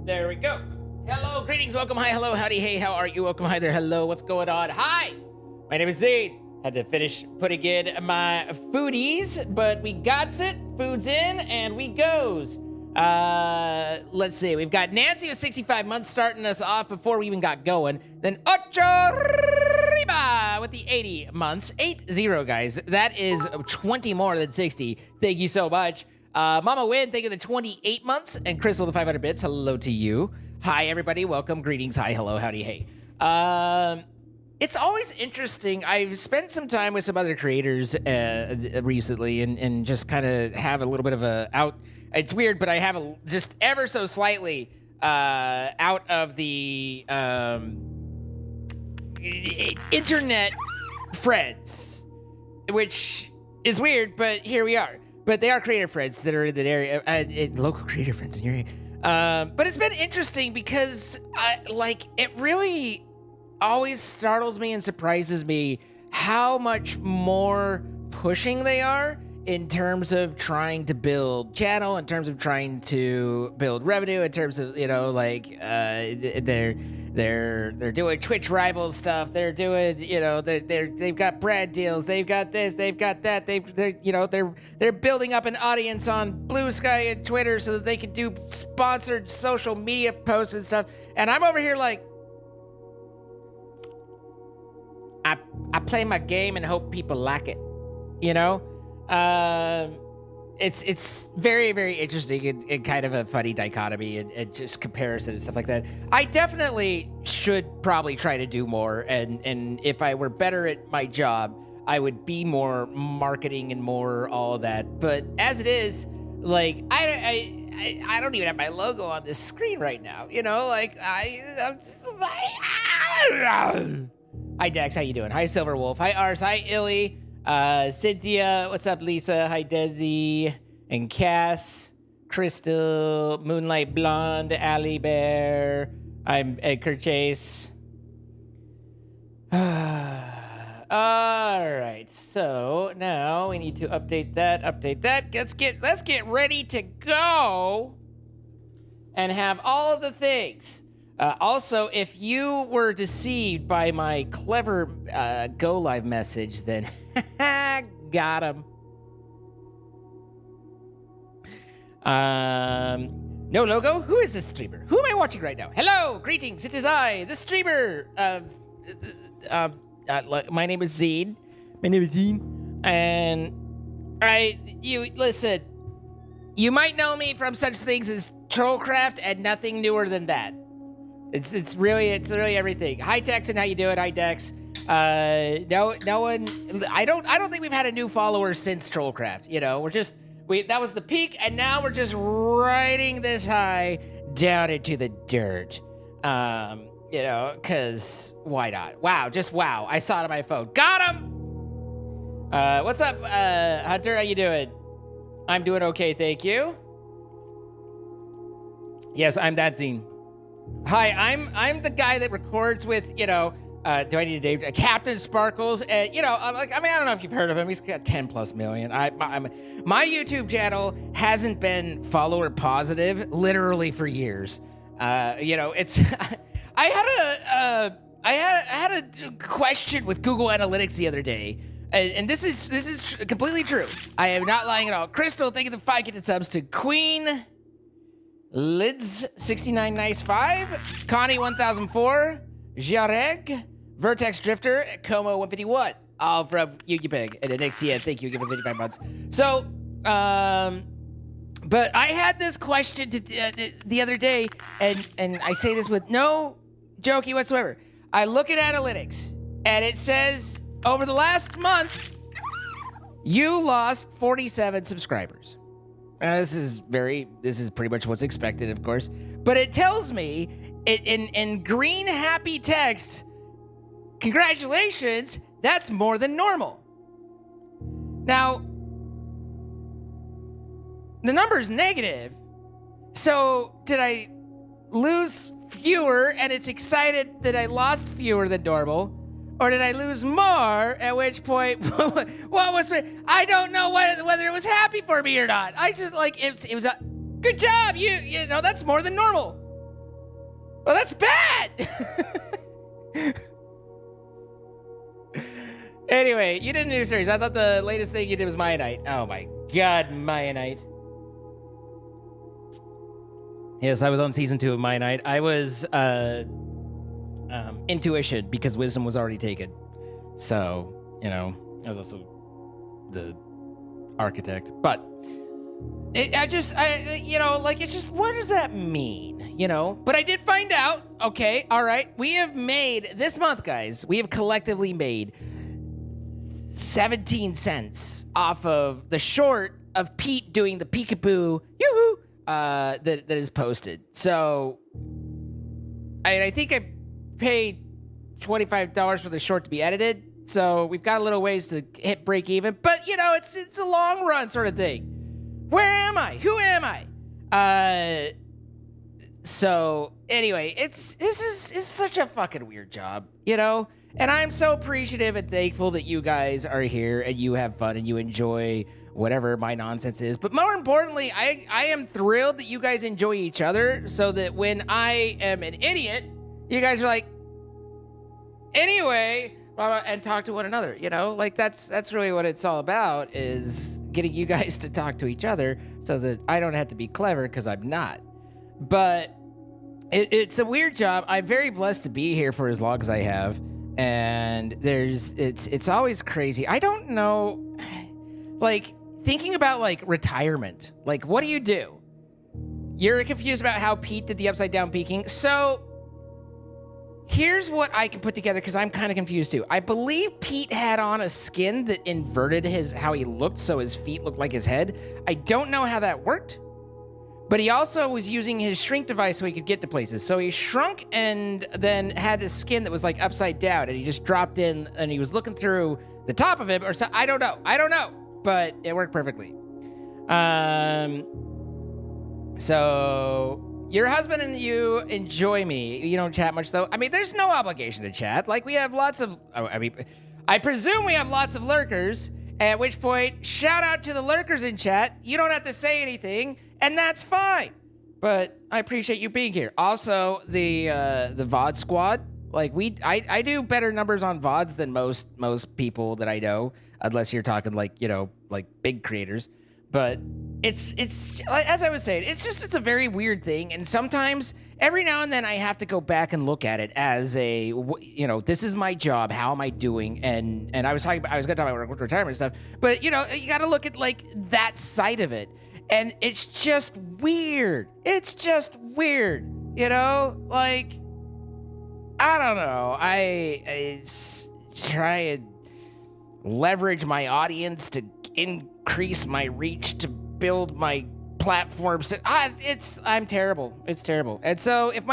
There we go. Hello, greetings, welcome, hi, hello, howdy, hey, how are you? Welcome, hi there, hello, what's going on? Hi, my name is Zaid. Had to finish putting in my foodies, but we got it. Food's in, and we goes. Let's see. We've got Nancy with 65 months starting us off before we even got going. Then Ocho Riba with the 80 months. 80, guys. That is 20 more than 60. Thank you so much. Mama Win, thank you for the 28 months. And Crystal with the 500 bits. Hello to you. Hi, everybody. Welcome. Greetings. Hi, hello, howdy, hey. It's always interesting. I've spent some time with some other creators recently and just kind of have a little bit of a out. It's weird, but I have just ever so slightly out of the internet friends, which is weird, but here we are. But they are creator friends that are in that area, local creator friends in your area. But it's been interesting because it really always startles me and surprises me how much more pushing they are in terms of trying to build channel, in terms of trying to build revenue, in terms of they're doing Twitch rival stuff. They're doing they've got brand deals. They've got this. They've got that. They're building up an audience on Blue Sky and Twitter so that they can do sponsored social media posts and stuff. And I'm over here like, I play my game and hope people like it, It's very, very interesting and kind of a funny dichotomy and just comparison and stuff like that. I definitely should probably try to do more, and if I were better at my job, I would be more marketing and more all of that. But as it is, I don't even have my logo on this screen right now, Hi, Dex. How you doing? Hi, Silver Wolf. Hi, Ars. Hi, Illy. Cynthia. What's up, Lisa? Hi, Desi. And Cass. Crystal. Moonlight Blonde. Ali Bear. I'm Edgar Chase. All right. So now we need to update that. Let's get ready to go and have all of the things. Also, if you were deceived by my clever go live message, then got him. No logo? Who is this streamer? Who am I watching right now? Hello, greetings. It is I, the streamer. My name is Zed. And listen. You might know me from such things as Trollcraft and nothing newer than that. It's really everything. Hi Texan, how you doing? Hi Dex. No one. I don't think we've had a new follower since Trollcraft. That was the peak, and now we're just riding this high down into the dirt. Cause why not? Wow, just wow. I saw it on my phone. Got him. What's up, Hunter? How you doing? I'm doing okay, thank you. Yes, I'm that zine. Hi, I'm the guy that records with, do I need to name Captain Sparkles? And, I don't know if you've heard of him. He's got 10 plus million. My YouTube channel hasn't been follower positive literally for years. It's, I had a question with Google Analytics the other day. And this is completely true. I am not lying at all. Crystal, thank you for the 5 gifted subs to Queen Lids 6995, Connie 1004, Jareg, Vertex Drifter, Como 151, all from Yugipeg and Anixia. Thank you, give it 55 months. So, but I had this question the other day, and I say this with no jokey whatsoever. I look at analytics, and it says over the last month, you lost 47 subscribers. This is pretty much what's expected, of course. But it tells me in green happy text, congratulations, that's more than normal. Now, the number's negative. So did I lose fewer and it's excited that I lost fewer than normal? Or did I lose more? At which point, I don't know whether it was happy for me or not. I just it was a good job. You know that's more than normal. Well, that's bad. Anyway, you did a new series. I thought the latest thing you did was Maya Night. Oh my God, Maya Night. Yes, I was on season 2 of Maya Night. I was intuition because wisdom was already taken. So, you know, I was also the architect. But you know, like, it's just, what does that mean? You know, but I did find out. Okay, all right. We have made this month, guys. We have collectively made 17 cents off of the short of Pete doing the peekaboo yoo-hoo that is posted. So I think I paid $25 for the short to be edited. So we've got a little ways to hit break even, but you know, it's a long run sort of thing. Where am I? Who am I? So anyway, this is such a fucking weird job, you know? And I'm so appreciative and thankful that you guys are here and you have fun and you enjoy whatever my nonsense is. But more importantly, I am thrilled that you guys enjoy each other so that when I am an idiot, you guys are like, anyway, and talk to one another, you know? Like, that's really what it's all about, is getting you guys to talk to each other so that I don't have to be clever, because I'm not. But it's a weird job. I'm very blessed to be here for as long as I have. And it's always crazy. I don't know, like, thinking about, like, retirement. Like, what do you do? You're confused about how Pete did the upside down peeking. So here's what I can put together, because I'm kind of confused too. I believe Pete had on a skin that inverted how he looked, so his feet looked like his head. I don't know how that worked. But he also was using his shrink device so he could get to places. So he shrunk and then had a skin that was like upside down, and he just dropped in and he was looking through the top of it, or so. I don't know, but it worked perfectly. So your husband and you enjoy me. You don't chat much though. I mean, there's no obligation to chat. Like, we have lots of, I presume we have lots of lurkers, at which point, shout out to the lurkers in chat. You don't have to say anything, and that's fine. But I appreciate you being here. Also, the VOD squad, like, I do better numbers on VODs than most people that I know, unless you're talking, like, you know, like big creators. But it's as I was saying, it's a very weird thing, and sometimes every now and then I have to go back and look at it as a, you know, this is my job. How am I doing? And I was going to talk about retirement stuff, but you know, you got to look at like that side of it, and it's just weird. It's just weird, you know. Like, I don't know. I try and leverage my audience to increase my reach to build my platforms. I'm terrible. It's terrible. And so if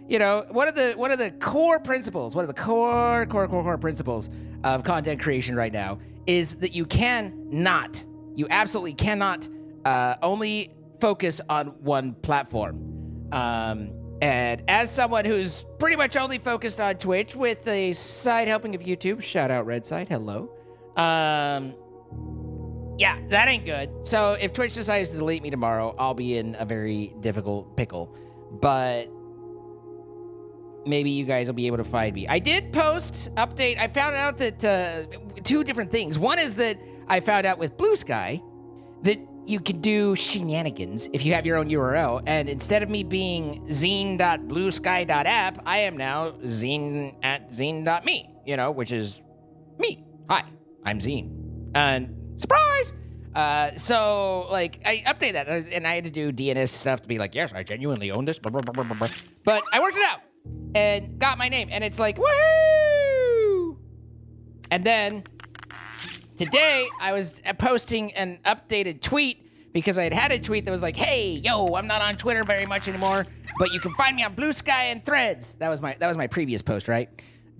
you know, what are the core principles? What are the core principles of content creation right now is that you absolutely cannot only focus on one platform. And as someone who's pretty much only focused on Twitch with a side helping of YouTube, shout out Red Side, hello. Yeah, that ain't good. So if Twitch decides to delete me tomorrow, I'll be in a very difficult pickle. But maybe you guys will be able to find me. I did post update. I found out that two different things. One is that I found out with Blue Sky that you can do shenanigans if you have your own URL. And instead of me being zine.bluesky.app, I am now zine@zine.me, you know, which is me. Hi, I'm Zine. And surprise! So, like, I updated that, and I had to do DNS stuff to be like, yes, I genuinely own this, blah, blah, blah, blah, blah. But I worked it out and got my name, and it's like, woohoo! And then today, I was posting an updated tweet because I had a tweet that was like, hey, yo, I'm not on Twitter very much anymore, but you can find me on Blue Sky and Threads. That was my previous post, right?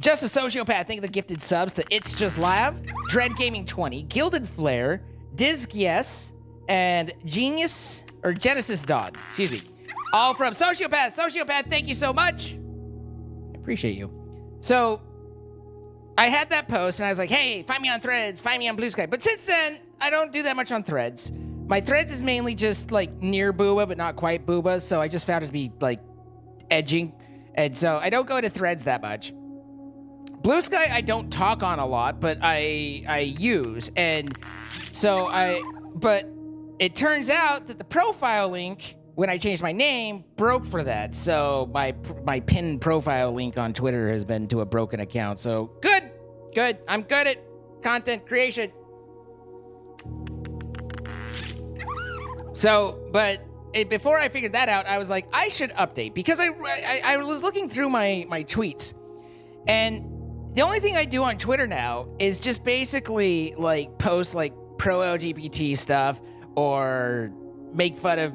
Just a Sociopath, thank you for the gifted subs to It's Just Lav, Dread Gaming 20, Gilded Flare, Disc Yes, and Genesis Dawn, excuse me. All from Sociopath. Sociopath, thank you so much. I appreciate you. So, I had that post, and I was like, hey, find me on Threads, find me on Blue Sky. But since then, I don't do that much on Threads. My Threads is mainly just, like, near Booba, but not quite Booba, so I just found it to be, like, edging. And so I don't go to Threads that much. Blue Sky I don't talk on a lot, but I use. And so but it turns out that the profile link, when I changed my name, broke for that. So my pinned profile link on Twitter has been to a broken account. So good. I'm good at content creation. So, but before I figured that out, I was like, I should update, because I was looking through my tweets, and the only thing I do on Twitter now is just basically like post like pro LGBT stuff or make fun of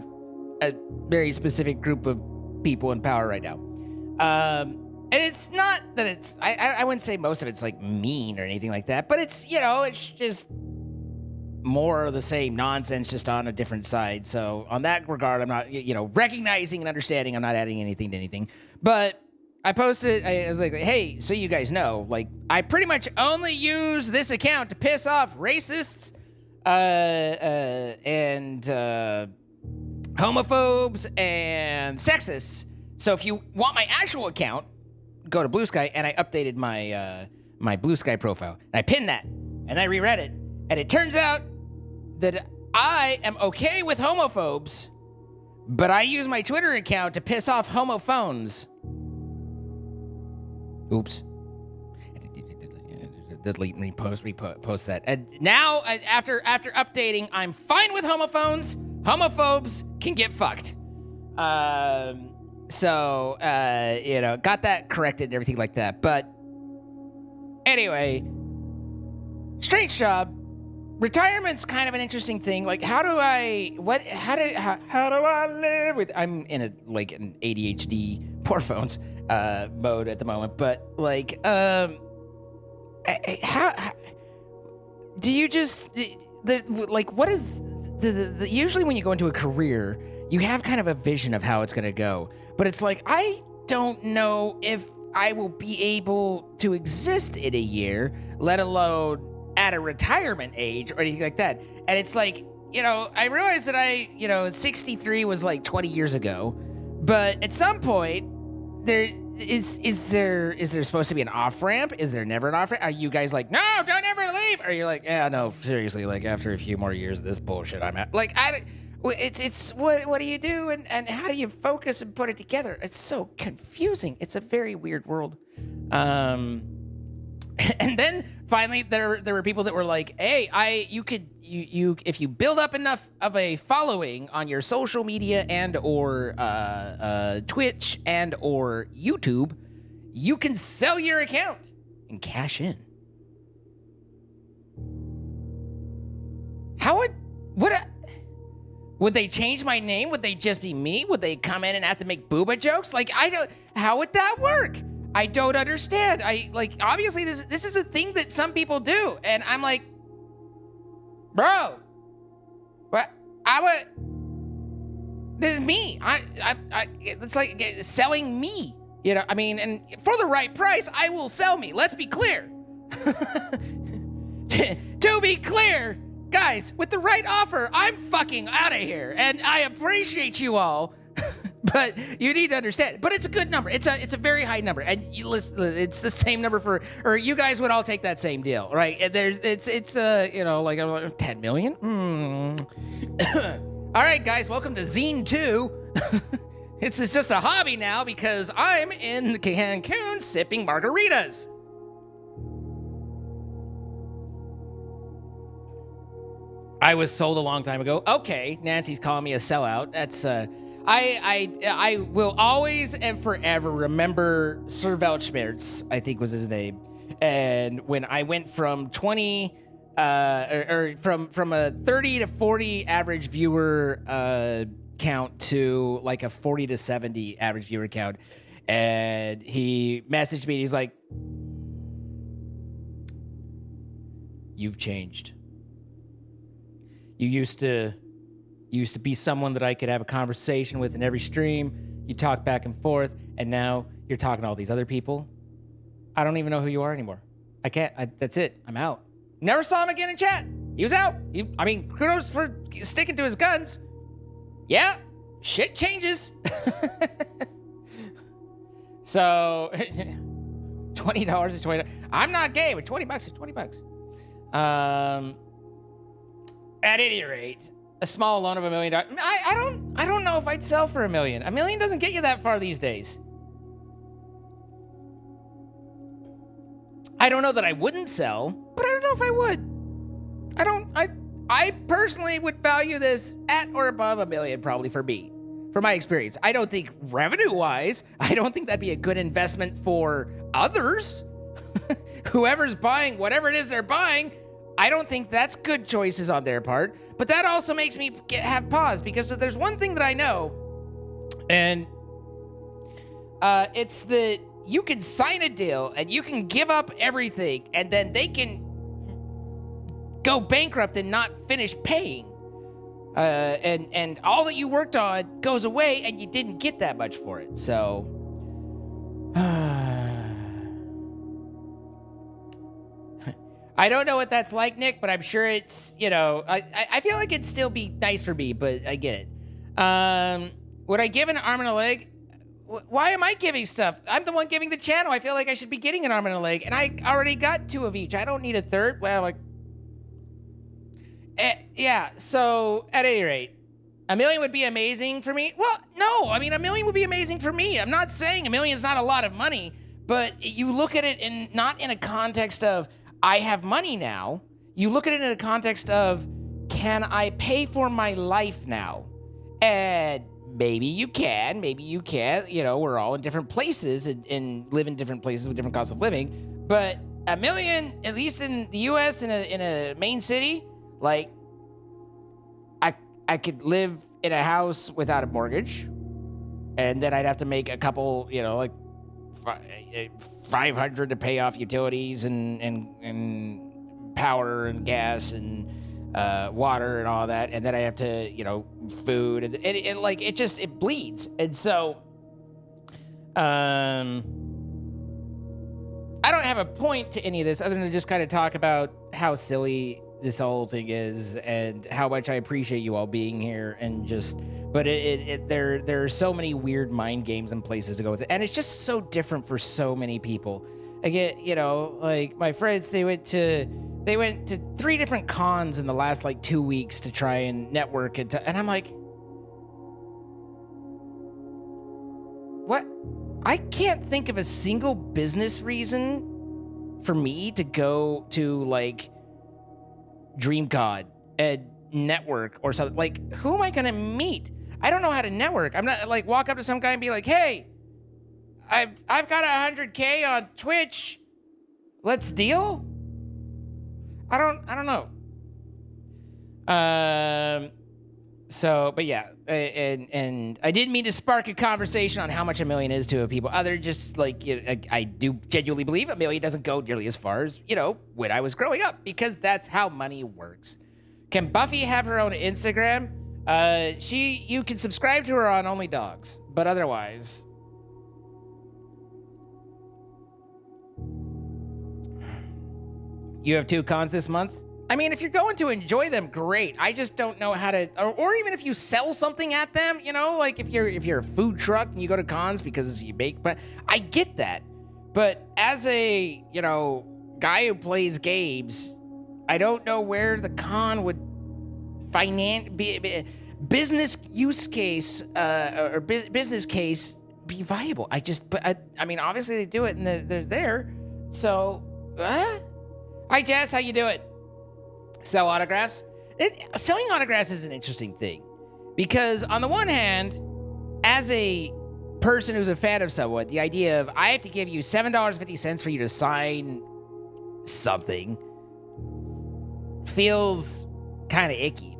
a very specific group of people in power right now. And it's not that it's, I wouldn't say most of it's like mean or anything like that, but it's, you know, it's just more of the same nonsense, just on a different side. So on that regard, I'm not, you know, recognizing and understanding, I'm not adding anything to anything. But I posted, I was like, hey, so you guys know, like, I pretty much only use this account to piss off racists and homophobes and sexists. So if you want my actual account, go to Blue Sky, and I updated my my Blue Sky profile. And I pinned that, and I reread it, and it turns out that I am okay with homophobes, but I use my Twitter account to piss off homophones. Oops. Delete, repost that. And now, after updating, I'm fine with homophones. Homophobes can get fucked. So, you know, got that corrected and everything like that. But anyway, strange job. Retirement's kind of an interesting thing. Like, how do I live with, I'm in an ADHD, poor phones, mode at the moment. But like, how do you just, what is the usually when you go into a career, you have kind of a vision of how it's going to go. But it's like, I don't know if I will be able to exist in a year, let alone at a retirement age or anything like that. And it's like, you know, I realized that 63 was like 20 years ago. But at some point, is there supposed to be an off-ramp? Is there never an off-ramp? Are you guys like, no, don't ever leave? Or you're like, yeah, no, seriously, like after a few more years of this bullshit, I'm at, like, it's what do you do, and how do you focus and put it together? It's so confusing. It's a very weird world. And then finally there were people that were like, hey, you if you build up enough of a following on your social media and or Twitch and or YouTube, you can sell your account and cash in. Would they change my name? Would they just be me? Would they come in and have to make booba jokes? Like, how would that work? I don't understand. Obviously this is a thing that some people do. And I'm like, bro, what? This is me. It's like selling me, you know? I mean, and for the right price, I will sell me. Let's be clear. To be clear, guys, with the right offer, I'm fucking out of here. And I appreciate you all. But you need to understand. But it's a good number. It's a very high number, and you listen. It's the same number or you guys would all take that same deal, right? And it's 10 million. All right, guys, welcome to Zine 2. It's just a hobby now because I'm in Cancun sipping margaritas. I was sold a long time ago. Okay, Nancy's calling me a sellout. That's I will always and forever remember Sir Weltschmerz, I think was his name. And when I went from 20 from a 30 to 40 average viewer count to like a 40 to 70 average viewer count, and he messaged me and he's like, "You've changed. You used to be someone that I could have a conversation with in every stream. You talk back and forth, and now you're talking to all these other people. I don't even know who you are anymore. I can't. That's it. I'm out." Never saw him again in chat. He was out. Kudos for sticking to his guns. Yeah, shit changes. So $20 is $20. I'm not gay, but $20 is $20. At any rate, a small loan of $1 million. I don't know if I'd sell for $1 million. $1 million doesn't get you that far these days. I don't know that I wouldn't sell, but I don't know if I would. I personally would value this at or above $1 million probably for me, for my experience. I don't think revenue-wise, I don't think that'd be a good investment for others. Whoever's buying whatever it is they're buying, I don't think that's good choices on their part. But that also makes me have pause, because if there's one thing that I know, and it's that you can sign a deal and you can give up everything, and then they can go bankrupt and not finish paying. And all that you worked on goes away and you didn't get that much for it. So I don't know what that's like, Nick, but I'm sure it's, I feel like it'd still be nice for me, but I get it. Would I give an arm and a leg? Why am I giving stuff? I'm the one giving the channel. I feel like I should be getting an arm and a leg, and I already got 2 of each. I don't need a third. Well, yeah, so at any rate, $1 million would be amazing for me. Well, no, I mean, $1 million would be amazing for me. I'm not saying $1 million is not a lot of money, but you look at it not in a context of, I have money now. You look at it in a context of, can I pay for my life now? And maybe you can, maybe you can't. We're all in different places and live in different places with different costs of living. But $1 million, at least in the U.S., in a main city, like, I could live in a house without a mortgage, and then I'd have to make a couple, like $500 to pay off utilities and power and gas and water and all that, and then I have to, food, and it bleeds. And so, I don't have a point to any of this other than to just kind of talk about how silly this whole thing is and how much I appreciate you all being here, and but there are so many weird mind games and places to go with it, and it's just so different for so many people. Again, like my friends, they went to 3 different cons in the last 2 weeks to try and network and I'm like, what? I can't think of a single business reason for me to go to DreamCon and network or something. Who am I gonna meet? I don't know how to network. I'm not walk up to some guy and be like, hey, I've got 100K on Twitch. Let's deal? I don't know. But yeah, and I didn't mean to spark a conversation on how much $1 million is to people. Other just I do genuinely believe $1 million doesn't go nearly as far as when I was growing up, because that's how money works. Can Buffy have her own Instagram? You can subscribe to her on Only Dogs, but otherwise. You have 2 cons this month? I mean, if you're going to enjoy them, great. I just don't know how to, or even if you sell something at them, if you're a food truck and you go to cons because you bake, but I get that. But as a, guy who plays games, I don't know where the con would business use case, or business case be viable. I mean, obviously they do it and they're there. So, Hi, Jess. How you doing? Sell autographs? Selling autographs is an interesting thing, because on the one hand, as a person who's a fan of someone, the idea of I have to give you $7.50 for you to sign something feels kind of icky.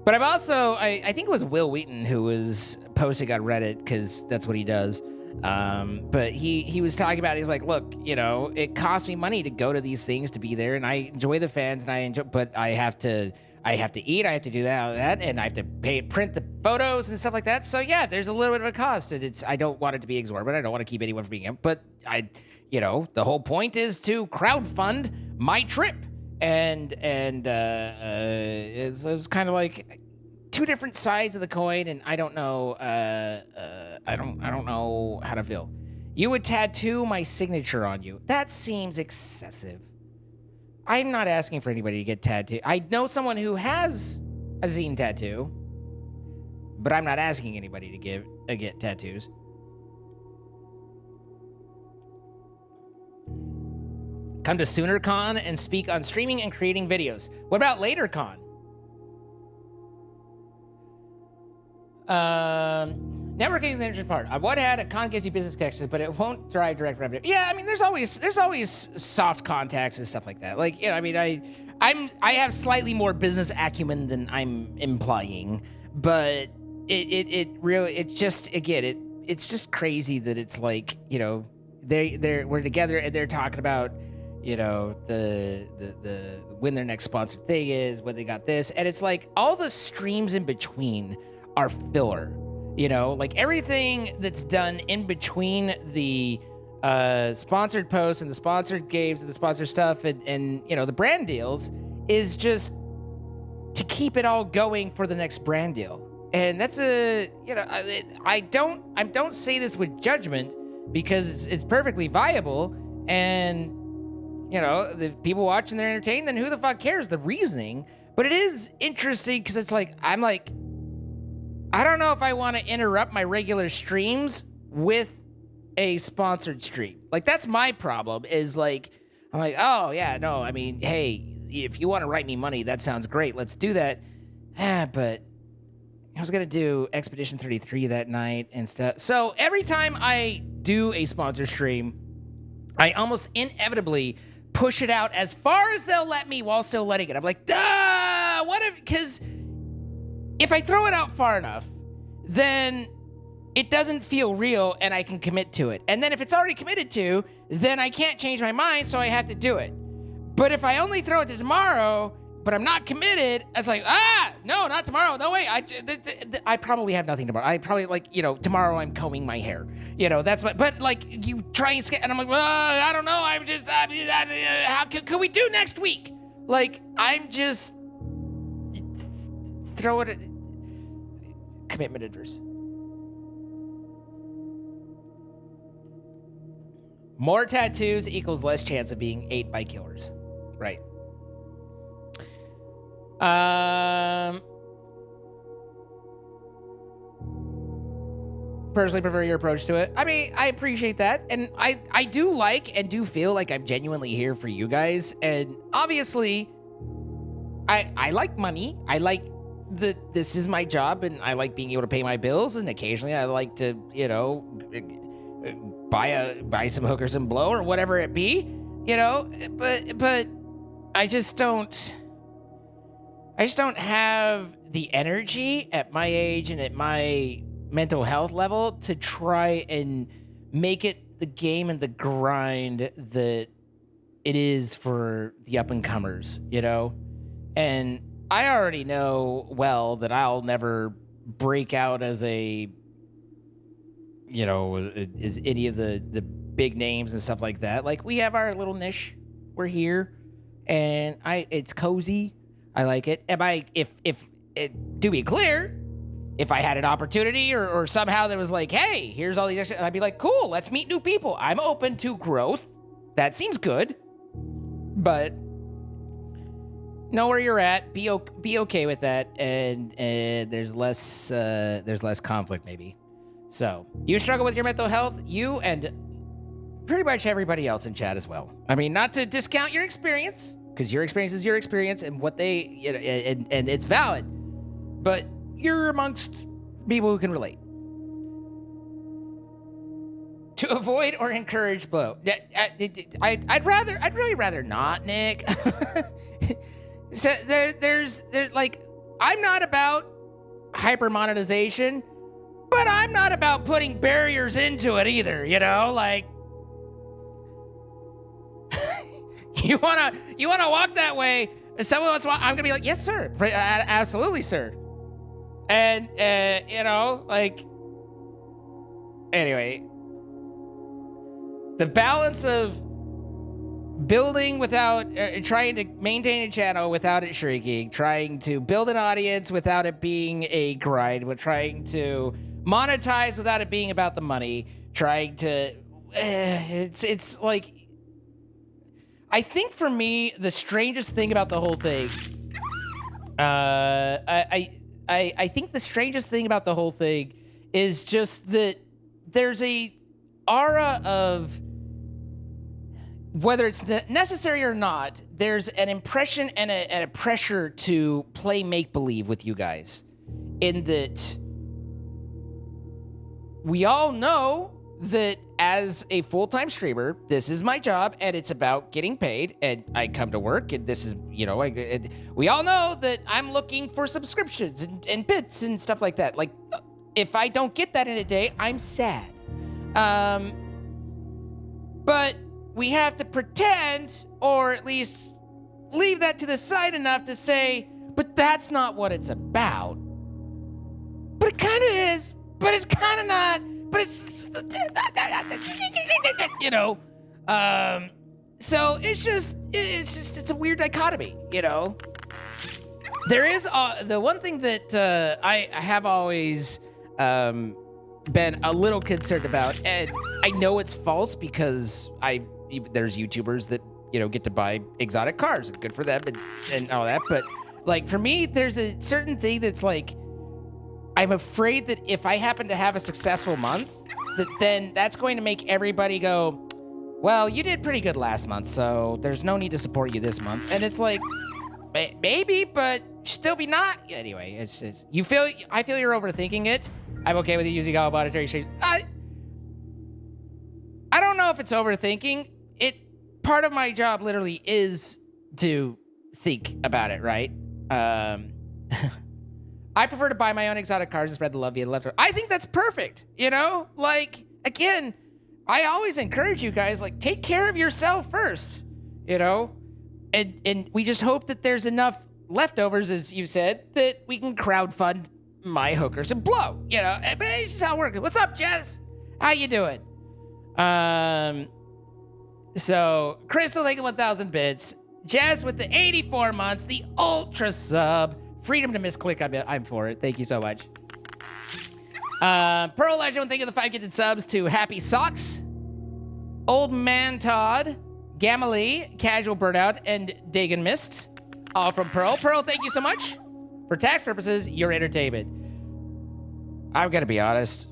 But I've also, I think it was Will Wheaton who was posting on Reddit, because that's what he does. But he was talking about it. He's like, look, it costs me money to go to these things, to be there, and I enjoy the fans, but I have to eat, I have to do that, and I have to print the photos and stuff like that. So yeah, there's a little bit of a cost, and I don't want it to be exorbitant. I don't want to keep anyone from being in, but the whole point is to crowdfund my trip, and it was kind of like, two different sides of the coin, and I don't know. I don't know how to feel. You would tattoo my signature on you. That seems excessive. I'm not asking for anybody to get tattooed. I know someone who has a zine tattoo, but I'm not asking anybody to get tattoos. Come to SoonerCon and speak on streaming and creating videos. What about LaterCon? Networking is the interesting part. What had a con gives you business connections, but it won't drive direct revenue. Yeah, I mean, there's always soft contacts and stuff like that. Like, you know, I mean, I have slightly more business acumen than I'm implying, but it's just crazy that it's like, you know, we're together and they're talking about, you know, the when their next sponsored thing is, when they got this, and it's like all the streams in between are filler. You know, like everything that's done in between the sponsored posts and the sponsored games and the sponsored stuff and you know, the brand deals is just to keep it all going for the next brand deal. And that's I don't say this with judgment, because it's perfectly viable, and you know, if people watch and they're entertained, then who the fuck cares the reasoning? But it is interesting because it's like, I'm like, I don't know if I want to interrupt my regular streams with a sponsored stream. Like, that's my problem, is like, I'm like, oh yeah, no, I mean, hey, if you want to write me money, that sounds great. Let's do that. But I was going to do Expedition 33 that night and stuff. So every time I do a sponsor stream, I almost inevitably push it out as far as they'll let me while still letting it. I'm like, duh, what if, because if I throw it out far enough, then it doesn't feel real and I can commit to it. And then if it's already committed to, then I can't change my mind, so I have to do it. But if I only throw it to tomorrow, but I'm not committed, it's like, no, not tomorrow. No way. I probably have nothing tomorrow. I probably, like, you know, tomorrow I'm combing my hair. You know, that's my, but like, you try and and I'm like, well, I don't know. I'm just, how could we do next week? Like, I'm just, throw it at commitment adverse. More tattoos equals less chance of being ate by killers. Right. Personally prefer your approach to it. I mean, I appreciate that. And I do like and do feel like I'm genuinely here for you guys. And obviously, I like money. I like this is my job, and I like being able to pay my bills, and occasionally I like to, you know, buy some hookers and blow or whatever it be, you know, but I just don't have the energy at my age and at my mental health level to try and make it the game and the grind that it is for the up and comers, you know? And I already know well that I'll never break out as a, you know, as any of the big names and stuff like that. Like, we have our little niche. We're here, and it's cozy. I like it. To be clear, if I had an opportunity or somehow there was like, hey, here's all these, I'd be like, cool, let's meet new people. I'm open to growth. That seems good. But know where you're at. Be okay with that, and there's less conflict maybe. So, you struggle with your mental health, you and pretty much everybody else in chat as well. I mean, not to discount your experience, because your experience is your experience, and what they, you know, and it's valid, but you're amongst people who can relate. To avoid or encourage blow. I'd really rather not, Nick. So there's like, I'm not about hyper monetization, but I'm not about putting barriers into it either, you know? Like, you wanna walk that way, and someone else I'm gonna be like, yes, sir, absolutely, sir. And you know, like, anyway, the balance of building without trying to maintain a channel without it shrinking, trying to build an audience without it being a grind, we're trying to monetize without it being about the money, trying to it's like, I think for me the strangest thing about the whole thing, I think the strangest thing about the whole thing is just that there's a aura of, whether it's necessary or not, there's an impression and a pressure to play make-believe with you guys. In that we all know that as a full-time streamer, this is my job and it's about getting paid, and I come to work and this is, you know, we all know that I'm looking for subscriptions and bits and stuff like that. Like, if I don't get that in a day, I'm sad. But we have to pretend, or at least leave that to the side enough to say, but that's not what it's about. But it kind of is, but it's kind of not, but it's, you know. So it's a weird dichotomy, you know. There is the one thing that I have always been a little concerned about, and I know it's false because there's YouTubers that, you know, get to buy exotic cars, and good for them and all that. But like, for me, there's a certain thing that's like, I'm afraid that if I happen to have a successful month, then that's going to make everybody go, well, you did pretty good last month, so there's no need to support you this month. And it's like, maybe, but still be not. Anyway, it's just, I feel you're overthinking it. I'm okay with you using all monetary exchange. I don't know if it's overthinking. Part of my job literally is to think about it, right? I prefer to buy my own exotic cars and spread the love via the left. I think that's perfect, you know? Like, again, I always encourage you guys, like, take care of yourself first, you know? And we just hope that there's enough leftovers, as you said, that we can crowdfund my hookers and blow, you know? But it's just how it works. What's up, Jess? How you doing? So, Crystal taking 1,000 bits. Jess with the 84 months, the ultra sub. Freedom to misclick, I'm for it. Thank you so much. Pearl Legend, thank you for the 5 gifted subs to Happy Socks, Old Man Todd, Gamma Lee, Casual Burnout, and Dagon Mist. All from Pearl. Pearl, thank you so much. For tax purposes, your entertainment. I've got to be honest.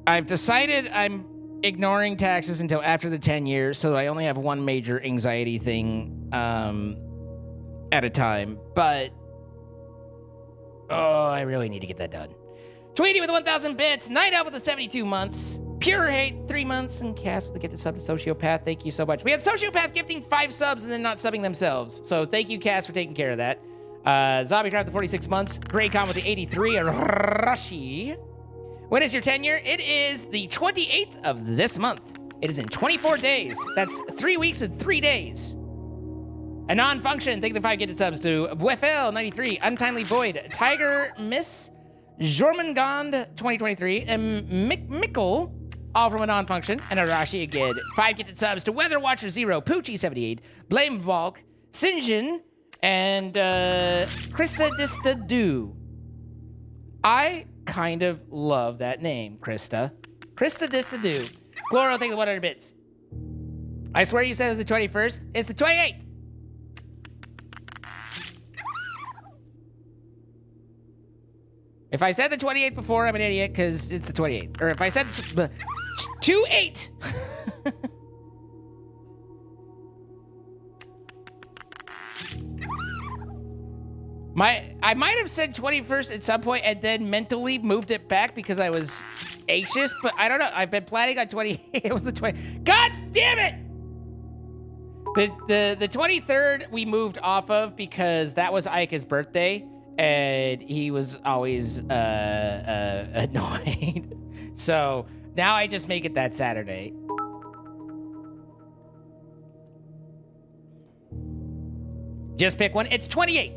I've decided I'm ignoring taxes until after the 10 years, so I only have one major anxiety thing at a time. But oh, I really need to get that done. Tweety with 1,000 bits, Night Out with the 72 months, Pure Hate 3 months, and Cass with the gifted sub to Sociopath. Thank you so much. We had Sociopath gifting 5 subs and then not subbing themselves. So thank you, Cass, for taking care of that. Zombie Crowd with the 46 months, Graycon with the 83, and Rashi. When is your tenure? It is the 28th of this month. It is in 24 days. That's 3 weeks and 3 days. A non-function, thank you for the 5 gifted subs to Buefel 93, Untimely Void, Tiger Miss, Jormungand 2023, and Mickle, all from a non-function, and Arashi again. 5 gifted subs to Weather Watcher 0, Poochie 78, Blame Valk, Sinjin, and Krista Dista Do. I kind of love that name, Krista. Krista Dista Do. Gloro, thank you for 100 bits. I swear you said it was the 21st. It's the 28th. If I said the 28th before, I'm an idiot because it's the 28th. Or if I said 2-8. I might have said 21st at some point and then mentally moved it back because I was anxious, but I don't know. I've been planning on 20. It was the 20. God damn it! The 23rd we moved off of because that was Ika's birthday. And he was always annoyed. So now I just make it that Saturday. Just pick one. It's 28.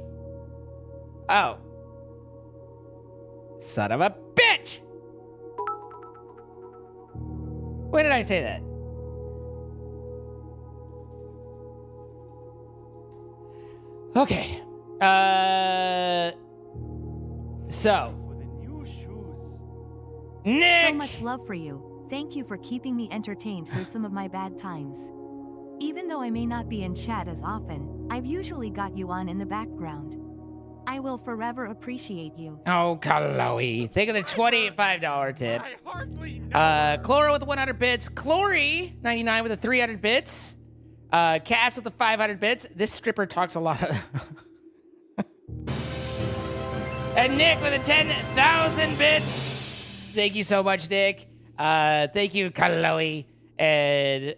Oh. Son of a bitch! When did I say that? Okay. So. Nick! So much love for you. Thank you for keeping me entertained through some of my bad times. Even though I may not be in chat as often, I've usually got you on in the background. I will forever appreciate you. Oh, Chloe. Think of the $25 tip. Chloro with the 100 bits. Chlory, 99 with the 300 bits. Cass with the 500 bits. This stripper talks a lot of... And Nick with the 10,000 bits. Thank you so much, Nick. Thank you, Chloe. And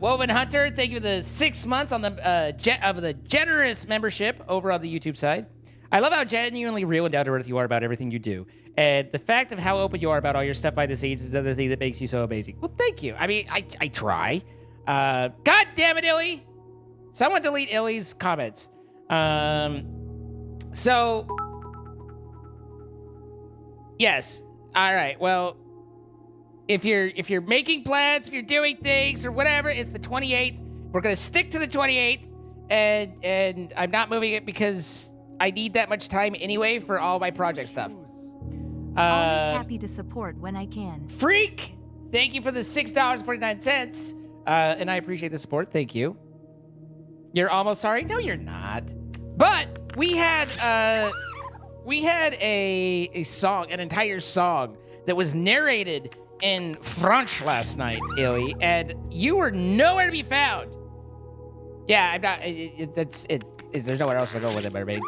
Woven Hunter, thank you for the 6 months on the generous membership over on the YouTube side. I love how genuinely real and down to earth you are about everything you do. And the fact of how open you are about all your stuff behind the scenes is another thing that makes you so amazing. Well, thank you. I mean, I try. God damn it, Illy. Someone delete Illy's comments. So, yes. All right. Well, if you're making plans, if you're doing things or whatever, it's the 28th. We're gonna stick to the 28th, and I'm not moving it because I need that much time anyway for all my project stuff. Always happy to support when I can. Freak, thank you for the $6.49, and I appreciate the support. Thank you. You're almost sorry? No, you're not. But we had a song, an entire song that was narrated in French last night, Illy, and you were nowhere to be found. Yeah, I'm not. There's nowhere else to go with it, Mermaid.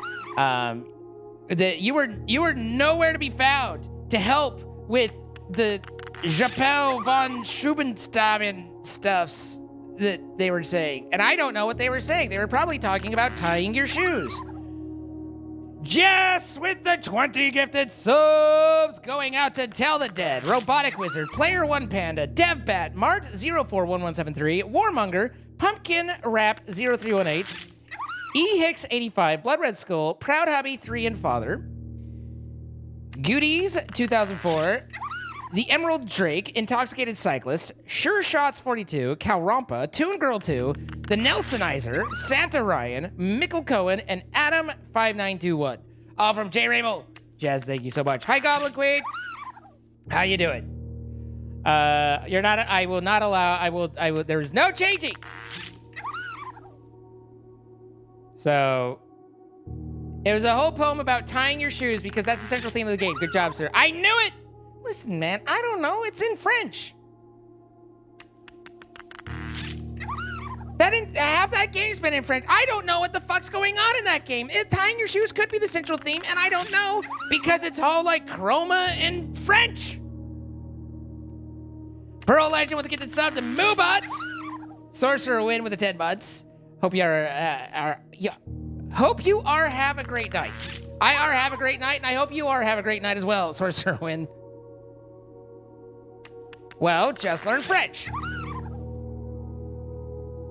You were nowhere to be found to help with the Japel von Schubenstamen stuffs that they were saying, and I don't know what they were saying. They were probably talking about tying your shoes. Jess with the 20 gifted subs going out to Tell the Dead, Robotic Wizard, Player One Panda, DevBat, Mart 041173, Warmonger, Pumpkin Rap 0318, E Hicks 85, Blood Red Skull, Proud Hubby 3 and Father, Goodies 2004, The Emerald Drake, Intoxicated Cyclist, Sure Shots 42, Calrampa, Toon Girl 2, The Nelsonizer, Santa Ryan, Mickle Cohen, and Adam 5921. All from J Ramo. Jazz, thank you so much. Hi, Goblin Queen. How you doing? You're not. I will not allow. I will. There is no changing. So, it was a whole poem about tying your shoes because that's the central theme of the game. Good job, sir. I knew it. Listen, man. I don't know. It's in French. Half that game's been in French. I don't know what the fuck's going on in that game. Tying your shoes could be the central theme, and I don't know because it's all like chroma in French. Pearl Legend with a gifted sub to Moobot. Sorcerer Win with the 10 buds. Hope you are have a great night. I are have a great night, and I hope you are have a great night as well, Sorcerer Win. Well, just learn French.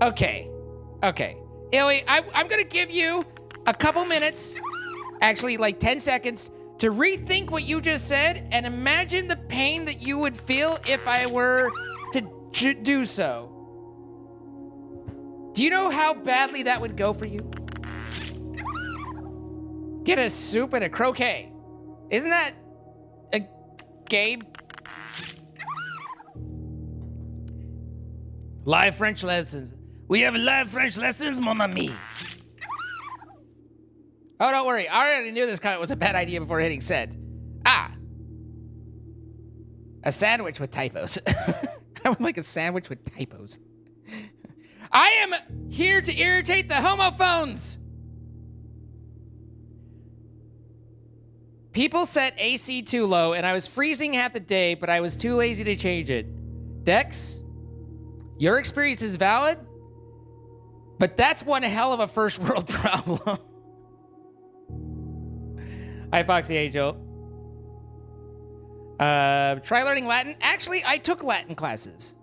Okay. Illy, I'm gonna give you a couple minutes, actually like 10 seconds, to rethink what you just said and imagine the pain that you would feel if I were to do so. Do you know how badly that would go for you? Get a soup and a croquet. Isn't that a game? Live French lessons. We have live French lessons, mon ami. Oh, don't worry. I already knew this comment was a bad idea before hitting send. A sandwich with typos. I would like a sandwich with typos. I am here to irritate the homophones. People set AC too low, and I was freezing half the day, but I was too lazy to change it. Dex, your experience is valid, but that's one hell of a first world problem. Hi, Foxy Angel. Try learning Latin. Actually, I took Latin classes.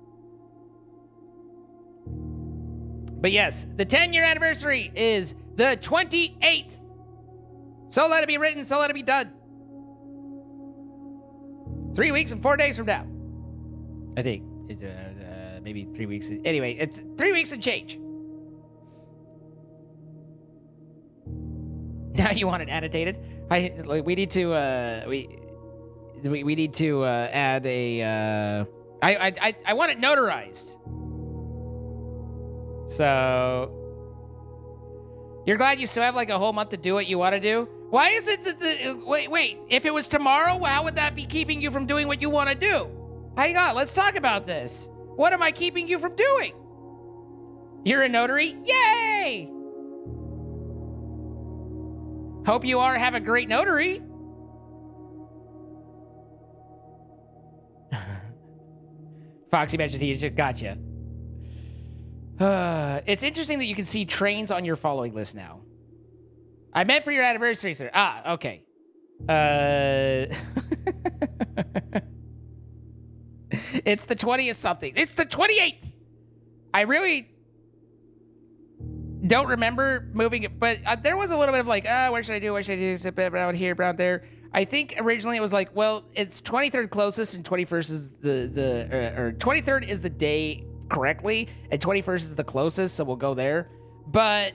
But yes, the 10-year anniversary is the 28th. So let it be written, so let it be done. 3 weeks and 4 days from now. I think. It's maybe 3 weeks. Anyway, it's 3 weeks and change. Now you want it annotated? We need to we need to add a I want it notarized. So you're glad you still have like a whole month to do what you want to do? Why is it that wait, if it was tomorrow, how would that be keeping you from doing what you want to do? Hang on, let's talk about this. What am I keeping you from doing? You're a notary? Yay! Hope you are. Have a great notary. Foxy mentioned he just gotcha. It's interesting that you can see trains on your following list now. I meant for your anniversary, sir. Ah, okay. It's the 20th something. It's the 28th. I really don't remember moving it, but there was a little bit of like, where should I do? What should I do? Zip it around here, around there. I think originally it was like, well, it's 23rd closest and 21st is or 23rd is the day correctly and 21st is the closest, so we'll go there. But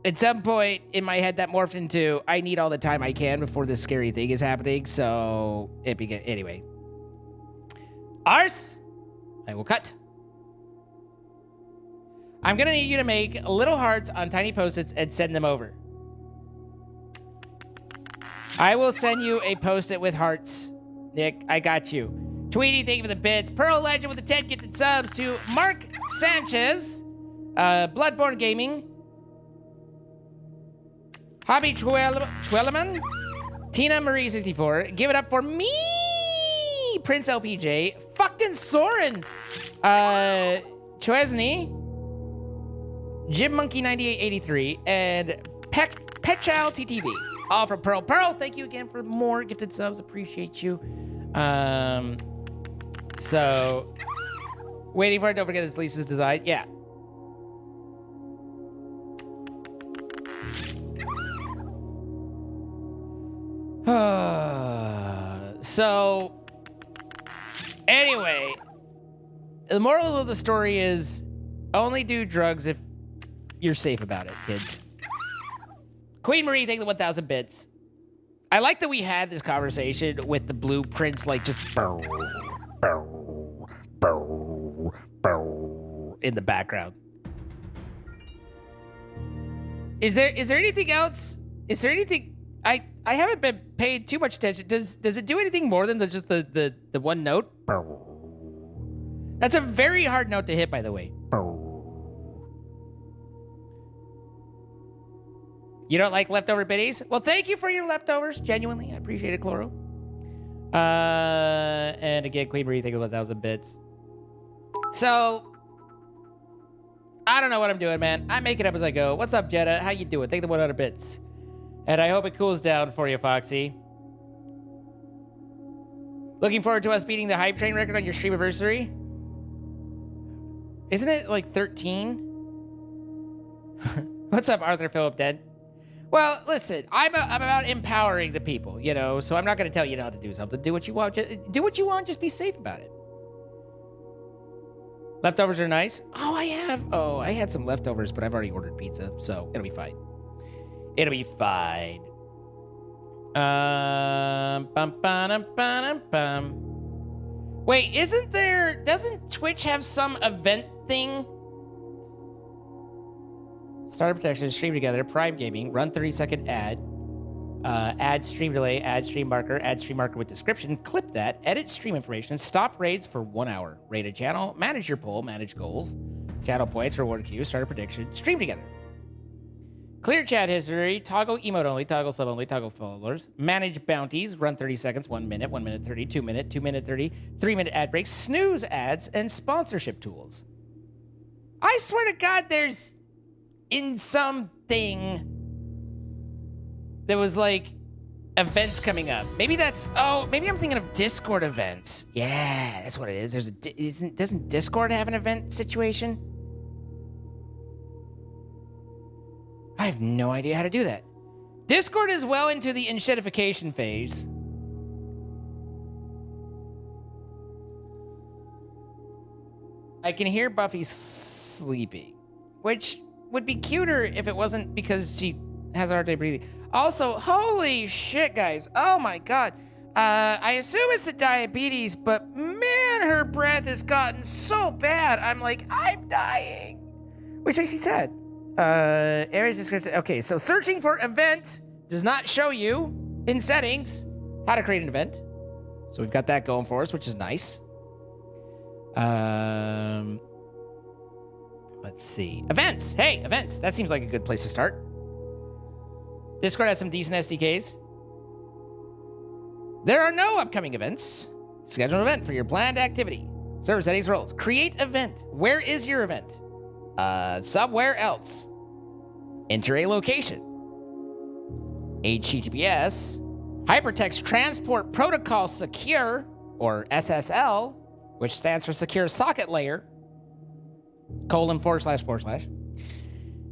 at some point in my head that morphed into I need all the time I can before this scary thing is happening, so it began anyway. Arse, I will cut. I'm gonna need you to make little hearts on tiny post-its and send them over. I will send you a post-it with hearts. Nick, I got you. Tweety, thank you for the bits. Pearl Legend with the 10 gifted subs to Mark Sanchez, Bloodborne Gaming, Hobby Twelleman, Tina Marie 64. Give it up for me, Prince LPJ, fucking Soren, Chesney, Jim Monkey 9883, and Petchow TTV. All from Pearl. Pearl, thank you again for more gifted subs. Appreciate you. So, waiting for it. Don't forget this Lisa's design. Yeah. So, anyway, the moral of the story is only do drugs if you're safe about it, kids. Queen Marie, thank you for 1,000 bits. I like that we had this conversation with the blueprints, like just in the background. Is there anything else? Is there anything? I haven't been paying too much attention. Does it do anything more than just the one note? That's a very hard note to hit, by the way. You don't like leftover biddies? Well, thank you for your leftovers. Genuinely, I appreciate it, Chloro. And again, Queen Marie, thank you for 1,000 bits. So, I don't know what I'm doing, man. I make it up as I go. What's up, Jetta? How you doing? Thank the 100 bits. And I hope it cools down for you, Foxy. Looking forward to us beating the hype train record on your stream anniversary. Isn't it like 13? What's up, Arthur Philip Dead? Well, listen, I'm about empowering the people, you know, so I'm not going to tell you not to do something. Do what you want. Do what you want. Just be safe about it. Leftovers are nice. Oh, I had some leftovers, but I've already ordered pizza, so it'll be fine. It'll be fine. Wait, doesn't Twitch have some event thing? Starter protection, stream together, Prime Gaming, run 30-second ad, add stream delay, add stream marker with description, clip that, edit stream information, stop raids for 1 hour, raid a channel, manage your poll, manage goals, channel points, reward queue, starter prediction, stream together. Clear chat history, toggle emote only, toggle sub only, toggle followers, manage bounties, run 30 seconds, 1 minute, 1 minute 30, 2 minute, 2 minute 30, 3 minute ad breaks, snooze ads, and sponsorship tools. I swear to God, there's in something there was like events coming up. Maybe I'm thinking of Discord events. Yeah, that's what it is. Doesn't Discord have an event situation? I have no idea how to do that. Discord is well into the enshittification phase. I can hear Buffy sleeping, which would be cuter if it wasn't because she has a hard time breathing. Also, holy shit, guys. Oh my God. I assume it's the diabetes, but man, her breath has gotten so bad. I'm like, I'm dying. Which makes me sad. Areas description. Okay, so searching for event does not show you in settings how to create an event. So we've got that going for us, which is nice. Let's see. Events. Hey, events. That seems like a good place to start. Discord has some decent SDKs. There are no upcoming events. Schedule an event for your planned activity. Server settings, roles. Create event. Where is your event? Somewhere else. Enter a location. HTTPS. Hypertext Transport Protocol Secure, or SSL, which stands for Secure Socket Layer, ://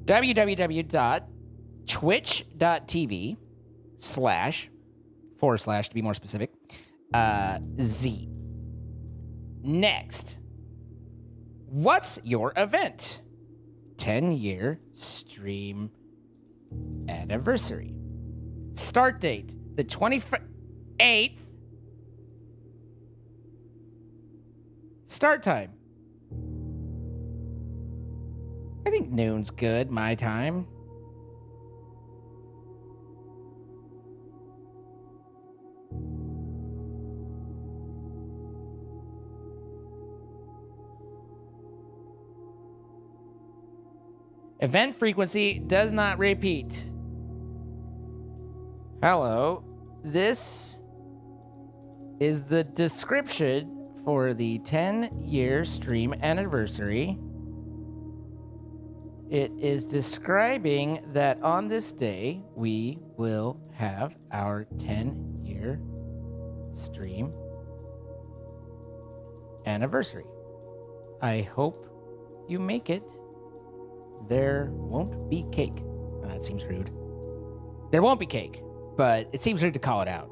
www.twitch.tv// to be more specific, Z. Next. What's your event? 10-year stream anniversary. Start date, the 28th. Start time. I think noon's good, my time. Event frequency does not repeat. Hello. This is the description for the 10-year stream anniversary. It is describing that on this day, we will have our 10-year stream anniversary. I hope you make it. There won't be cake. That seems rude. There won't be cake, but it seems rude to call it out.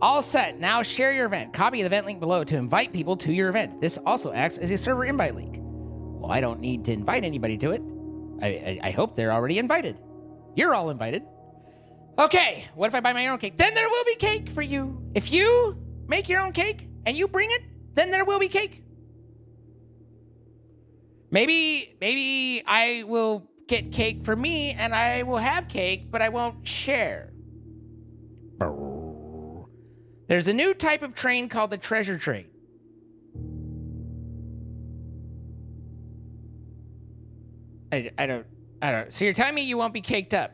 All set. Now share your event. Copy the event link below to invite people to your event. This also acts as a server invite link. Well, I don't need to invite anybody to it. I hope they're already invited. You're all invited. Okay, what if I buy my own cake? Then there will be cake for you. If you make your own cake and you bring it, then there will be cake. Maybe I will get cake for me and I will have cake, but I won't share. There's a new type of train called the treasure train. I don't. So you're telling me you won't be caked up?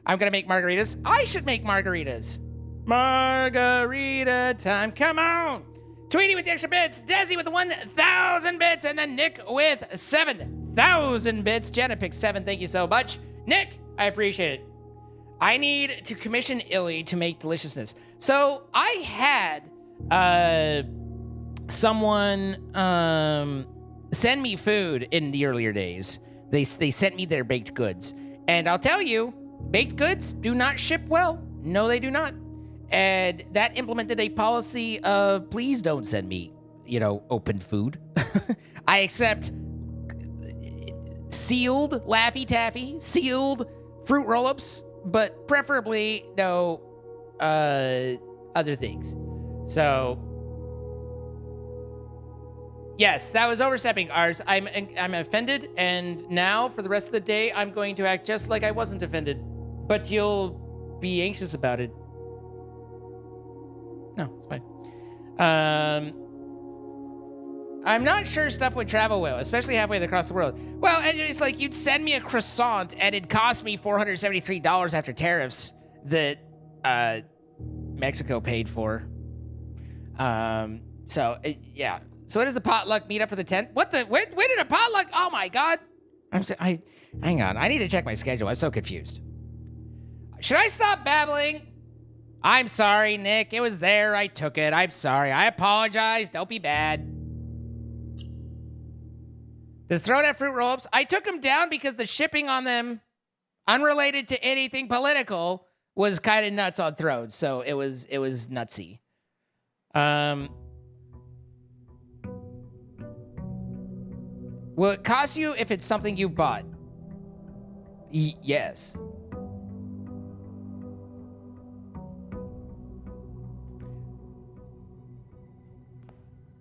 I'm gonna make margaritas. I should make margaritas. Margarita time, come on! Tweety with the extra bits, Desi with the 1,000 bits, and then Nick with 7,000 bits. Jenna picked 7, thank you so much. Nick, I appreciate it. I need to commission Illy to make deliciousness. So I had someone send me food in the earlier days. They sent me their baked goods. And I'll tell you, baked goods do not ship well. No, they do not. And that implemented a policy of please don't send me, open food. I accept sealed Laffy Taffy, sealed fruit roll-ups, but preferably no other things. So, yes, that was overstepping ours. I'm offended, and now for the rest of the day, I'm going to act just like I wasn't offended. But you'll be anxious about it. No, it's fine. I'm not sure stuff would travel well, especially halfway across the world. Well, and it's like you'd send me a croissant, and it'd cost me $473 after tariffs that Mexico paid for. So yeah. So when is the potluck meetup for the 10th? What the? When did a potluck? Oh my God! Hang on. I need to check my schedule. I'm so confused. Should I stop babbling? I'm sorry, Nick. It was there. I took it. I'm sorry. I apologize. Don't be bad. Does Throwdown fruit roll-ups? I took them down because the shipping on them, unrelated to anything political, was kind of nuts on Throne. So it was nutsy. Will it cost you if it's something you bought? Yes.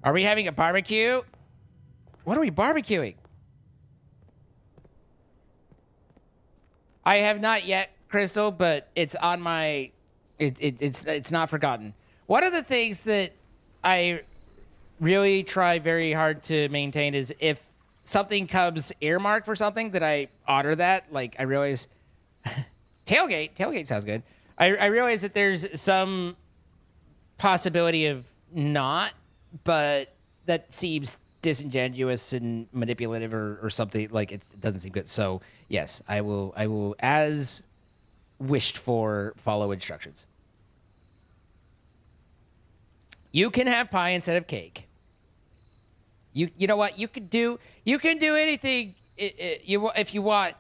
Are we having a barbecue? What are we barbecuing? I have not yet, Crystal, but it's on my... It's not forgotten. One of the things that I really try very hard to maintain is if something comes earmarked for something, that I honor that. Like, I realize... Tailgate sounds good. I realize that there's some possibility of not, but that seems disingenuous and manipulative or something. Like, it doesn't seem good. So yes, I will as wished for follow instructions. You can have pie instead of cake. You know what? You can do anything if you want.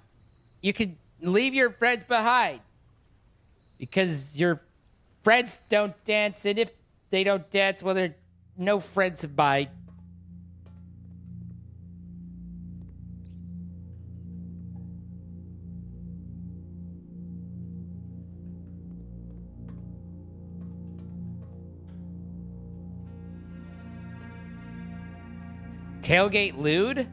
You could leave your friends behind because your friends don't dance, and if they don't dance, well, they're no friends of mine. Tailgate lewd?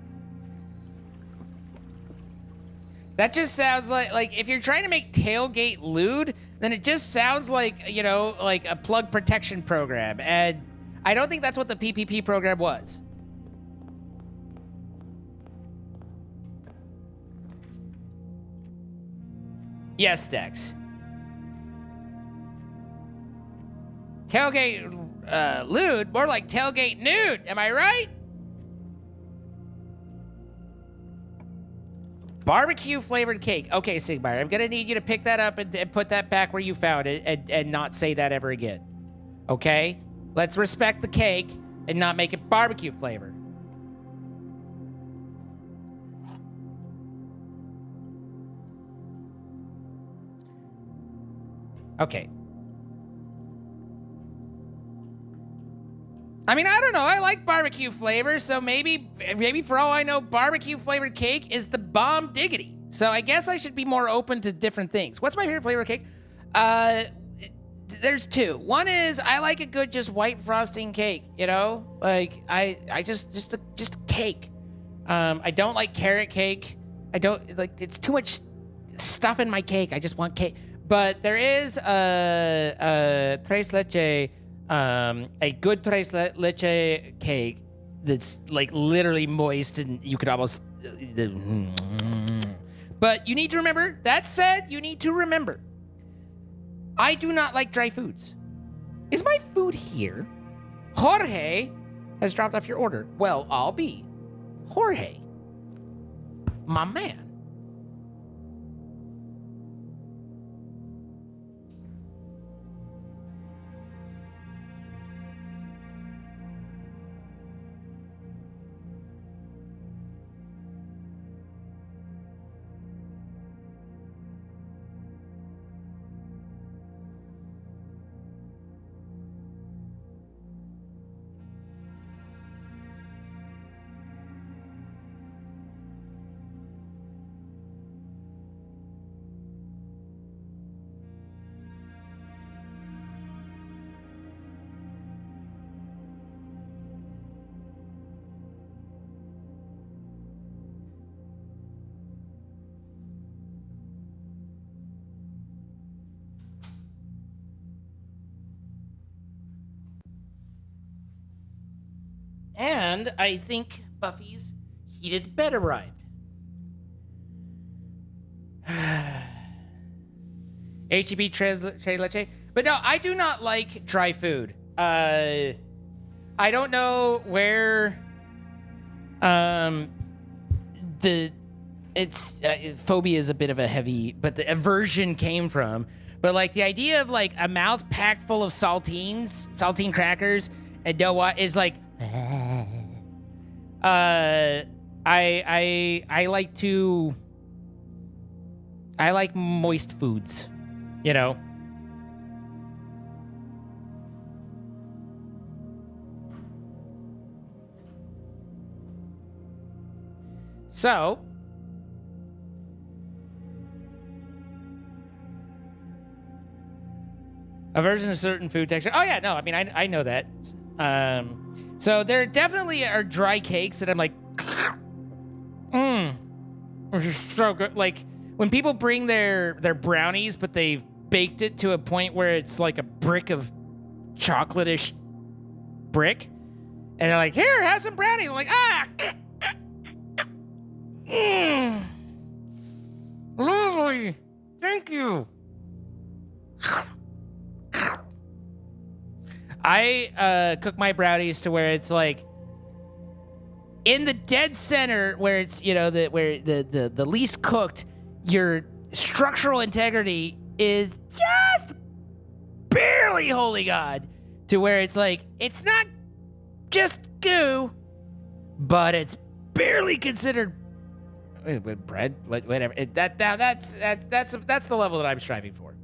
That just sounds like if you're trying to make tailgate lewd, then it just sounds like, you know, like a plug protection program. And I don't think that's what the PPP program was. Yes, Dex. Tailgate lewd, more like tailgate nude. Am I right? Barbecue flavored cake. Okay, Sigmar, I'm gonna need you to pick that up and put that back where you found it and not say that ever again. Okay? Let's respect the cake and not make it barbecue flavor. Okay. I mean, I don't know. I like barbecue flavor, so maybe for all I know, barbecue flavored cake is the bomb diggity. So I guess I should be more open to different things. What's my favorite flavor of cake? There's two. One is I like a good just white frosting cake. You know, like I just a cake. I don't like carrot cake. I don't like it's too much stuff in my cake. I just want cake. But there is a tres leche. A good tres leche cake that's like literally moist and you could almost... But you need to remember, that said, you need to remember, I do not like dry foods. Is my food here? Jorge has dropped off your order. Well, I'll be. Jorge. My man. And I think Buffy's heated bed arrived. HEB tres leche. But no, I do not like dry food. I don't know where phobia is a bit of a heavy, but the aversion came from. But like the idea of like a mouth packed full of saltine crackers, and know what is like. I like moist foods, you know. So, a version of certain food texture. Oh yeah, no, I mean I know that. So there definitely are dry cakes that I'm like, this is so good. Like when people bring their brownies, but they've baked it to a point where it's like a brick of chocolate-ish brick, and they're like, here, have some brownies. I'm like, lovely, thank you. I cook my brownies to where it's like in the dead center, where it's where the least cooked, your structural integrity is just barely holy god, to where it's like it's not just goo, but it's barely considered bread, whatever. That's the level that I'm striving for,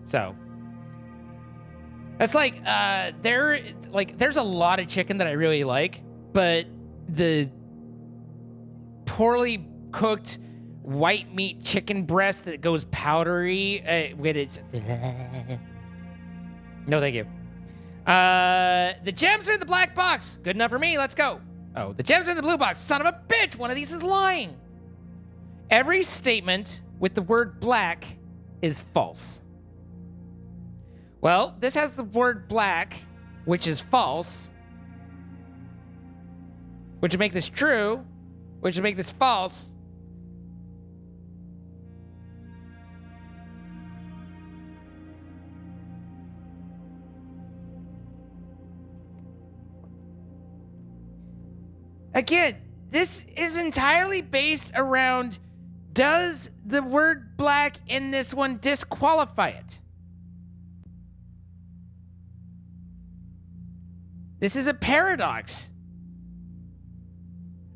So that's like there's a lot of chicken that I really like, but the poorly cooked white meat chicken breast that goes powdery when it's no thank you. The gems are in the black box. Good enough for me. Let's go. Oh, the gems are in the blue box. Son of a bitch, one of these is lying. Every statement with the word black is false. Well, this has the word black, which is false, which would make this true, which would make this false. Again, this is entirely based around, does the word black in this one disqualify it? This is a paradox.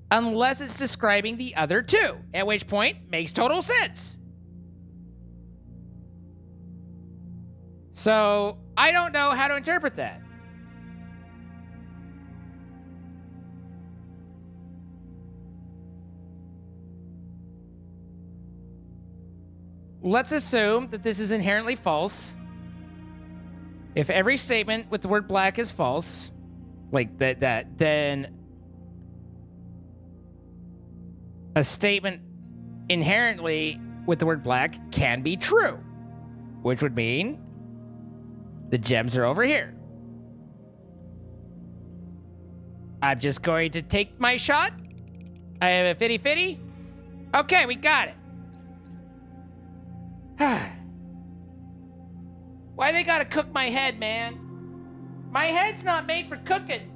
Unless it's describing the other two, at which point makes total sense. So I don't know how to interpret that. Let's assume that this is inherently false. If every statement with the word black is false, like that, then a statement inherently with the word black can be true, which would mean the gems are over here. I'm just going to take my shot. I have a 50-50. Okay, we got it. Why they gotta cook my head, man? My head's not made for cooking.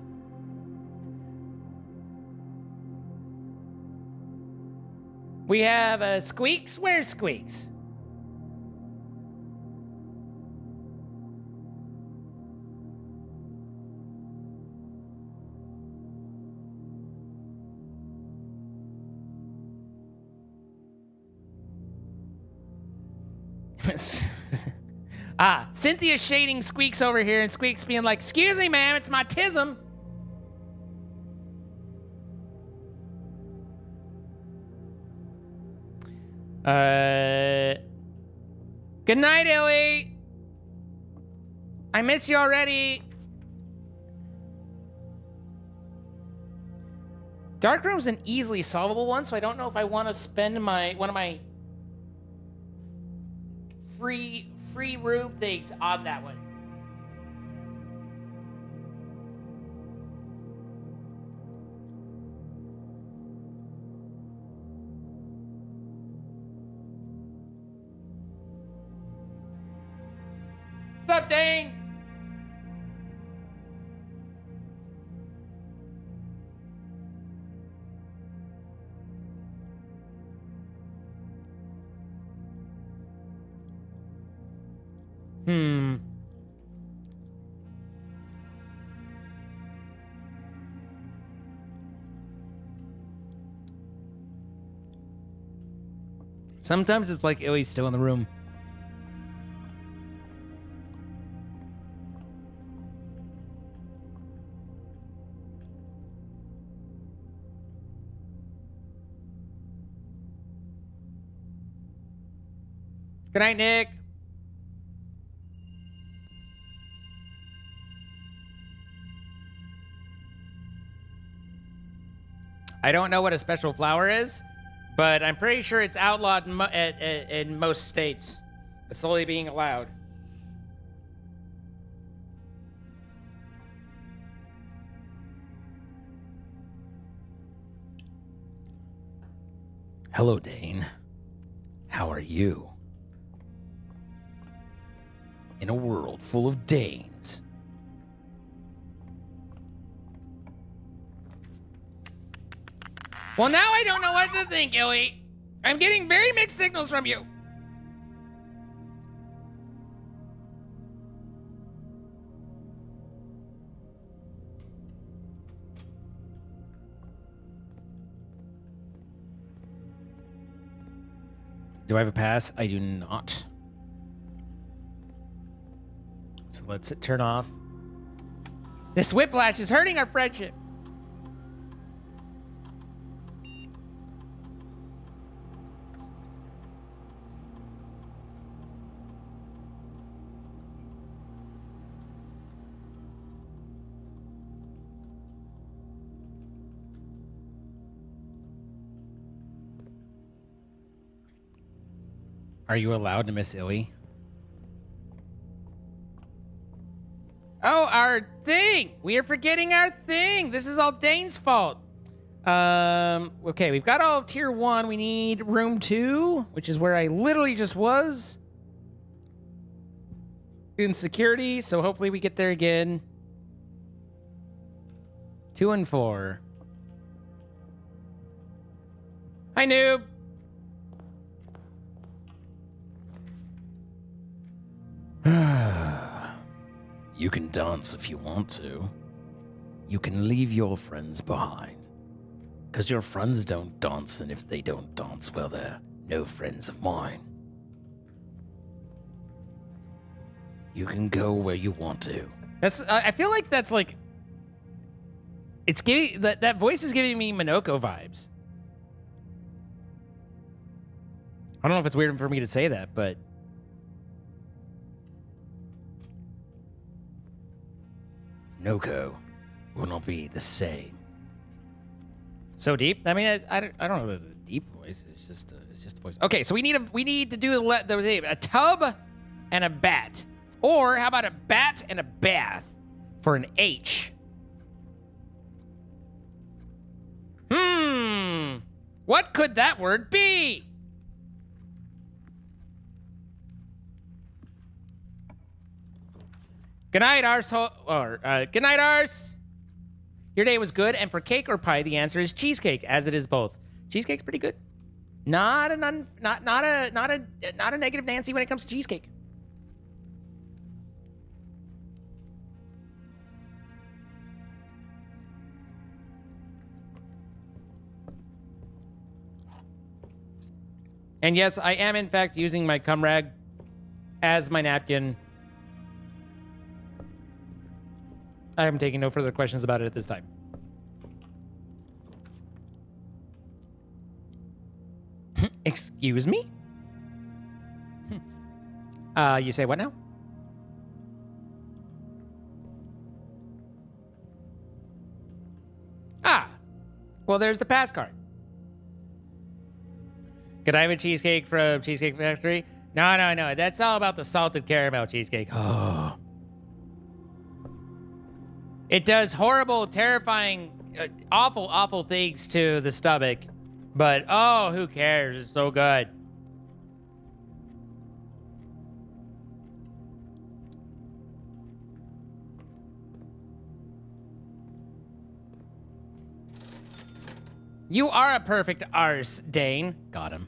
We have Squeaks. Where's Squeaks? Cynthia's shading Squeaks over here, and Squeaks being like, excuse me, ma'am, it's my tism. Good night, Illy. I miss you already. Darkroom's an easily solvable one, so I don't know if I want to spend one of my free room things on that one. What's up, Dane? Sometimes it's like Illy's still in the room. Good night, Nick. I don't know what a special flower is, but I'm pretty sure it's outlawed in most states. It's slowly being allowed. Hello, Dane. How are you? In a world full of Danes. Well, now I don't know what to think, Illy. I'm getting very mixed signals from you. Do I have a pass? I do not. So let's turn off. This whiplash is hurting our friendship. Are you allowed to miss Illy? Oh, our thing! We are forgetting our thing! This is all Dane's fault. Okay, we've got all of tier 1. We need room 2, which is where I literally just was. In security, so hopefully we get there again. 2 and 4. Hi, noob! You can dance if you want to. You can leave your friends behind. Because your friends don't dance, and if they don't dance, well, they're no friends of mine. You can go where you want to. That's. I feel like that's like. It's giving that voice is giving me Minoko vibes. I don't know if it's weird for me to say that, but. Noko will not be the same. So deep? I mean, I don't know if it's a deep voice. It's just a voice. Okay, so we need to do a tub and a bat. Or how about a bat and a bath for an H? What could that word be? Good night, good night, Ars. Your day was good, and for cake or pie, the answer is cheesecake, as it is both. Cheesecake's pretty good. Not a negative Nancy when it comes to cheesecake. And yes, I am in fact using my cum rag as my napkin. I am taking no further questions about it at this time. Excuse me? You say what now? Ah, well, there's the pass card. Could I have a cheesecake from Cheesecake Factory? No. That's all about the salted caramel cheesecake. Oh. It does horrible, terrifying, awful things to the stomach. But, oh, who cares? It's so good. You are a perfect arse, Dane. Got him.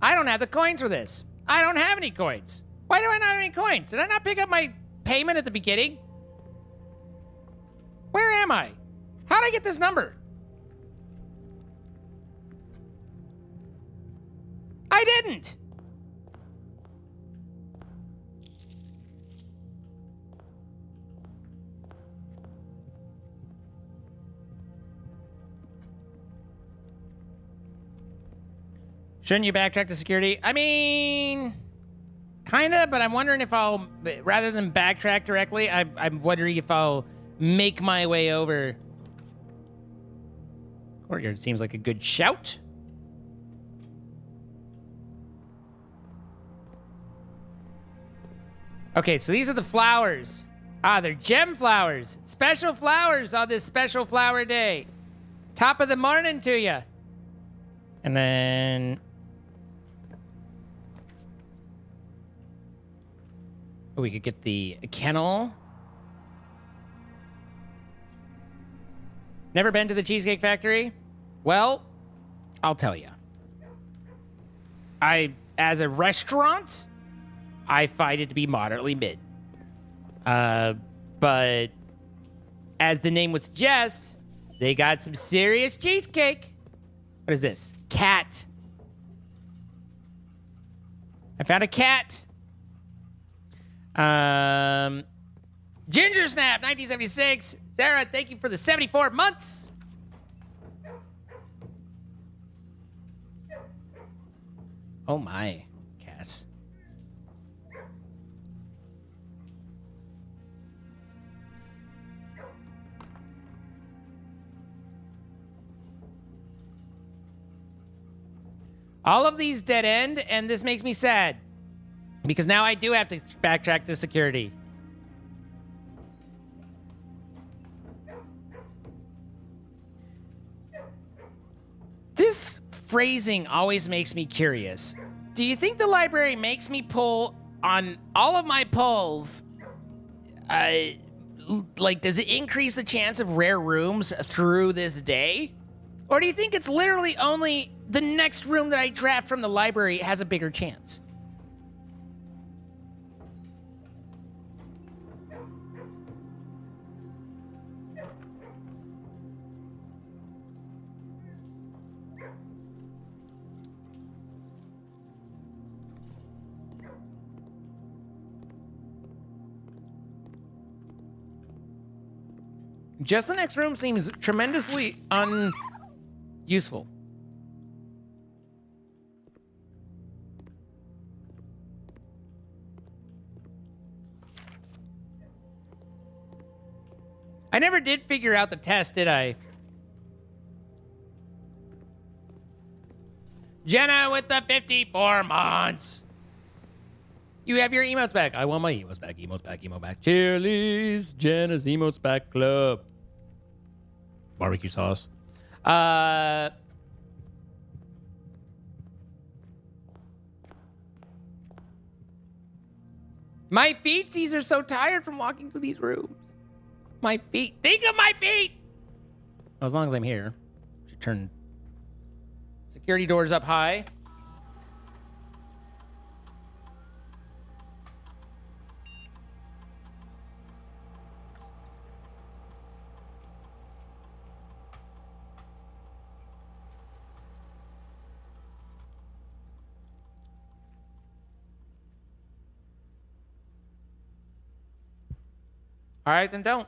I don't have the coins for this. I don't have any coins. Why do I not have any coins? Did I not pick up my payment at the beginning? Where am I? How'd I get this number? I didn't. Shouldn't you backtrack to security? I mean, kinda, but I'm wondering if I'll, rather than backtrack directly, I'm wondering if I'll make my way over. Courtyard seems like a good shout. Okay, so these are the flowers. Ah, they're gem flowers. Special flowers on this special flower day. Top of the morning to you. And then... oh, we could get the kennel. Never been to the Cheesecake Factory? Well, I'll tell you. As a restaurant, I find it to be moderately mid. But as the name would suggest, they got some serious cheesecake. What is this? Cat. I found a cat. Ginger Snap, 1976. Sarah, thank you for the 74 months. Oh my, Cass. All of these dead end, and this makes me sad. Because now I do have to backtrack to security. This phrasing always makes me curious. Do you think the library makes me pull on all of my pulls? Like, does it increase the chance of rare rooms through this day? Or do you think it's literally only the next room that I draft from the library has a bigger chance? Just the next room seems tremendously unuseful. I never did figure out the test, did I? Jenna with the 54 months. You have your emotes back. I want my emotes back, emotes back, emote back. Chili's, Jenna's emotes back club. Barbecue sauce. My feetsies are so tired from walking through these rooms. My feet. Think of my feet! As long as I'm here. Should turn security doors up high. All right, then don't.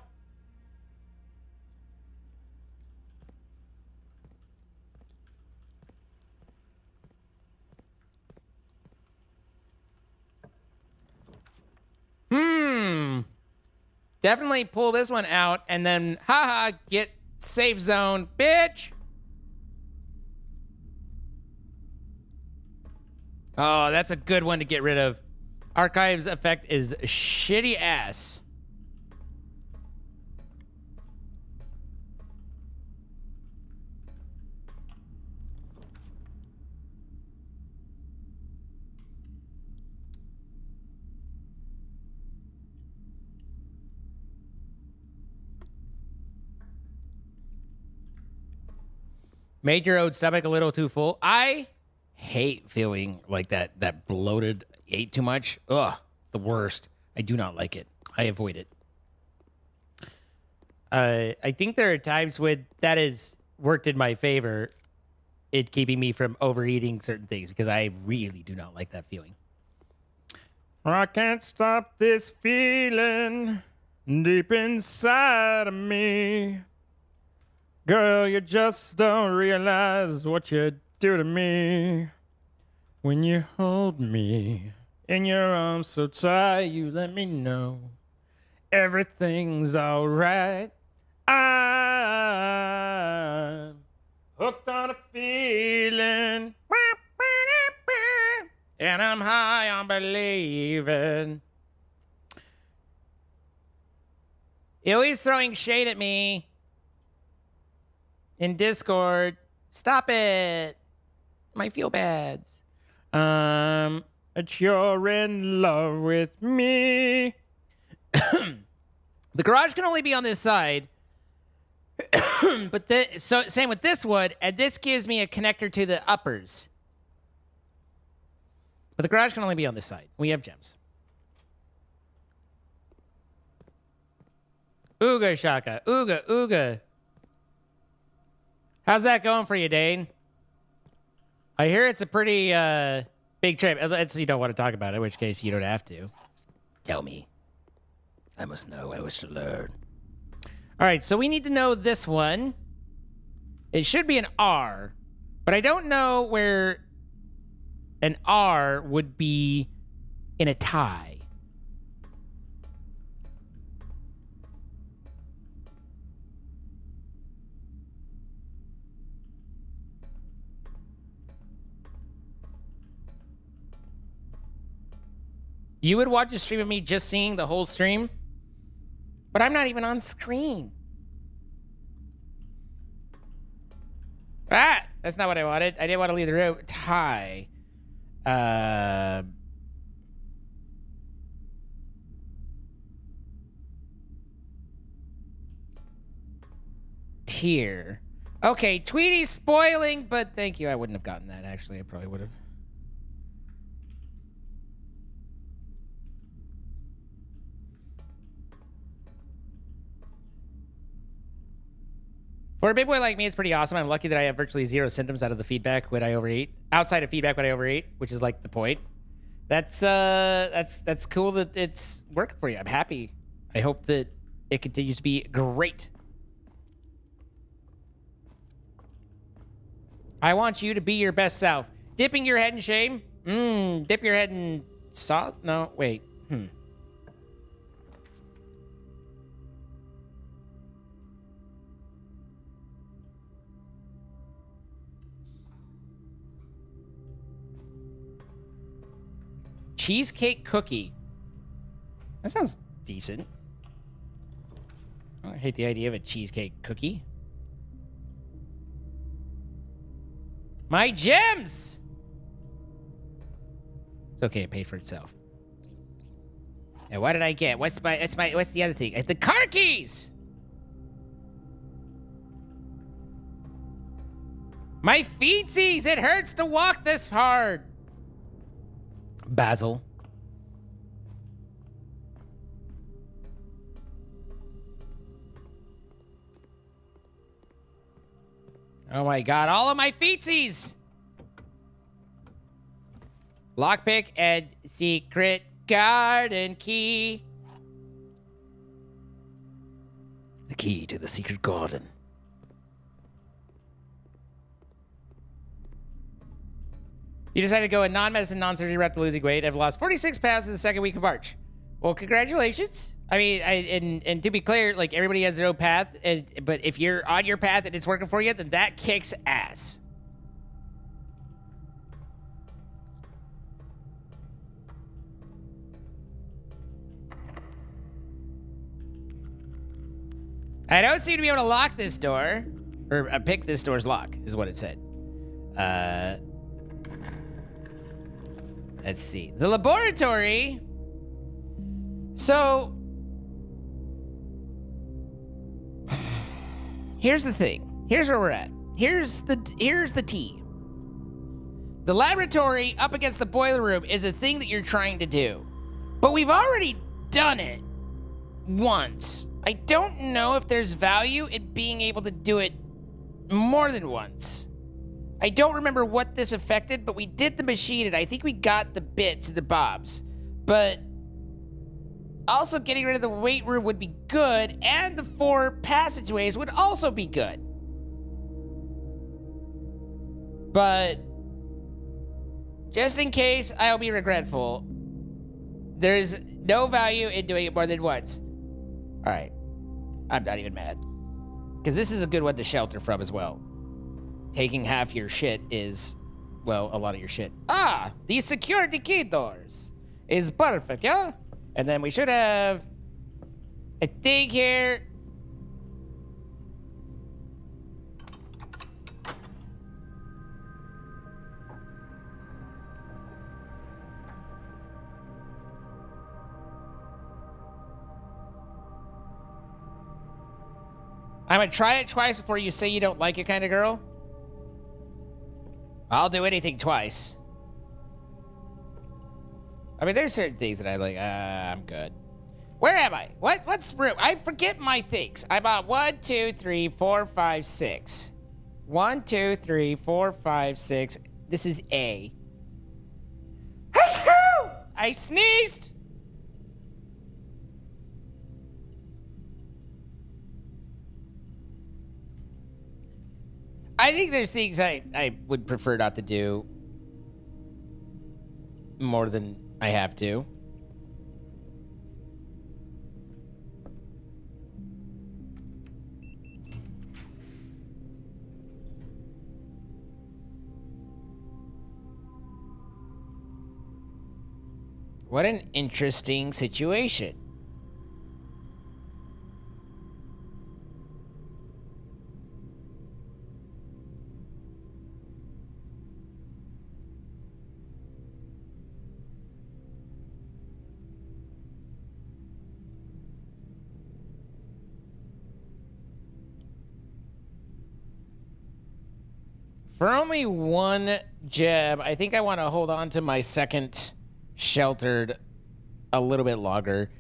Definitely pull this one out and then, haha, get safe zone, bitch. Oh, that's a good one to get rid of. Archives effect is shitty ass. Made your own stomach a little too full. I hate feeling like that bloated, ate too much. Ugh, the worst. I do not like it. I avoid it. I think there are times when that has worked in my favor, it keeping me from overeating certain things, because I really do not like that feeling. I can't stop this feeling deep inside of me. Girl, you just don't realize what you do to me. When you hold me in your arms so tight, you let me know everything's alright. I'm hooked on a feeling, and I'm high on believing. You're always throwing shade at me in Discord. Stop it. My feel bads. That you're in love with me. The garage can only be on this side. But so same with this wood, and this gives me a connector to the uppers. But the garage can only be on this side. We have gems. Ooga shaka. Ooga, ooga. How's that going for you, Dane? I hear it's a pretty big trip. Unless you don't want to talk about it, in which case you don't have to. Tell me. I must know. I wish to learn. All right, so we need to know this one. It should be an R, but I don't know where an R would be in a tie. You would watch a stream of me just seeing the whole stream? But I'm not even on screen. Ah! That's not what I wanted. I didn't want to leave the room. Tie. Tier. Okay, Tweety's spoiling, but thank you. I wouldn't have gotten that, actually. I probably would have. For a big boy like me, it's pretty awesome. I'm lucky that I have virtually zero symptoms out of the feedback when I overeat. Outside of feedback when I overeat, which is like the point. That's cool that it's working for you. I'm happy. I hope that it continues to be great. I want you to be your best self. Dipping your head in shame? Dip your head in salt? No, wait. Cheesecake cookie. That sounds decent. I hate the idea of a cheesecake cookie. My gems! It's okay, it paid for itself. And what did I get? What's the other thing? The car keys! My feetsies! It hurts to walk this hard! Basil. Oh my god, all of my feetsies! Lockpick and secret garden key. The key to the secret garden. You decided to go a non-medicine, non-surgery route to losing weight. I've lost 46 pounds in the second week of March. Well, congratulations. I mean, and to be clear, like, everybody has their own path. But if you're on your path and it's working for you, then that kicks ass. I don't seem to be able to lock this door. Or pick this door's lock, is what it said. Let's see. The laboratory. So, here's the thing. Here's where we're at. Here's the tea. The laboratory up against the boiler room is a thing that you're trying to do. But we've already done it once. I don't know if there's value in being able to do it more than once. I don't remember what this affected, but we did the machine, and I think we got the bits and the bobs. But also getting rid of the weight room would be good, and the 4 passageways would also be good. But just in case I'll be regretful, there's no value in doing it more than once. All right. I'm not even mad. Because this is a good one to shelter from as well. Taking half your shit is, well, a lot of your shit. Ah, these security key doors is perfect, yeah? And then we should have a thing here. I'm gonna try it twice before you say you don't like it, kind of girl. I'll do anything twice. I mean, there's certain things that I like. I'm good. Where am I? What's room? I forget my things. I'm on 1, 2, 3, 4, 5, 6. 1, 2, 3, 4, 5, 6. This is A. I sneezed. I think there's things I would prefer not to do more than I have to. What an interesting situation. For only one gem, I think I want to hold on to my second sheltered a little bit longer.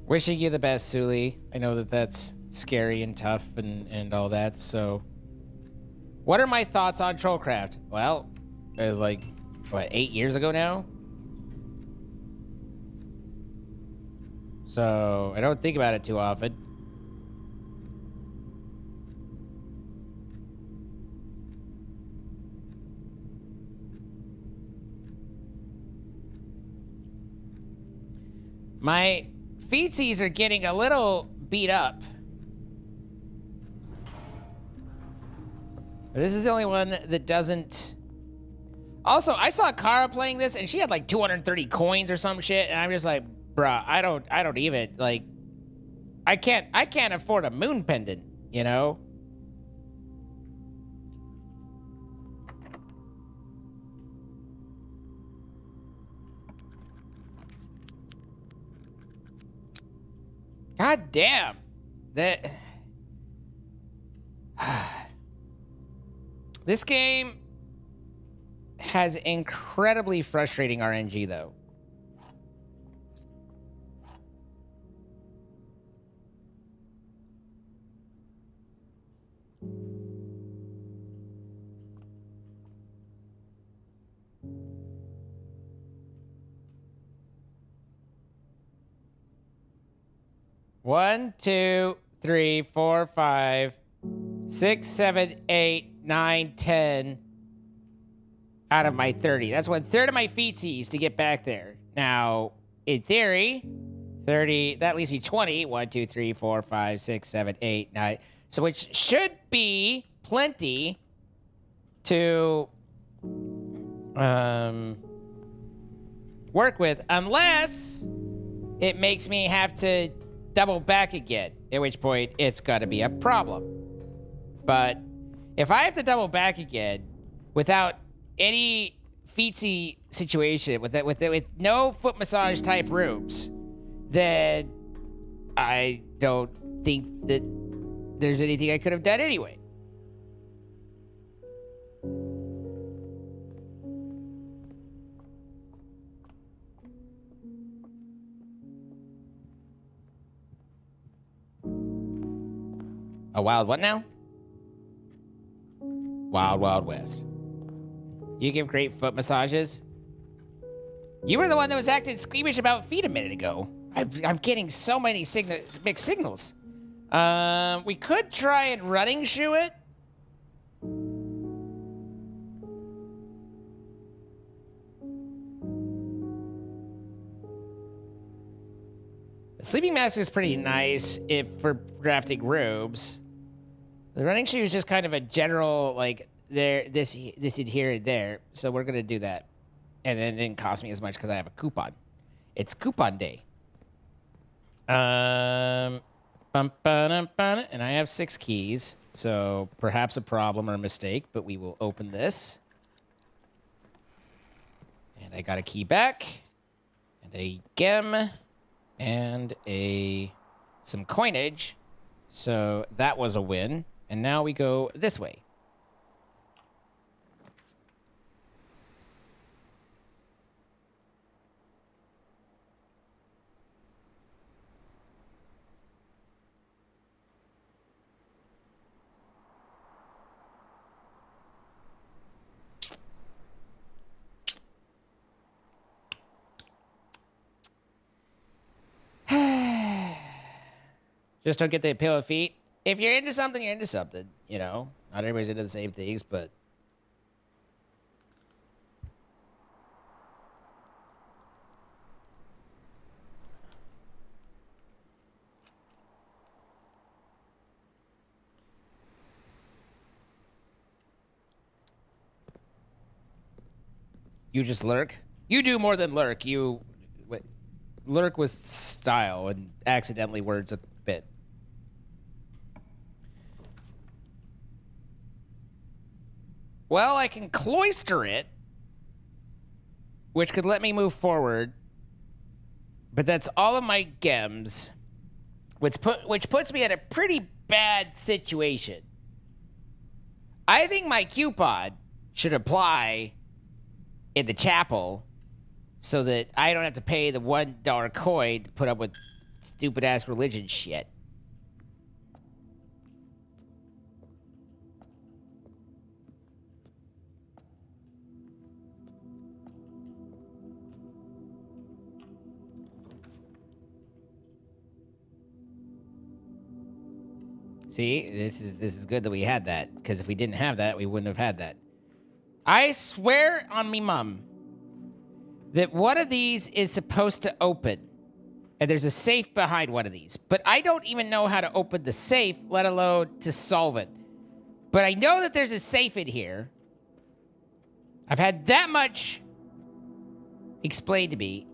Wishing you the best, Suli. I know that that's scary and tough and all that, so... What are my thoughts on Trollcraft? Well, it was like, what, 8 years ago now? So, I don't think about it too often. My feetsies are getting a little beat up. This is the only one that doesn't... Also, I saw Kara playing this, and she had like 230 coins or some shit, and I'm just like, bruh, I don't even, like... I can't afford a moon pendant, you know? God damn. That... This game has incredibly frustrating RNG, though. One, 2, 3, 4, 5, 6, 7, 8, 9, 10 out of my 30. That's 1/3 of my feetsies to get back there. Now, in theory, 30, that leaves me 20. 1, 2, 3, 4, 5, 6, 7, 8, 9. So which should be plenty to work with, unless it makes me have to double back again, at which point it's gotta be a problem. But if I have to double back again without any feetsy situation, with no foot massage type rooms, then I don't think that there's anything I could have done anyway. A wild what now? Wild Wild West. You give great foot massages? You were the one that was acting squeamish about feet a minute ago. I'm getting so many mixed signals. We could try and running shoe it. The sleeping mask is pretty nice if for drafting robes. The running shoe is just kind of a general, like, this in here and there. So we're going to do that. And then it didn't cost me as much because I have a coupon. It's coupon day. And I have 6 keys. So perhaps a problem or a mistake, but we will open this. And I got a key back. And a gem. And some coinage. So that was a win. And now we go this way. Just don't get the pillow feet. If you're into something, you're into something. You know, not everybody's into the same things, but you just lurk. You do more than lurk. You lurk with style and accidentally words a bit. Well, I can cloister it, which could let me move forward. But that's all of my gems, which puts me in a pretty bad situation. I think my coupon should apply in the chapel so that I don't have to pay the $1 coin to put up with stupid-ass religion shit. See, this is good that we had that, because if we didn't have that, we wouldn't have had that. I swear on me mum that one of these is supposed to open, and there's a safe behind one of these, but I don't even know how to open the safe, let alone to solve it. But I know that there's a safe in here. I've had that much explained to me.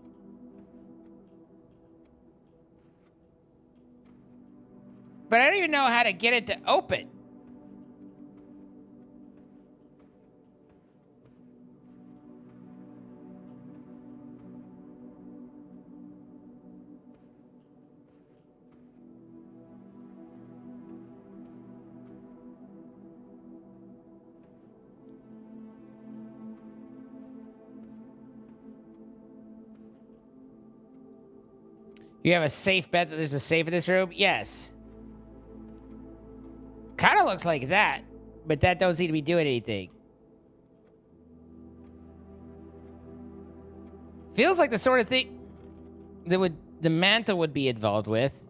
But I don't even know how to get it to open. You have a safe bet that there's a safe in this room? Yes. Kind of looks like that, but that don't seem to be doing anything. Feels like the sort of thing that the mantle would be involved with.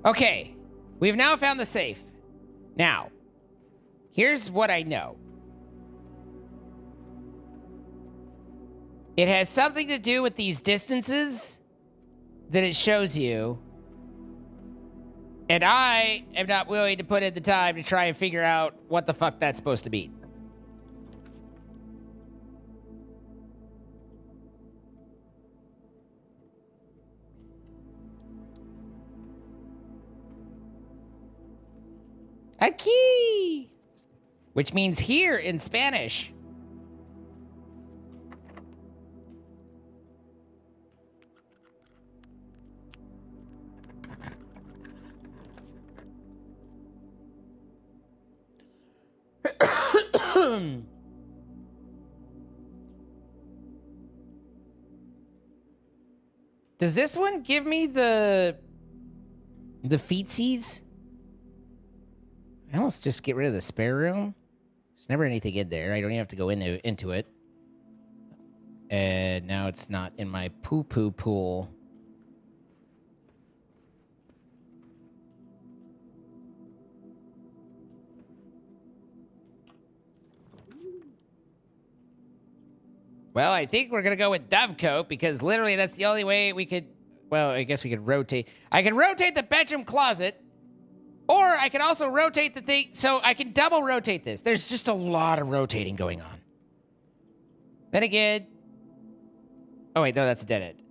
Okay, we've now found the safe. Now, here's what I know. It has something to do with these distances that it shows you. And I am not willing to put in the time to try and figure out what the fuck that's supposed to mean. Aquí! Which means here in Spanish. Does this one give me the feetsies? I almost just get rid of the spare room. There's never anything in there. I don't even have to go into it. And now it's not in my poo-poo pool. Well, I think we're going to go with Dovecoat because literally that's the only way we could... Well, I guess we could rotate. I can rotate the bedroom closet, or I can also rotate the thing... So I can double rotate this. There's just a lot of rotating going on. Then again... Oh, wait, no, that's a dead end.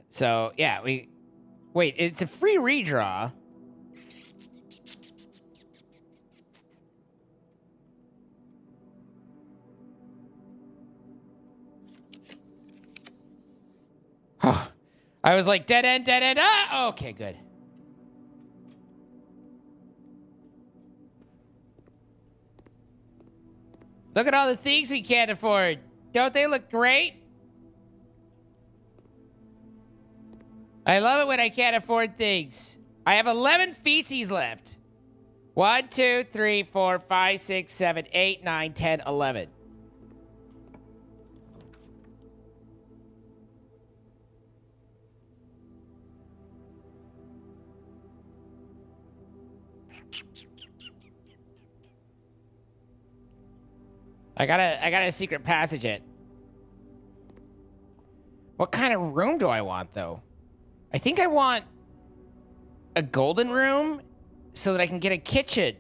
So, yeah, we... Wait, it's a free redraw. I was like, dead end, ah! Okay, good. Look at all the things we can't afford. Don't they look great? I love it when I can't afford things. I have 11 feetsies left. 1, 2, 3, 4, 5, 6, 7, 8, 9, 10, 11. I got a secret passage it. What kind of room do I want, though? I think I want a golden room so that I can get a kitchen.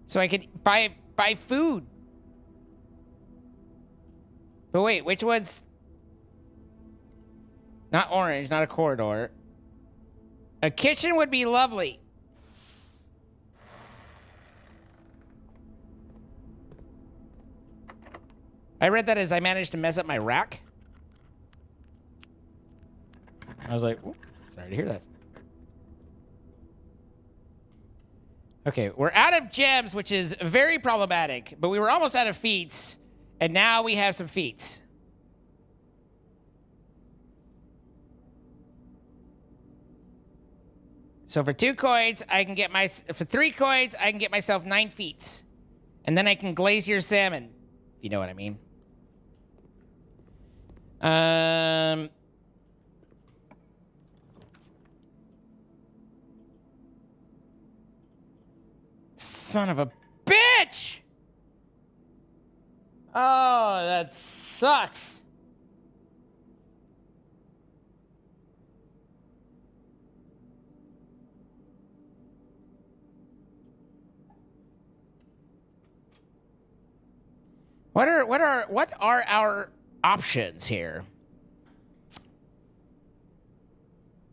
So I can buy food. But wait, which one's... Not orange, not a corridor. A kitchen would be lovely. I read that as I managed to mess up my rack. I was like, ooh, sorry to hear that. Okay, we're out of gems, which is very problematic, but we were almost out of feats, and now we have some feats. So for 2 coins, I can get for 3 coins, I can get myself 9 feats. And then I can glaze your salmon, if you know what I mean. Son of a bitch! Oh, that sucks. What are our options here?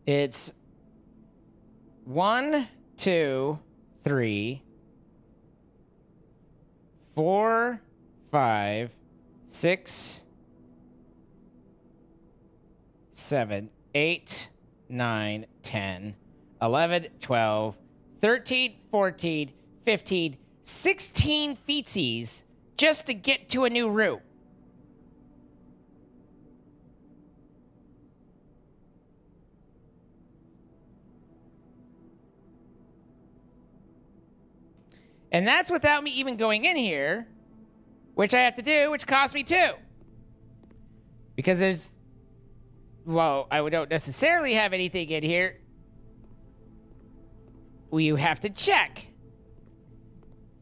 It's 1, 2, 3, 4, 5, 6, 7, 8, 9, 10, 11, 12, 13, 14, 15, 16 feetsies just to get to a new room. And that's without me even going in here, which I have to do, which costs me 2. Because there's... Well, I don't necessarily have anything in here. Well, you have to check.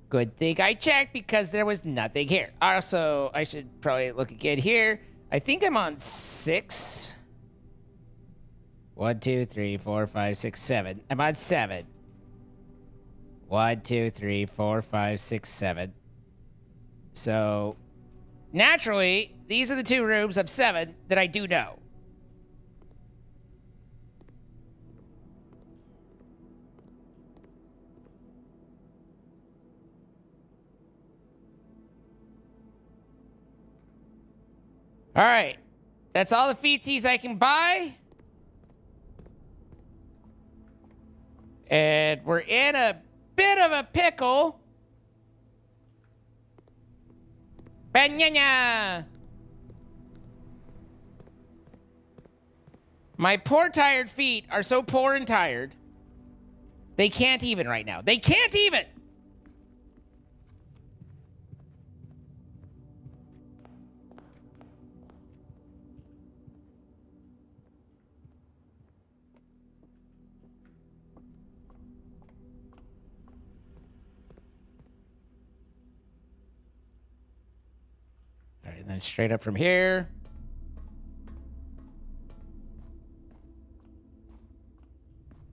Good thing I checked because there was nothing here. Also, I should probably look again here. I think I'm on 6. 1, 2, 3, 4, 5, 6, 7. I'm on 7. 1, 2, 3, 4, 5, 6, 7. So, naturally, these are the 2 rooms of 7 that I do know. All right. That's all the feetsies I can buy. And we're in a bit of a pickle. Banana. My poor tired feet are so poor and tired. They can't even right now. They can't even. And then straight up from here.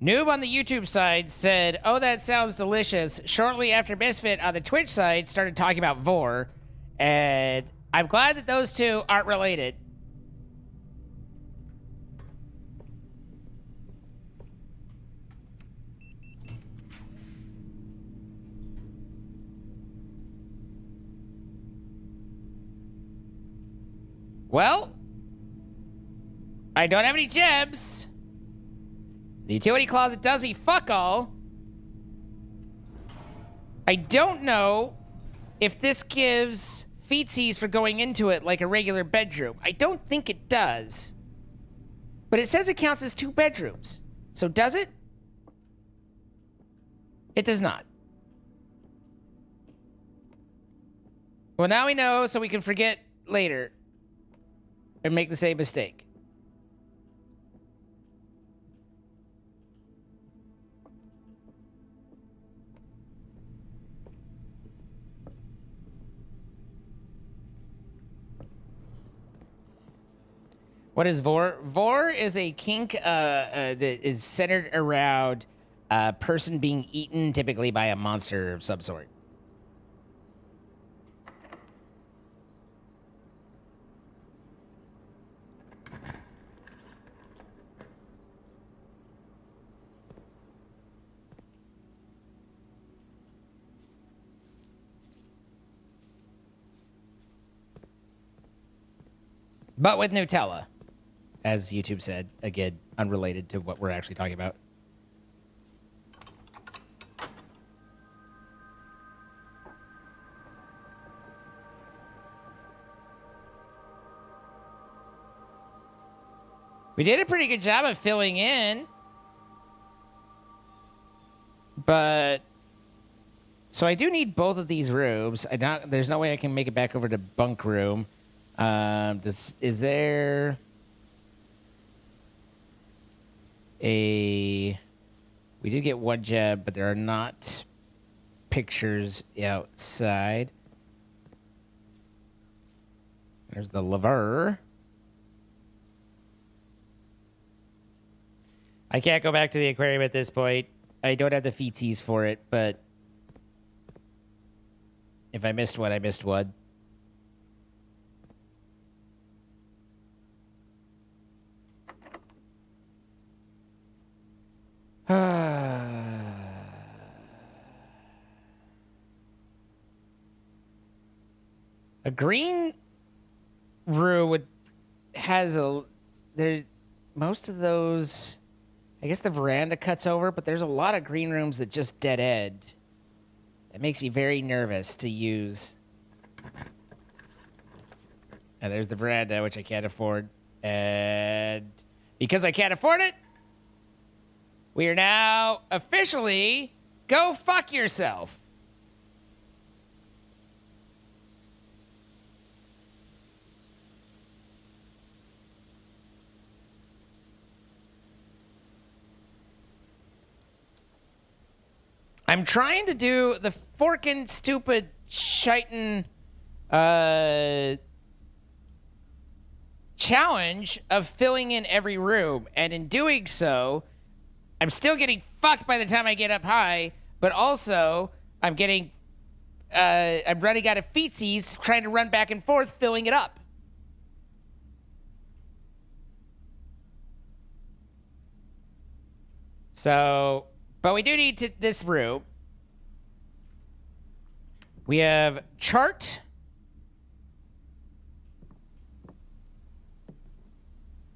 Noob on the YouTube side said, "Oh, that sounds delicious." Shortly after Misfit on the Twitch side started talking about Vor. And I'm glad that those two aren't related. Well, I don't have any gems. The utility closet does me fuck all. I don't know if this gives feetsies for going into it like a regular bedroom. I don't think it does. But it says it counts as 2 bedrooms. So does it? It does not. Well, now we know, so we can forget later and make the same mistake. What is Vor? Vor is a kink that is centered around a person being eaten, typically by a monster of some sort. But with Nutella, as YouTube said, again, unrelated to what we're actually talking about. We did a pretty good job of filling in. But... So I do need both of these rooms. There's no way I can make it back over to bunk room. Is there... We did get 1 gem, but there are not pictures outside. There's the lever. I can't go back to the aquarium at this point. I don't have the feetsies for it, but if I missed one, I missed one. A green room has most of those. I guess the veranda cuts over, but there's a lot of green rooms that just dead end. That makes me very nervous to use. And there's the veranda, which I can't afford. And because I can't afford it, we are now officially go fuck yourself. I'm trying to do the forkin' stupid shitin' challenge of filling in every room. And in doing so, I'm still getting fucked by the time I get up high, but also I'm running out of feetsies trying to run back and forth filling it up. So, but we do need this room. We have chart.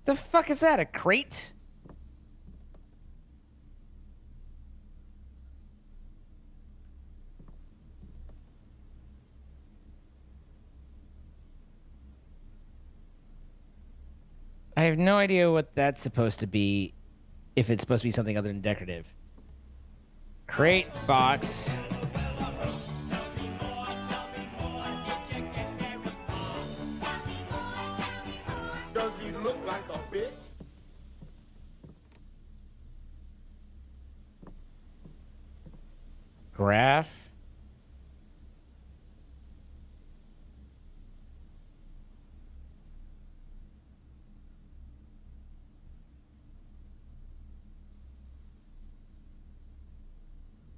The fuck is that? A crate? I have no idea what that's supposed to be, if it's supposed to be something other than decorative. Crate, box. Does he look like a bitch? Graph.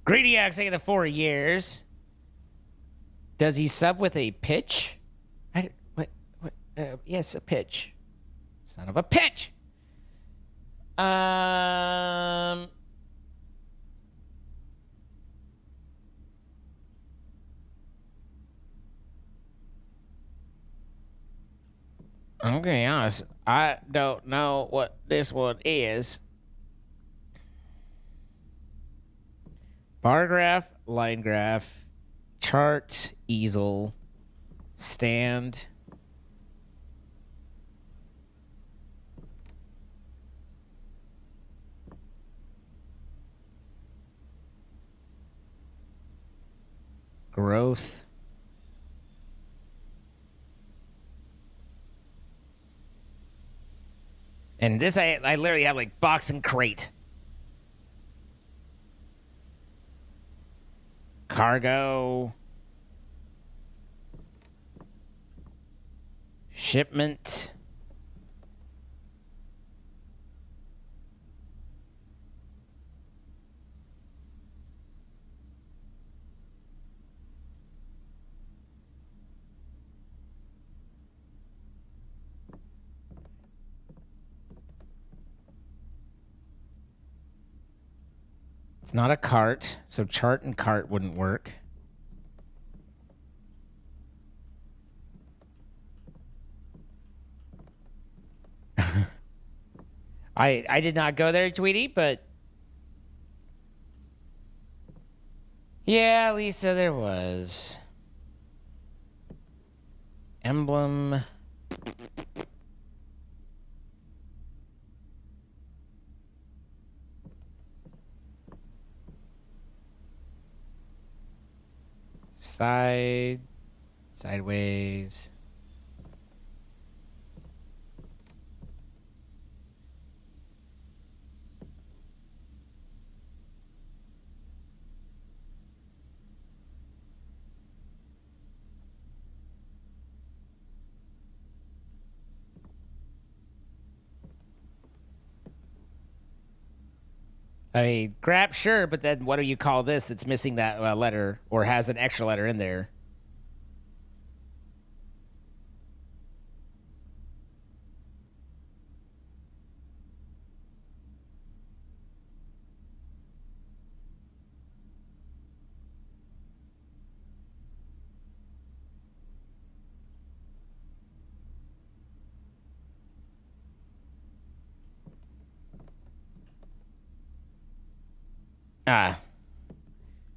Greediac saying the 4 years. Does he sub with a pitch? Yes, a pitch. Son of a pitch. Okay, honest. I don't know what this one is. Bar graph, line graph, chart, easel, stand. Growth. And this, I literally have like box and crate. Cargo. Shipment. It's not a cart, so chart and cart wouldn't work. I did not go there, Tweety, but yeah, Lisa, there was emblem. Sideways. I mean, grab, sure, but then what do you call this that's missing that letter or has an extra letter in there?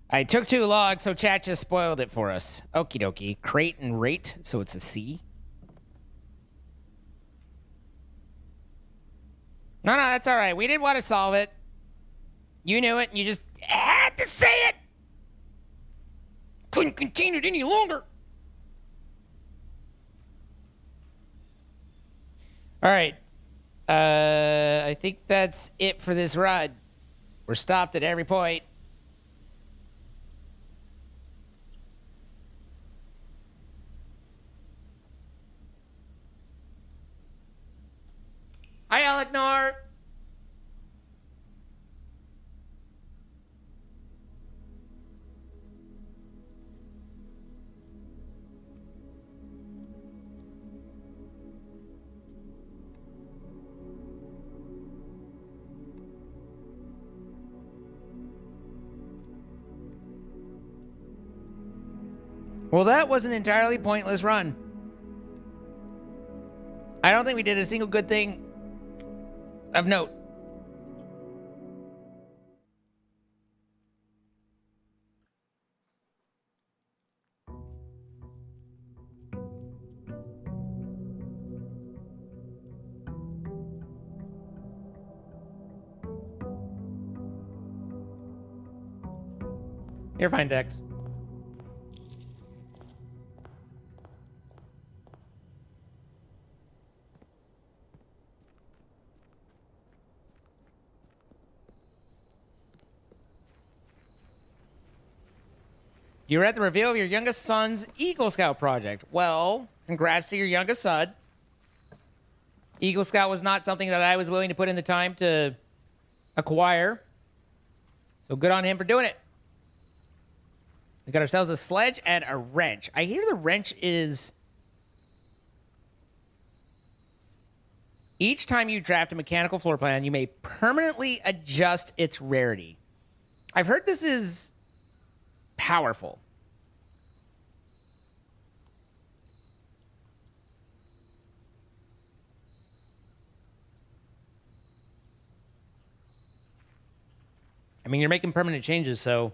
I took too long, so chat just spoiled it for us. Okie dokie. Crate and rate, so it's a C. No, that's all right. We didn't want to solve it. You knew it, and you just had to say it. Couldn't contain it any longer. All right. I think that's it for this run. We're stopped at every point. Hi, Aleknor. Well, that was an entirely pointless run. I don't think we did a single good thing of note. You're fine, Dex. You were at the reveal of your youngest son's Eagle Scout project. Well, congrats to your youngest son. Eagle Scout was not something that I was willing to put in the time to acquire. So good on him for doing it. We got ourselves a sledge and a wrench. I hear the wrench is... Each time you draft a mechanical floor plan, you may permanently adjust its rarity. I've heard this is powerful. I mean, you're making permanent changes, so...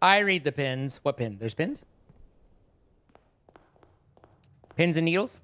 I read the pins. What pin? There's pins? Pins and needles?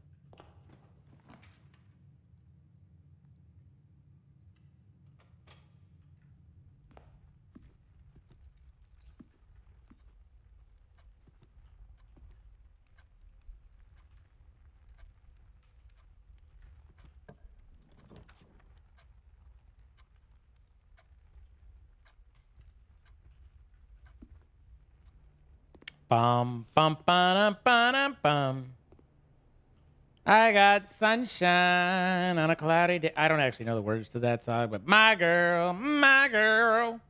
Bum, bum, ba-dum, ba-dum, bum. I got sunshine on a cloudy day. I don't actually know the words to that song, but my girl, my girl.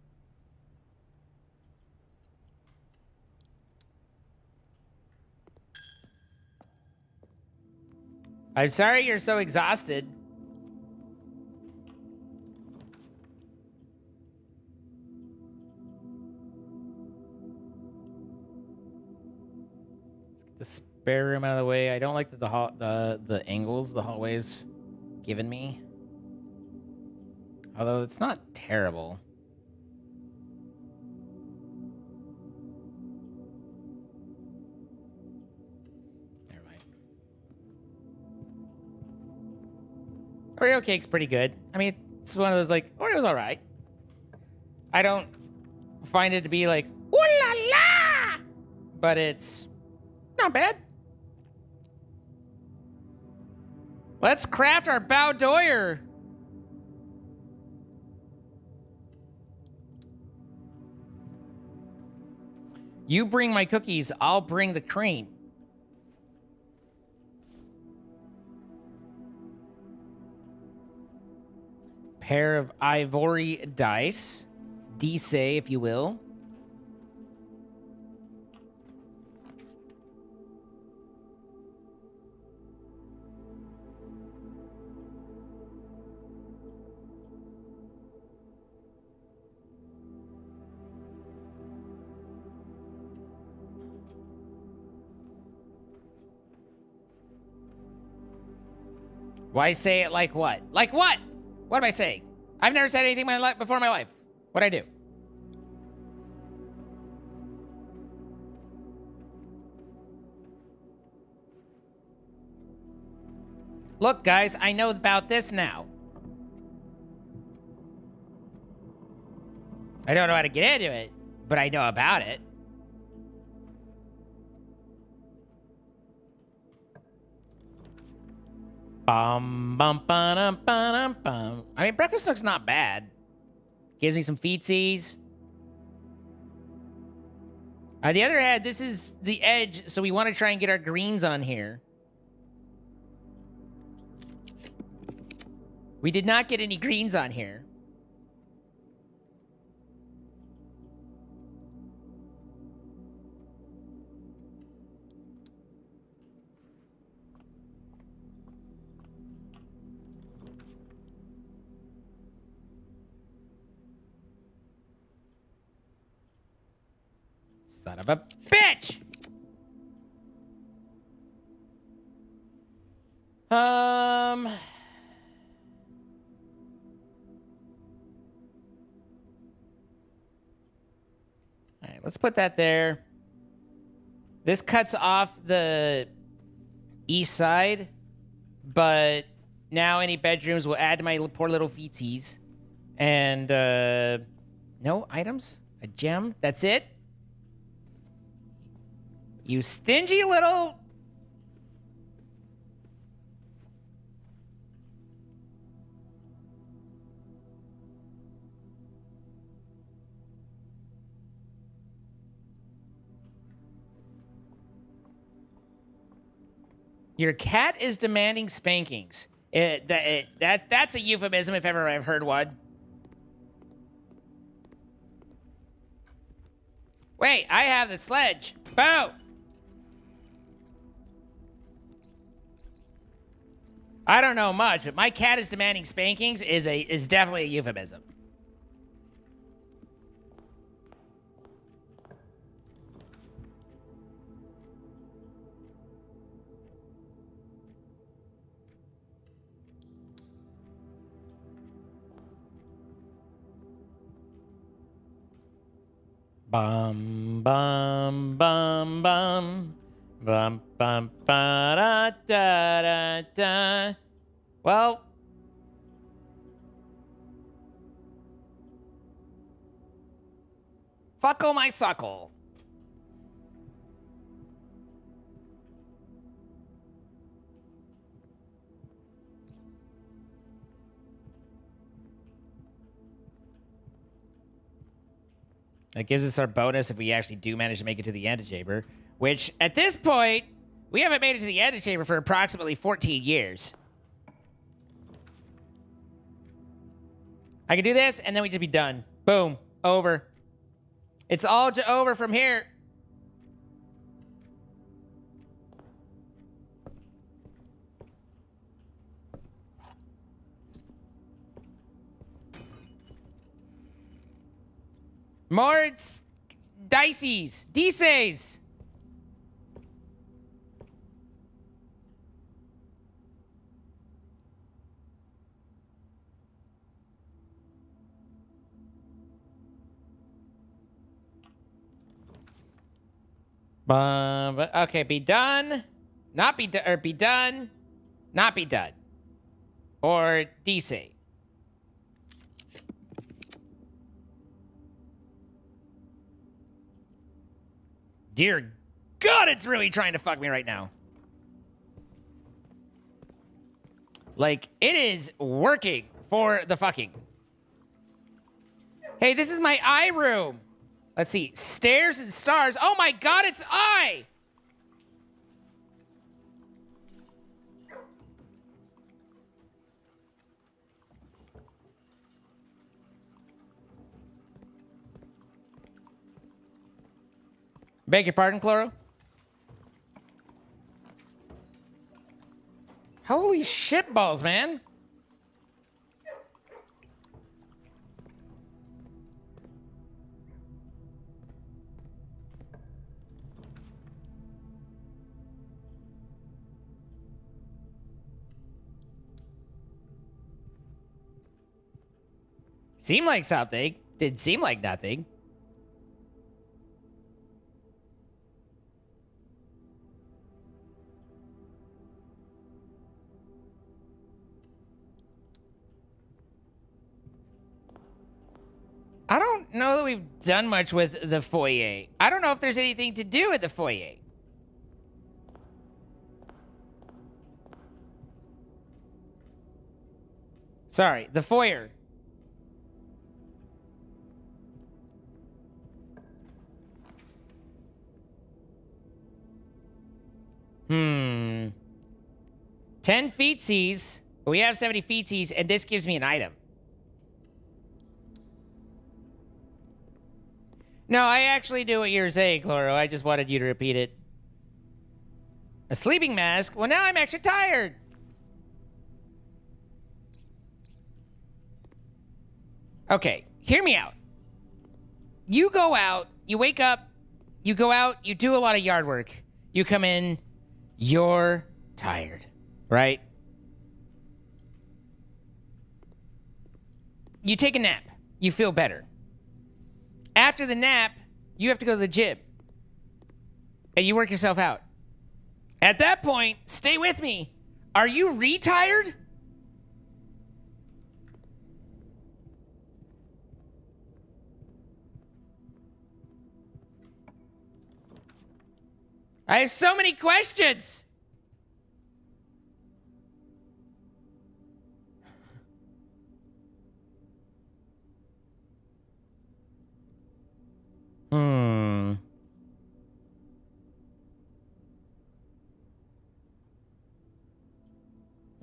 I'm sorry you're so exhausted. The spare room out of the way. I don't like the angles the hallway's given me. Although it's not terrible. Never mind. Oreo cake's pretty good. I mean, it's one of those like, Oreo's alright. I don't find it to be like, ooh la la! But it's not bad. Let's craft our Bowdoyer. You bring my cookies, I'll bring the cream. Pair of ivory dice. Dice, if you will. Why say it like what? Like what? What am I saying? I've never said anything before in my life. What'd I do? Look, guys, I know about this now. I don't know how to get into it, but I know about it. Bum, bum, ba-dum, ba-dum, bum. I mean, breakfast nook's not bad. Gives me some feetsies. On the other hand, this is the edge, so we want to try and get our greens on here. We did not get any greens on here. Son of a bitch! All right, let's put that there. This cuts off the east side, but now any bedrooms will add to my poor little feetsies. And, no items? A gem? That's it? You stingy little... Your cat is demanding spankings. That's a euphemism if ever I've heard one. Wait, I have the sledge. Boo! I don't know much, but my cat is demanding spankings is definitely a euphemism. Bum bum bum bum bum bum ba da da da da. Well, fuckle my suckle. That gives us our bonus if we actually do manage to make it to the antechamber, which at this point, we haven't made it to the antechamber for approximately 14 years. I can do this, and then we just be done. Boom. Over. It's all over from here. More dices. Dices. Okay, be done. Not be done. Or be done. Not be done. Or DC. Dear God, it's really trying to fuck me right now. Like, it is working for the fucking. Hey, this is my eye room. Let's see. Stairs and stars. Oh my God, it's I! Beg your pardon, Chloro? Holy shit balls, man. Seemed like something. Didn't seem like nothing. I don't know that we've done much with the foyer. I don't know if there's anything to do at the foyer. Sorry, the foyer. Hmm. 10 feetsies. We have 70 feetsies, and this gives me an item. No, I actually do what you're saying, Chloro. I just wanted you to repeat it. A sleeping mask? Well, now I'm extra tired. Okay, hear me out. You go out, you wake up, you go out, you do a lot of yard work. You come in, you're tired, right? You take a nap, you feel better. After the nap, you have to go to the gym. And you work yourself out. At that point, stay with me. Are you retired? I have so many questions.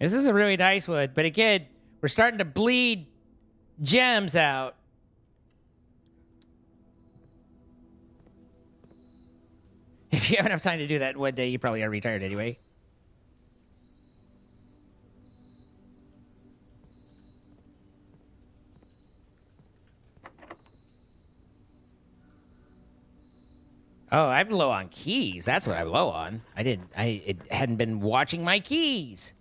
This is a really nice wood, but again, we're starting to bleed gems out. If you have enough time to do that one day, you probably are retired anyway. Oh, I'm low on keys. That's what I'm low on. I hadn't been watching my keys.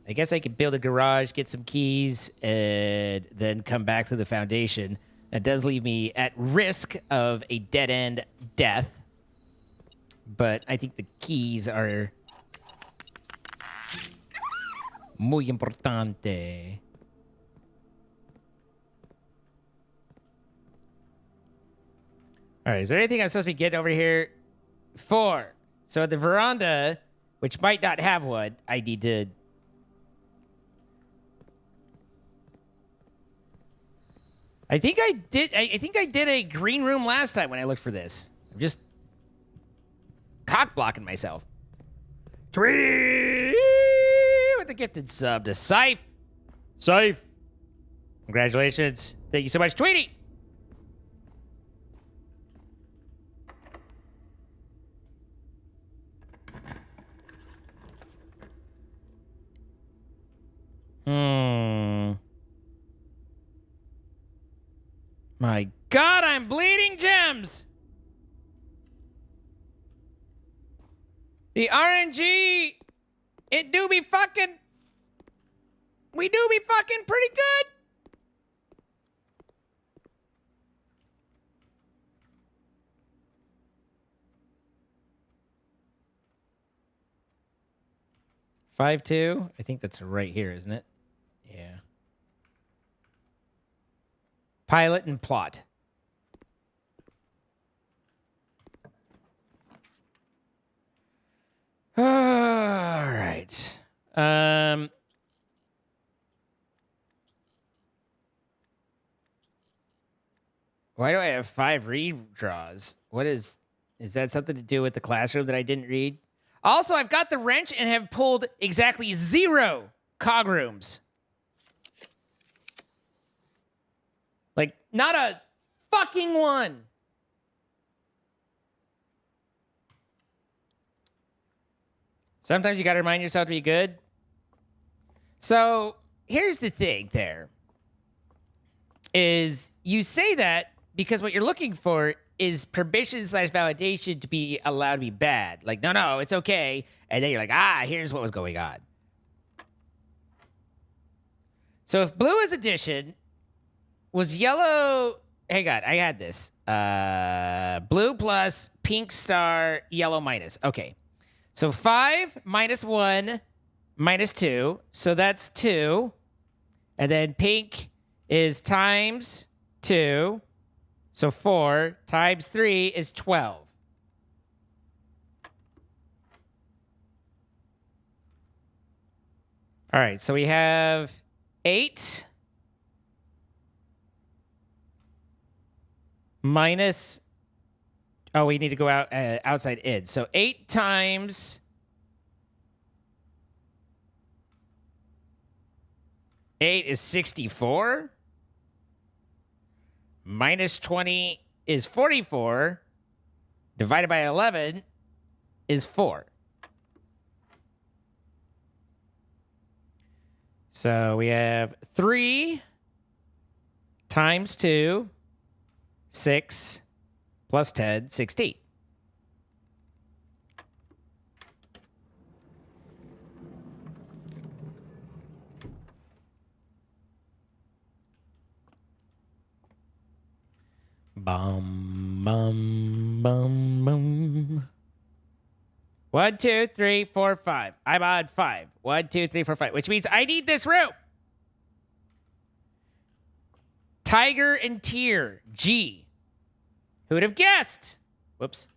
I guess I could build a garage, get some keys, and then come back to the foundation. That does leave me at risk of a dead-end death. But I think the keys are muy importante. All right, is there anything I'm supposed to be getting over here? 4. So the veranda, which might not have one, I need to... I think I did a green room last time when I looked for this. I'm just cock blocking myself. Tweety with the gifted sub to Scythe. Scythe. Congratulations. Thank you so much, Tweety. My God, I'm bleeding gems. The RNG, it do be fucking. We do be fucking pretty good. Five two. I think that's right here, isn't it? Yeah. Pilot and plot. All right. Why do I have 5 redraws? What is that something to do with the classroom that I didn't read? Also, I've got the wrench and have pulled exactly 0 cog rooms. Like, not a fucking one. Sometimes you gotta remind yourself to be good. So, here's the thing there. Is you say that because what you're looking for is permission / validation to be allowed to be bad. Like, no, it's okay. And then you're like, here's what was going on. So if blue is addition, was yellow... Hang on, I had this. Blue plus, pink star, yellow minus. Okay. So 5 minus 1 minus 2. So that's 2. And then pink is times 2. So 4 times 3 is 12. All right, so we have 8 minus... Oh, we need to go out outside id. So 8 times... 8 is 64. Minus 20 is 44. Divided by 11 is 4. So we have 3 times 2, 6, plus 10, 16. Bum, bum, bum, bum. 1, 2, 3, 4, 5. I'm on 5. 1, 2, 3, 4, 5. Which means I need this room. Tiger and Tear. G. Who would have guessed? Whoops.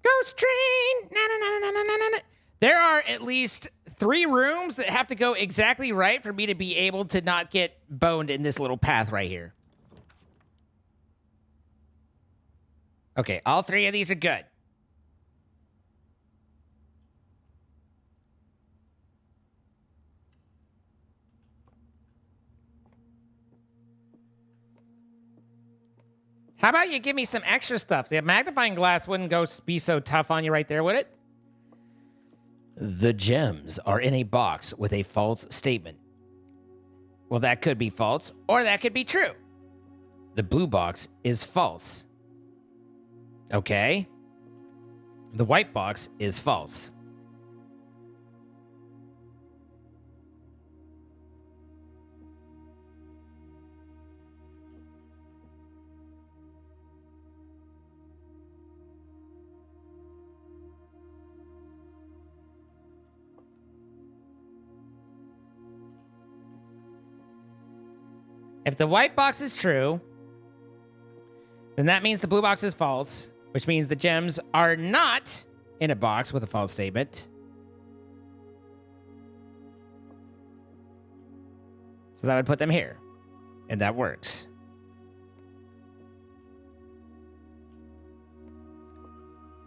Ghost train. Na, na, na, na, na, na, na. There are at least 3 rooms that have to go exactly right for me to be able to not get boned in this little path right here. Okay, all three of these are good. How about you give me some extra stuff? The magnifying glass wouldn't be so tough on you right there, would it? The gems are in a box with a false statement. Well, that could be false, or that could be true. The blue box is false. Okay. The white box is false. If the white box is true, then that means the blue box is false, which means the gems are not in a box with a false statement. So that would put them here. And that works.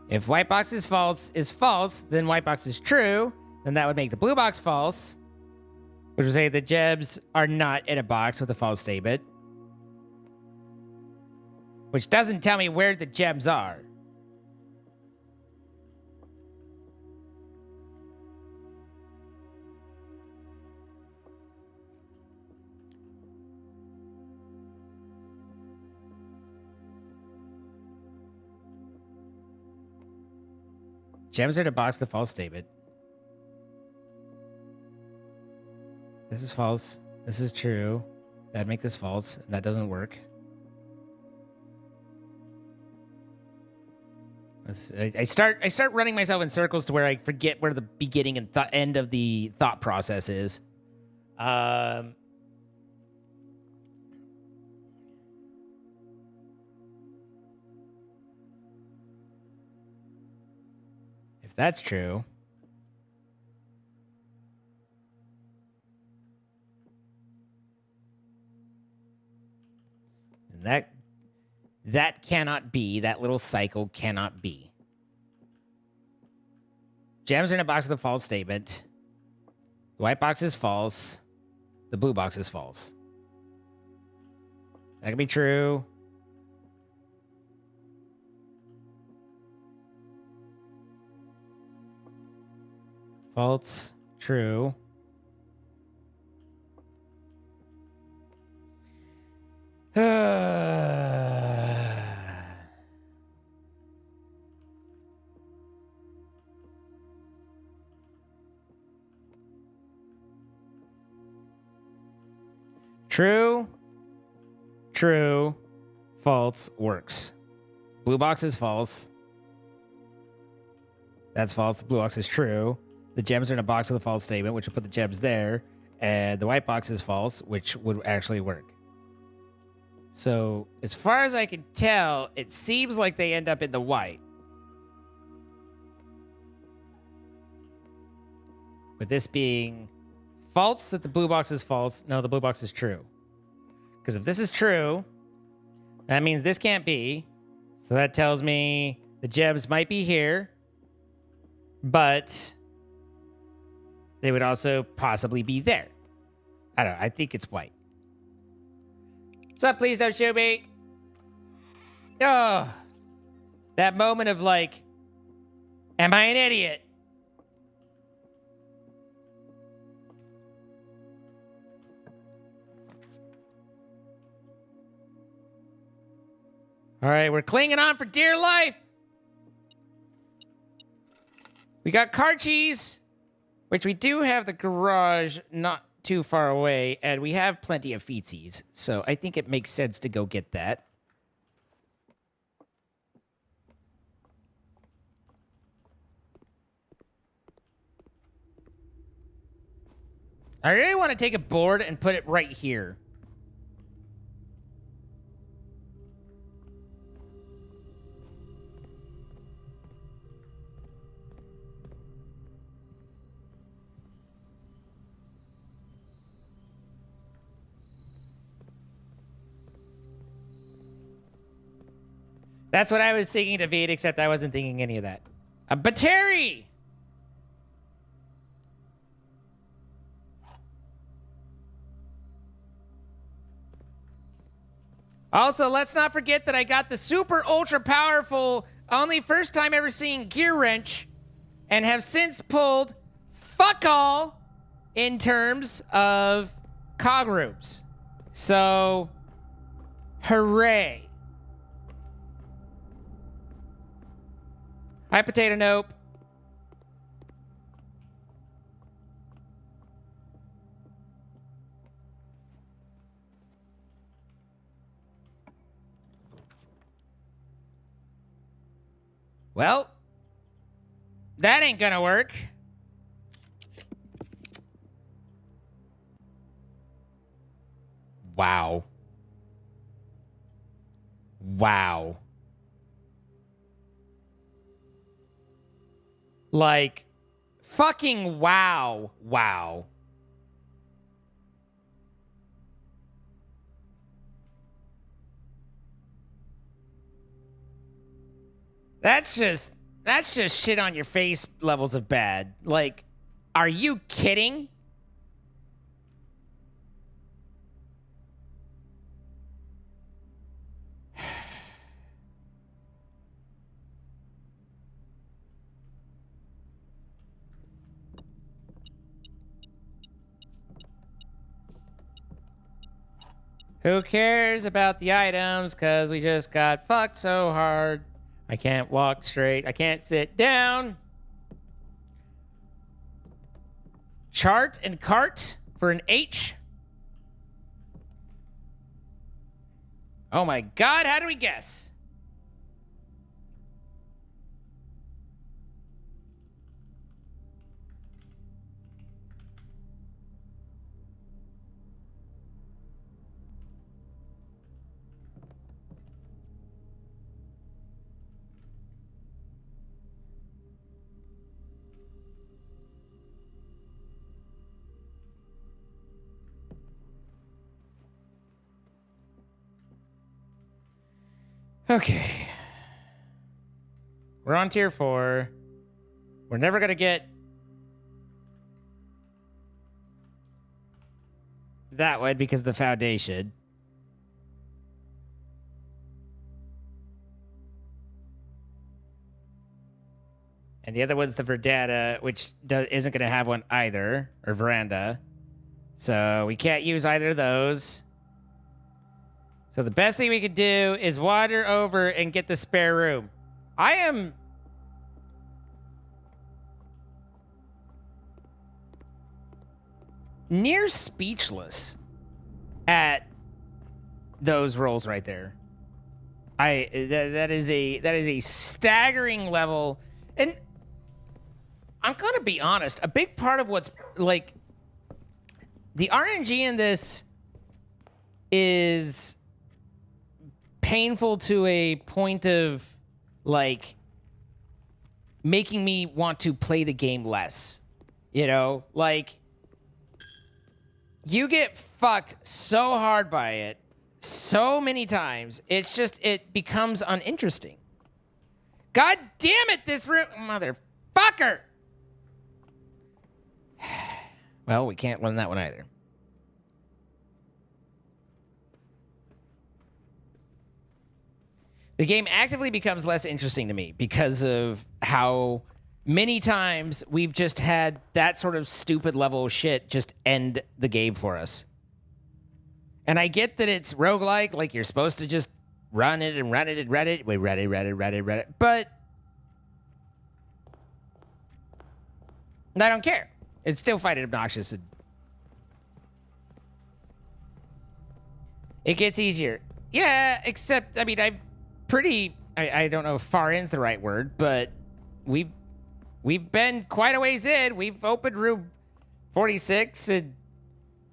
If white box is false, then white box is true. Then that would make the blue box false, which would say the gems are not in a box with a false statement. Which doesn't tell me where the gems are. Gems are in a box with a false statement. This is false. This is true. That'd make this false. That doesn't work. I start running myself in circles to where I forget where the beginning and end of the thought process is. If that's true, then that cannot be. That little cycle cannot be. Gems are in a box with a false statement. The white box is false. The blue box is false. That could be true. False, true. True, true, false works. Blue box is false. That's false. The blue box is true. The gems are in a box with a false statement, which would put the gems there. And the white box is false, which would actually work. So, as far as I can tell, it seems like they end up in the white. With this being false, that the blue box is false. No, the blue box is true. Because if this is true, that means this can't be. So that tells me the gems might be here. But they would also possibly be there. I don't know. I think it's white. What's up? Please don't shoot me. Oh, that moment of like, am I an idiot? All right, we're clinging on for dear life. We got car cheese, which we do have the garage not too far away, and we have plenty of feetsies, so I think it makes sense to go get that. I really want to take a board and put it right here. That's what I was thinking to feed, except I wasn't thinking any of that. But Terry! Also, let's not forget that I got the super ultra powerful, only first time ever seeing gear wrench, and have since pulled fuck all in terms of cog rooms. So, hooray. Hi, Potato Nope. Well, that ain't gonna work. Wow. Wow. Like, fucking wow. Wow. That's just shit on your face levels of bad. Like, are you kidding? Who cares about the items? Because we just got fucked so hard. I can't walk straight. I can't sit down. Chart and cart for an H. Oh my god, how do we guess? Okay. We're on tier 4. We're never gonna get that one because of the foundation. And the other one's the Verdana, which isn't gonna have one either, or Veranda. So we can't use either of those. So the best thing we could do is wander over and get the spare room. I am near speechless at those rolls right there. That is a staggering level. And I'm gonna be honest, a big part of what's like the RNG in this is painful to a point of like making me want to play the game less. You know, like you get fucked so hard by it so many times, it's just it becomes uninteresting. God damn it, this room motherfucker. Well, we can't learn that one either. The game actively becomes less interesting to me because of how many times we've just had that sort of stupid level of shit just end the game for us. And I get that it's roguelike, like you're supposed to just run it and run it and run it. We run it. But I don't care. It's still fighting obnoxious. And it gets easier. Yeah, except, I mean, I don't know if far in's the right word, but we've been quite a ways in. We've opened room 46 and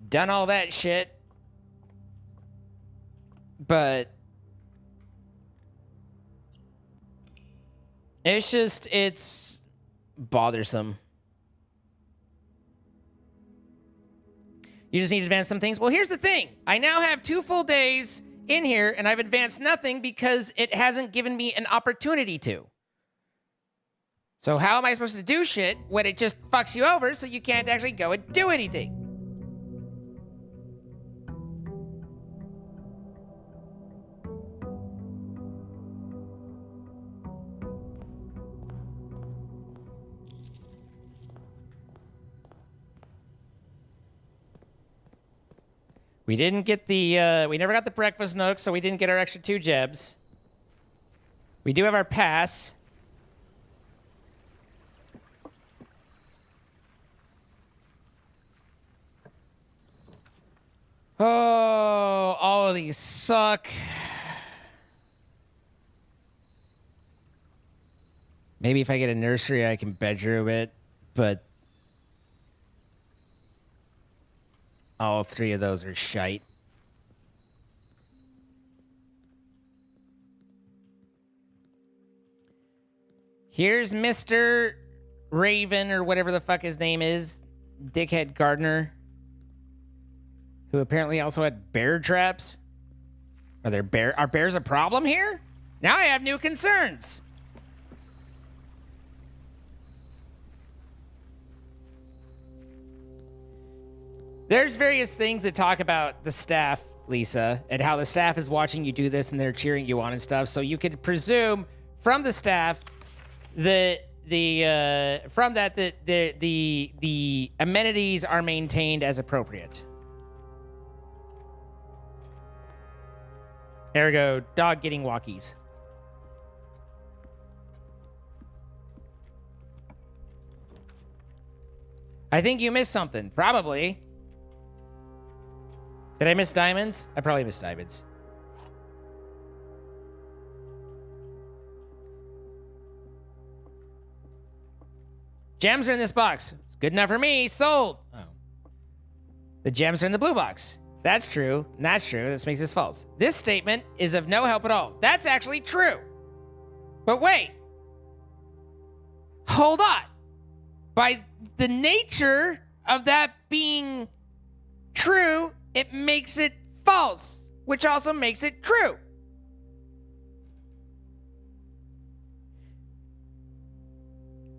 done all that shit. But it's bothersome. You just need to advance some things. Well, here's the thing. I now have 2 full days in here and I've advanced nothing because it hasn't given me an opportunity to. So how am I supposed to do shit when it just fucks you over so you can't actually go and do anything? We didn't get the, we never got the breakfast nook, so we didn't get our extra 2 gems. We do have our pass. Oh, all of these suck. Maybe if I get a nursery, I can bedroom it, but all 3 of those are shite. Here's Mr. Raven, or whatever the fuck his name is, Dickhead Gardner, who apparently also had bear traps. Are bears a problem here? Now I have new concerns. There's various things that talk about the staff, Lisa, and how the staff is watching you do this and they're cheering you on and stuff. So you could presume from the staff that the amenities are maintained as appropriate. Ergo, dog getting walkies. I think you missed something. Probably. Did I miss diamonds? I probably missed diamonds. Gems are in this box. It's good enough for me. Sold. Oh. The gems are in the blue box. If that's true, and that's true, this makes this false. This statement is of no help at all. That's actually true. But wait. Hold on. By the nature of that being true, it makes it false, which also makes it true.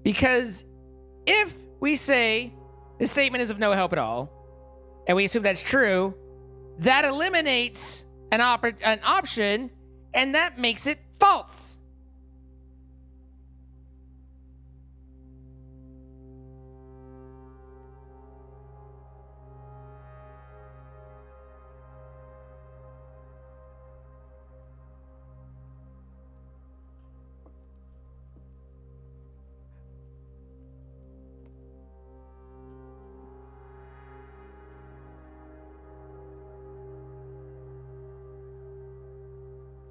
Because if we say this statement is of no help at all, and we assume that's true, that eliminates an option, and that makes it false.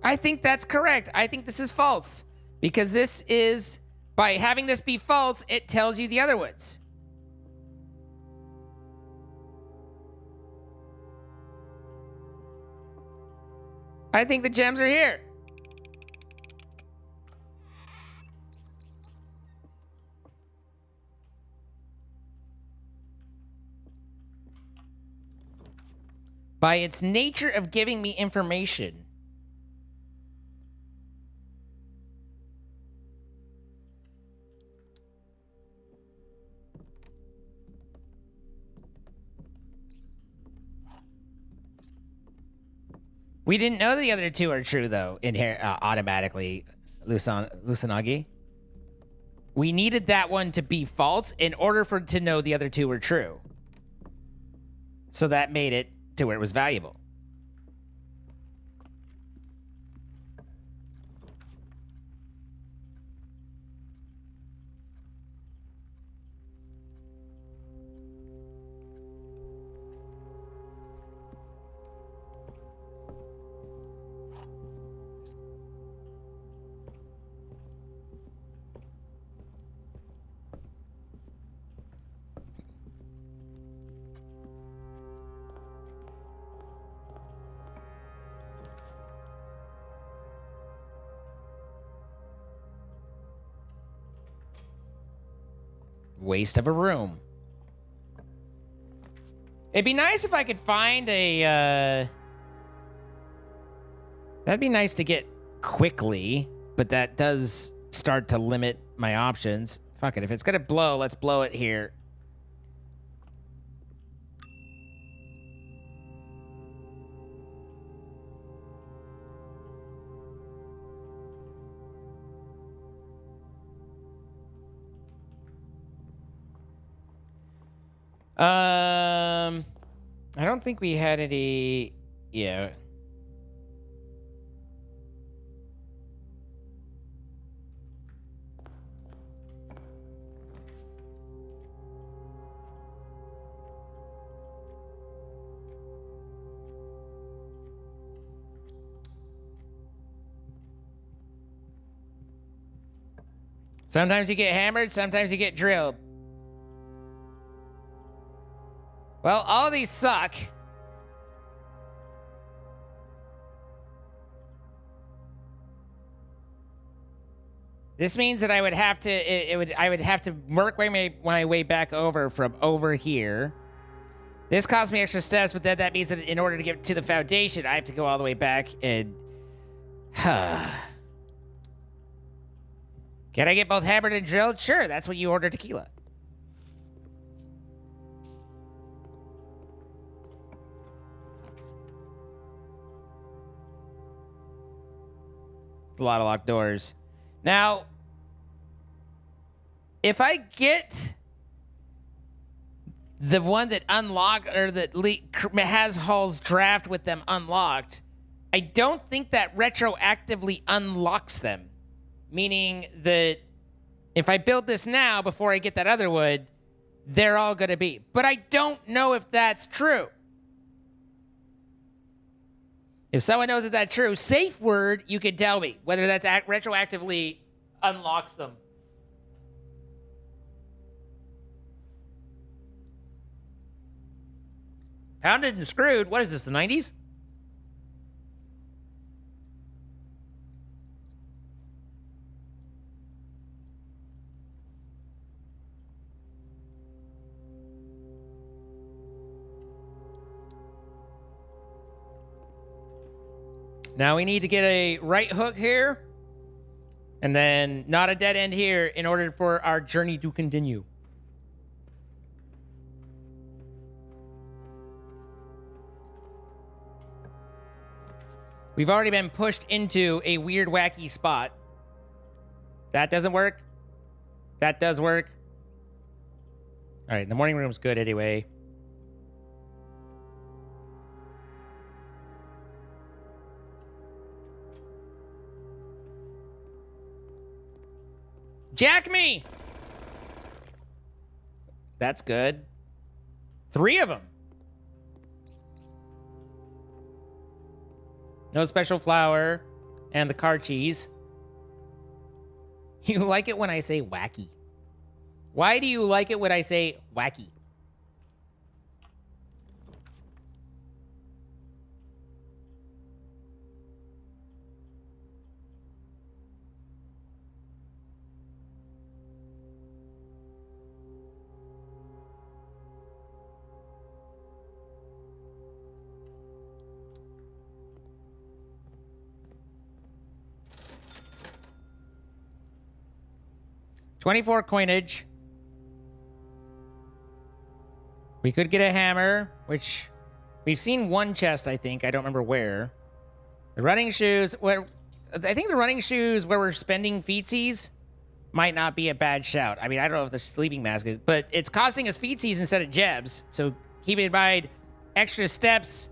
I think that's correct. I think this is false. Because this is, by having this be false, it tells you the other ones. I think the gems are here. By its nature of giving me information, we didn't know the other 2 are true, though, in here automatically, Lusanagi. We needed that one to be false in order to know the other 2 were true. So that made it to where it was valuable. Waste of a room. It'd be nice if I could find a That'd be nice to get quickly, but that does start to limit my options. Fuck it. If it's gonna blow, let's blow it here. I don't think we had any. Yeah. Sometimes you get hammered, sometimes you get drilled. Well, all these suck. This means that I would have to I would have to work my way back over from over here. This costs me extra steps, but then that means that in order to get to the foundation, I have to go all the way back and Can I get both hammered and drilled? Sure, that's what you order tequila. It's a lot of locked doors. Now, if I get the one that unlocked or that has Hall's draft with them unlocked, I don't think that retroactively unlocks them. Meaning that if I build this now before I get that other wood, they're all going to be. But I don't know if that's true. If someone knows if that's true, safe word, you can tell me whether that's retroactively unlocks them. Pounded and screwed. What is this, the 90s? Now we need to get a right hook here, and then not a dead end here in order for our journey to continue. We've already been pushed into a weird, wacky spot. That doesn't work. That does work. All right, the morning room's good anyway. Jack me! That's good. 3 of them. No special flour and the car cheese. You like it when I say wacky. Why do you like it when I say wacky? $24 coinage. We could get a hammer, which we've seen one chest, I think. I don't remember where. The running shoes. I think the running shoes where we're spending feetsies might not be a bad shout. I mean, I don't know if the sleeping mask is, but it's costing us feetsies instead of jebs. So keep in mind, extra steps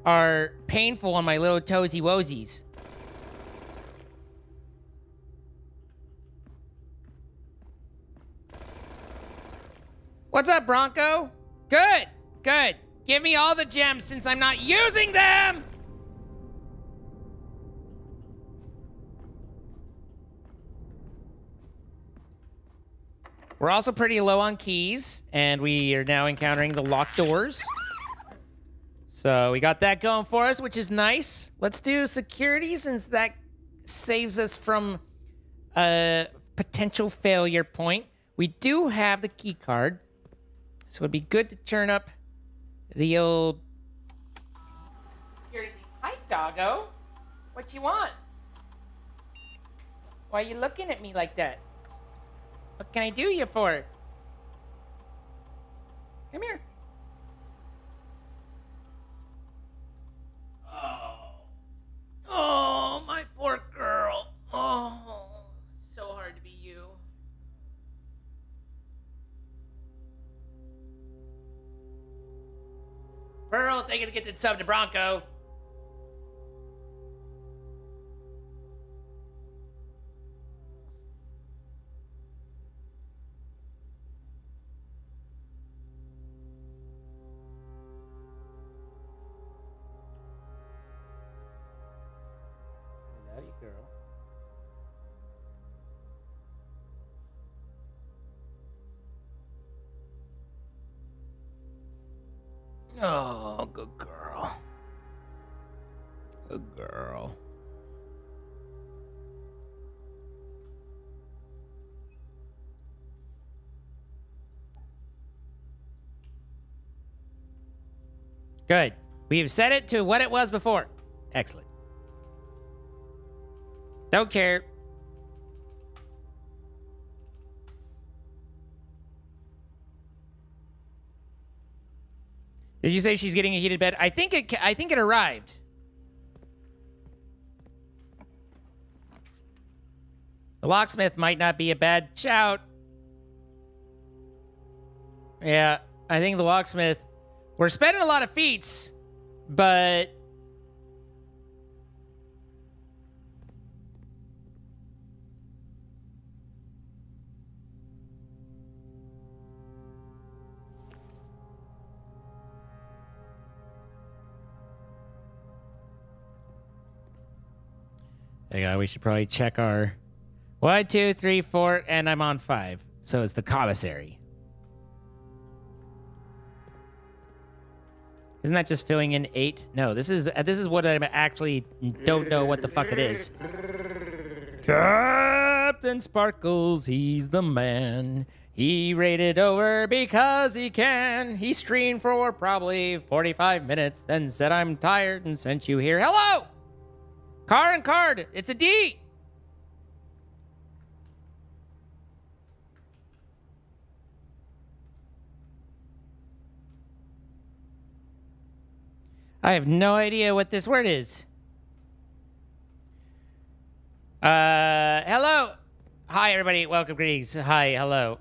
are painful on my little toesy woesies. What's up, Bronco? Good, good. Give me all the gems since I'm not using them! We're also pretty low on keys, and we are now encountering the locked doors. So we got that going for us, which is nice. Let's do security since that saves us from a potential failure point. We do have the key card. So it'd be good to turn up the old security. Hi, doggo. What you want? Why are you looking at me like that? What can I do you for? Come here. Oh, my poor girl. Oh, so hard to be you. Pearl, thank you to get the sub to Bronco. I love you, girl. Oh, good girl. Good girl. Good. We've set it to what it was before. Excellent. Don't care. Did you say she's getting a heated bed? I think it arrived. The locksmith might not be a bad shout. Yeah, I think the locksmith. We're spending a lot of feats, but hang on, we should probably check our 1, 2, 3, 4, and I'm on 5. So it's the commissary. Isn't that just filling in 8? No, this is what I actually don't know what the fuck it is. Captain Sparkles, he's the man. He raided over because he can. He streamed for probably 45 minutes, then said I'm tired and sent you here. Hello! Car and card. It's a D. I have no idea what this word is. Hello. Hi, everybody. Welcome, greetings. Hi, hello.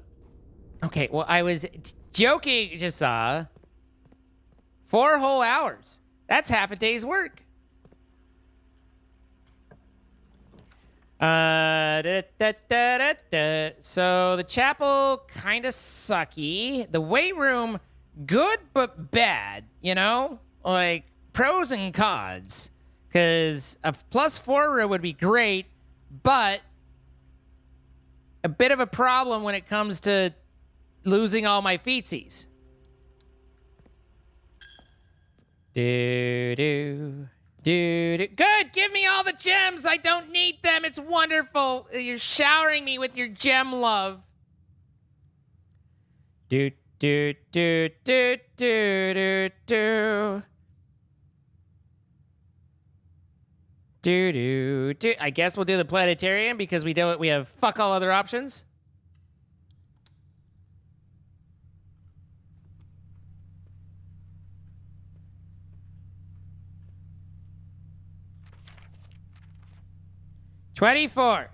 Okay, well, I was joking, just 4 whole hours. That's half a day's work. So the chapel kind of sucky. The weight room, good but bad, you know? Like, pros and cons. Because a +4 room would be great, but a bit of a problem when it comes to losing all my feetsies. Do. Good, give me all the gems. I don't need them. It's wonderful. You're showering me with your gem love. Do. I guess we'll do the planetarium because we have fuck all other options. '24.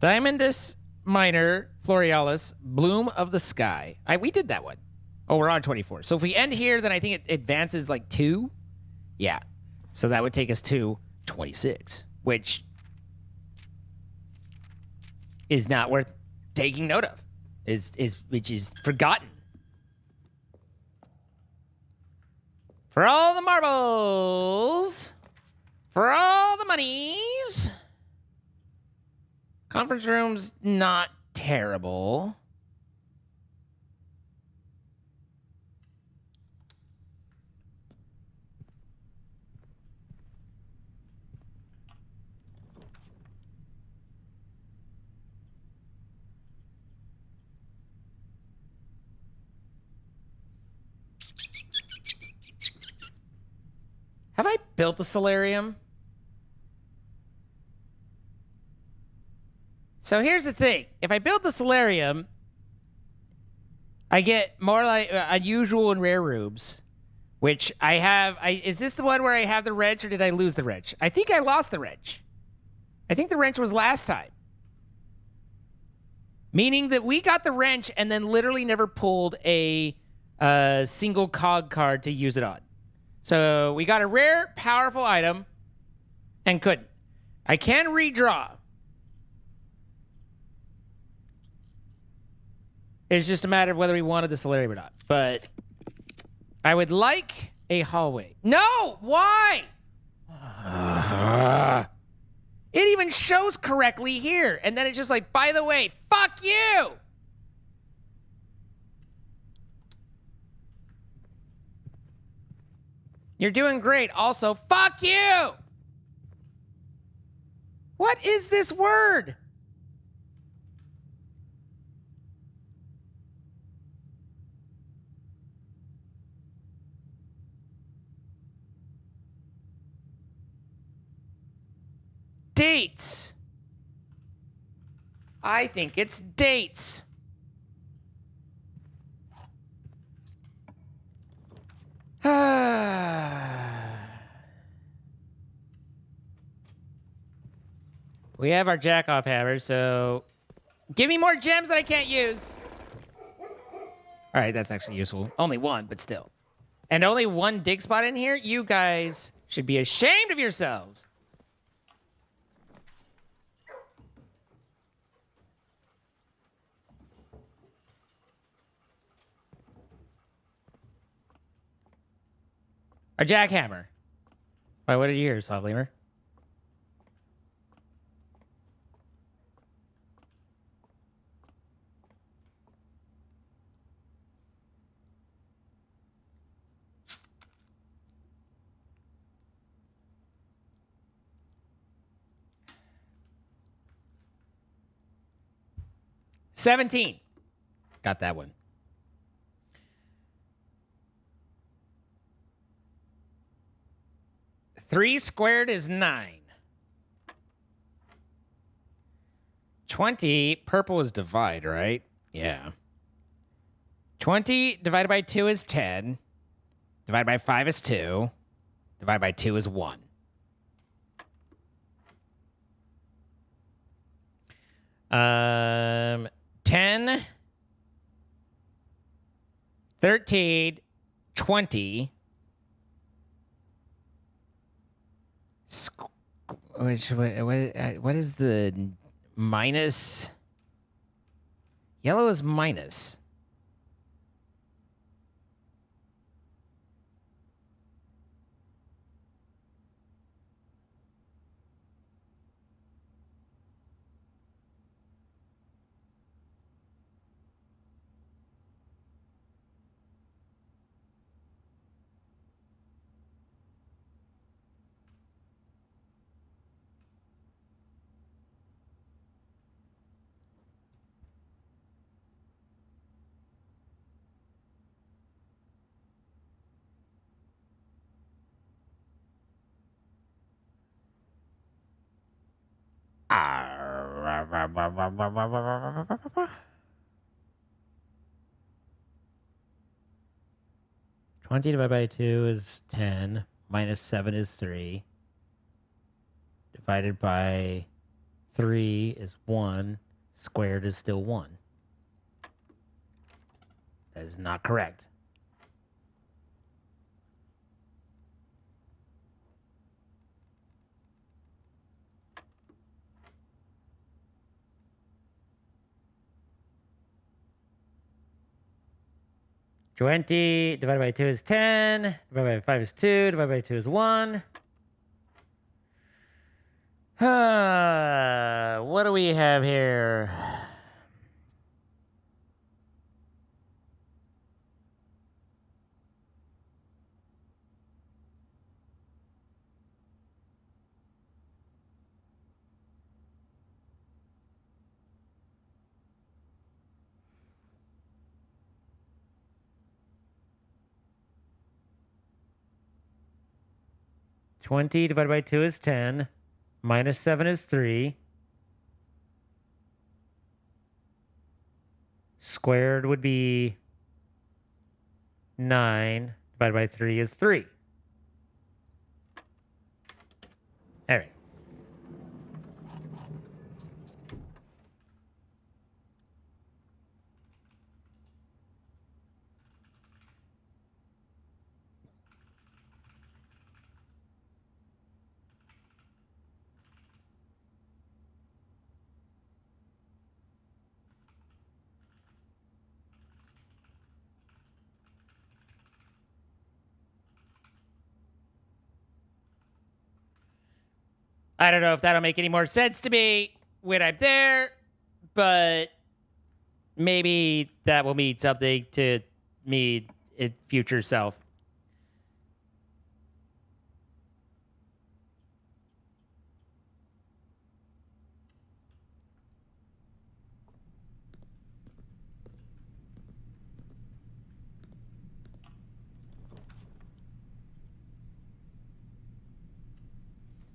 Diamondus minor Florealis, bloom of the sky. We did that one. Oh, we're on 24. So if we end here, then I think it advances like 2. Yeah. So that would take us to 26, which is not worth taking note of. Which is forgotten. For all the marbles, for all the monies. Conference room's not terrible. Have I built the solarium? So here's the thing. If I build the solarium, I get more like unusual and rare rubes, which I have. Is this the one where I have the wrench, or did I lose the wrench? I think I lost the wrench. I think the wrench was last time. Meaning that we got the wrench and then literally never pulled a single cog card to use it on. So we got a rare, powerful item and couldn't. I can redraw. It's just a matter of whether we wanted the solarium or not. But I would like a hallway. No! Why? It even shows correctly here. And then it's just like, by the way, fuck you! You're doing great. Also, fuck you! What is this word? Dates. I think it's dates. We have our jack-off hammer, so give me more gems that I can't use. All right, that's actually useful. Only one, but still. And only one dig spot in here? You guys should be ashamed of yourselves. A jackhammer. Wait, what did you hear, Soft Lemur? $17. Got that one. Three squared is 9. 20, purple is divide, right? Yeah. 20 divided by 2 is 10. Divided by 5 is 2. Divided by 2 is 1. Um, 10, 13, 20. What is the minus? Yellow is minus. Twenty divided by 2 is 10. Minus 7 is 3. Divided by 3 is 1. Squared is still 1. That is not correct. Twenty divided by 2 is 10. Divided by 5 is 2. Divided by 2 is 1. What do we have here? Twenty divided by 2 is 10. Minus 7 is 3. Squared would be 9. Divided by 3 is 3. All right. I don't know if that'll make any more sense to me when I'm there, but maybe that will mean something to me in future self.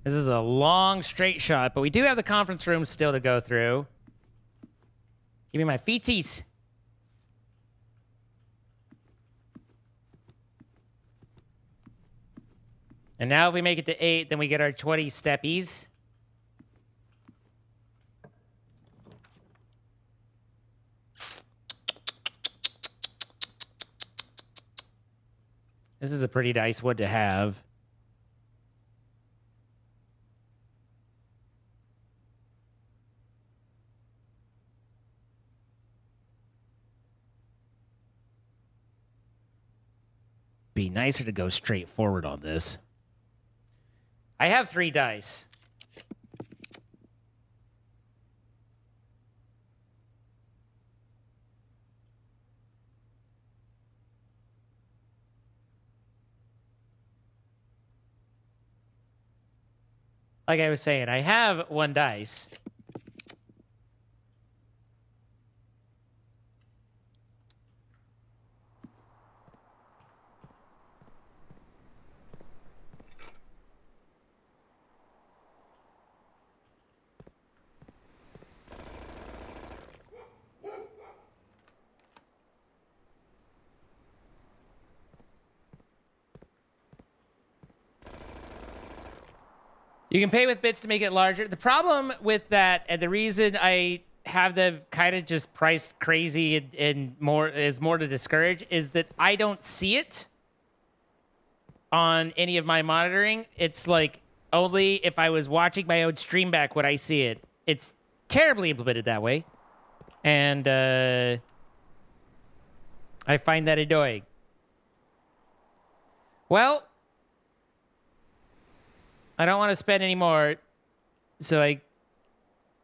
This is a long straight shot, but we do have the conference room still to go through. Give me my feetsies. And now if we make it to 8, then we get our 20 steppies. This is a pretty nice wood to have. Be nicer to go straight forward on this. I have 3 dice. Like I was saying, I have 1 dice. You can pay with bits to make it larger. The problem with that, and the reason I have them kind of just priced crazy and more to discourage, is that I don't see it on any of my monitoring. It's like only if I was watching my own stream back would I see it. It's terribly implemented that way. And I find that annoying. Well, I don't want to spend any more, so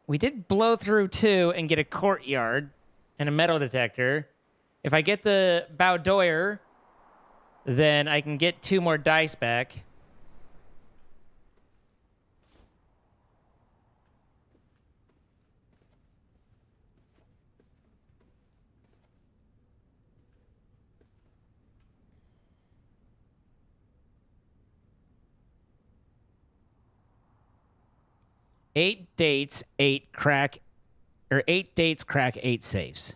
we did blow through 2 and get a courtyard and a metal detector. If I get the Bowdoyer, then I can get 2 more dice back. Eight dates, 8 crack 8 safes.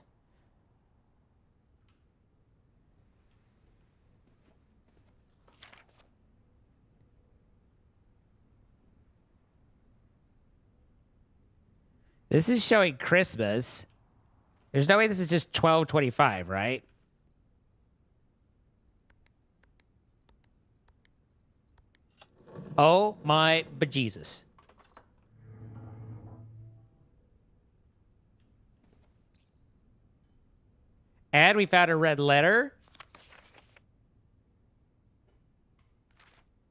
This is showing Christmas. There's no way this is just 12/25, right? Oh my bejesus. And we found a red letter.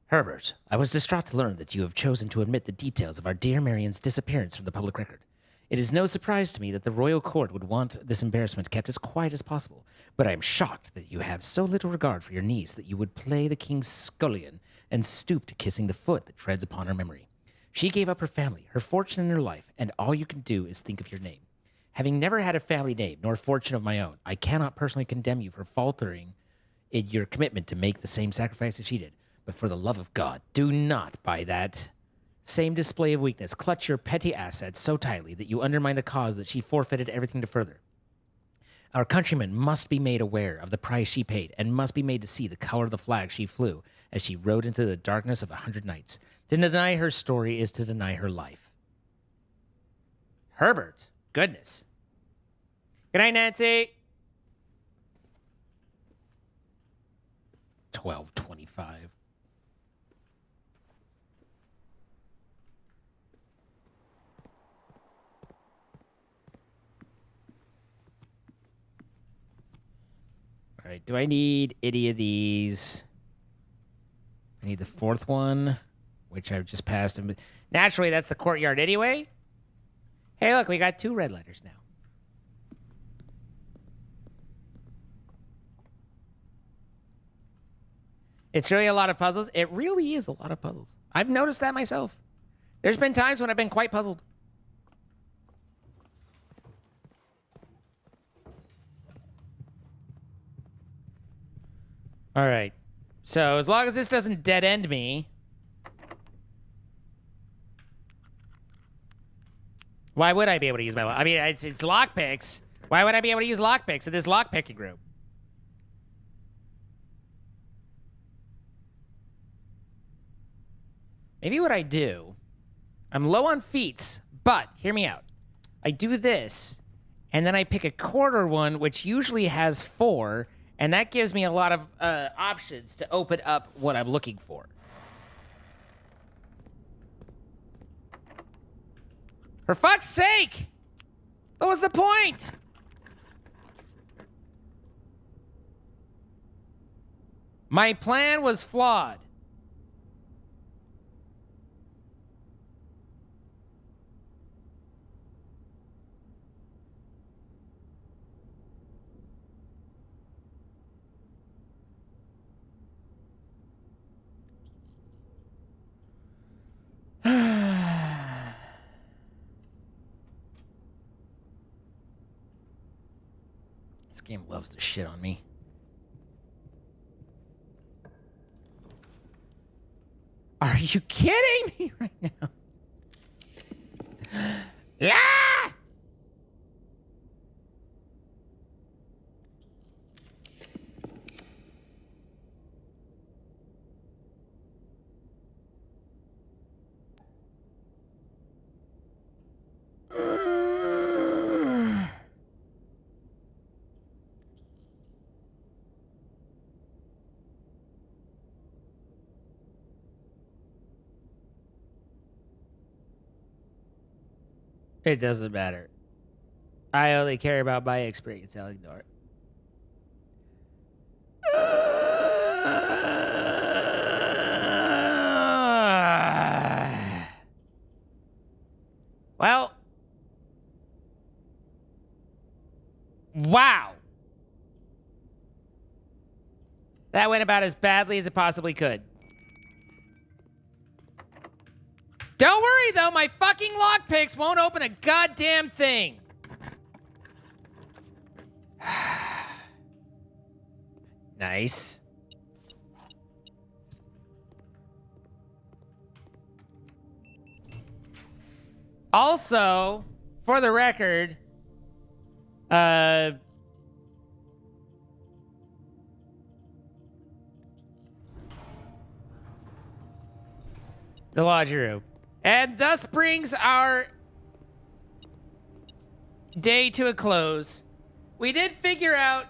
Herbert, I was distraught to learn that you have chosen to omit the details of our dear Marion's disappearance from the public record. It is no surprise to me that the royal court would want this embarrassment kept as quiet as possible, but I am shocked that you have so little regard for your niece that you would play the king's scullion and stoop to kissing the foot that treads upon her memory. She gave up her family, her fortune, and her life, and all you can do is think of your name. Having never had a family name nor fortune of my own, I cannot personally condemn you for faltering in your commitment to make the same sacrifice as she did. But for the love of God, do not, by that same display of weakness, clutch your petty assets so tightly that you undermine the cause that she forfeited everything to further. Our countrymen must be made aware of the price she paid and must be made to see the color of the flag she flew as she rode into the darkness of 100 nights. To deny her story is to deny her life. Herbert. Goodness. Good night, Nancy. 12:25. All right, do I need any of these? I need the fourth one, which I've just passed. Naturally, that's the courtyard anyway. Hey, look, we got 2 red letters now. It's really a lot of puzzles. It really is a lot of puzzles. I've noticed that myself. There's been times when I've been quite puzzled. All right. So as long as this doesn't dead end me. Why would I be able to use my... I mean, it's lockpicks. Why would I be able to use lockpicks in this lockpicking group? Maybe what I do... I'm low on feats, but hear me out. I do this, and then I pick a quarter one, which usually has 4, and that gives me a lot of options to open up what I'm looking for. For fuck's sake! What was the point? My plan was flawed. This game loves to shit on me. Are you kidding me right now? Ah! It doesn't matter. I only care about my experience. I'll ignore it. Well. Wow. That went about as badly as it possibly could. Don't worry, though. My fucking lockpicks won't open a goddamn thing. Nice. Also, for the record, the laundry room. And thus brings our day to a close. We did figure out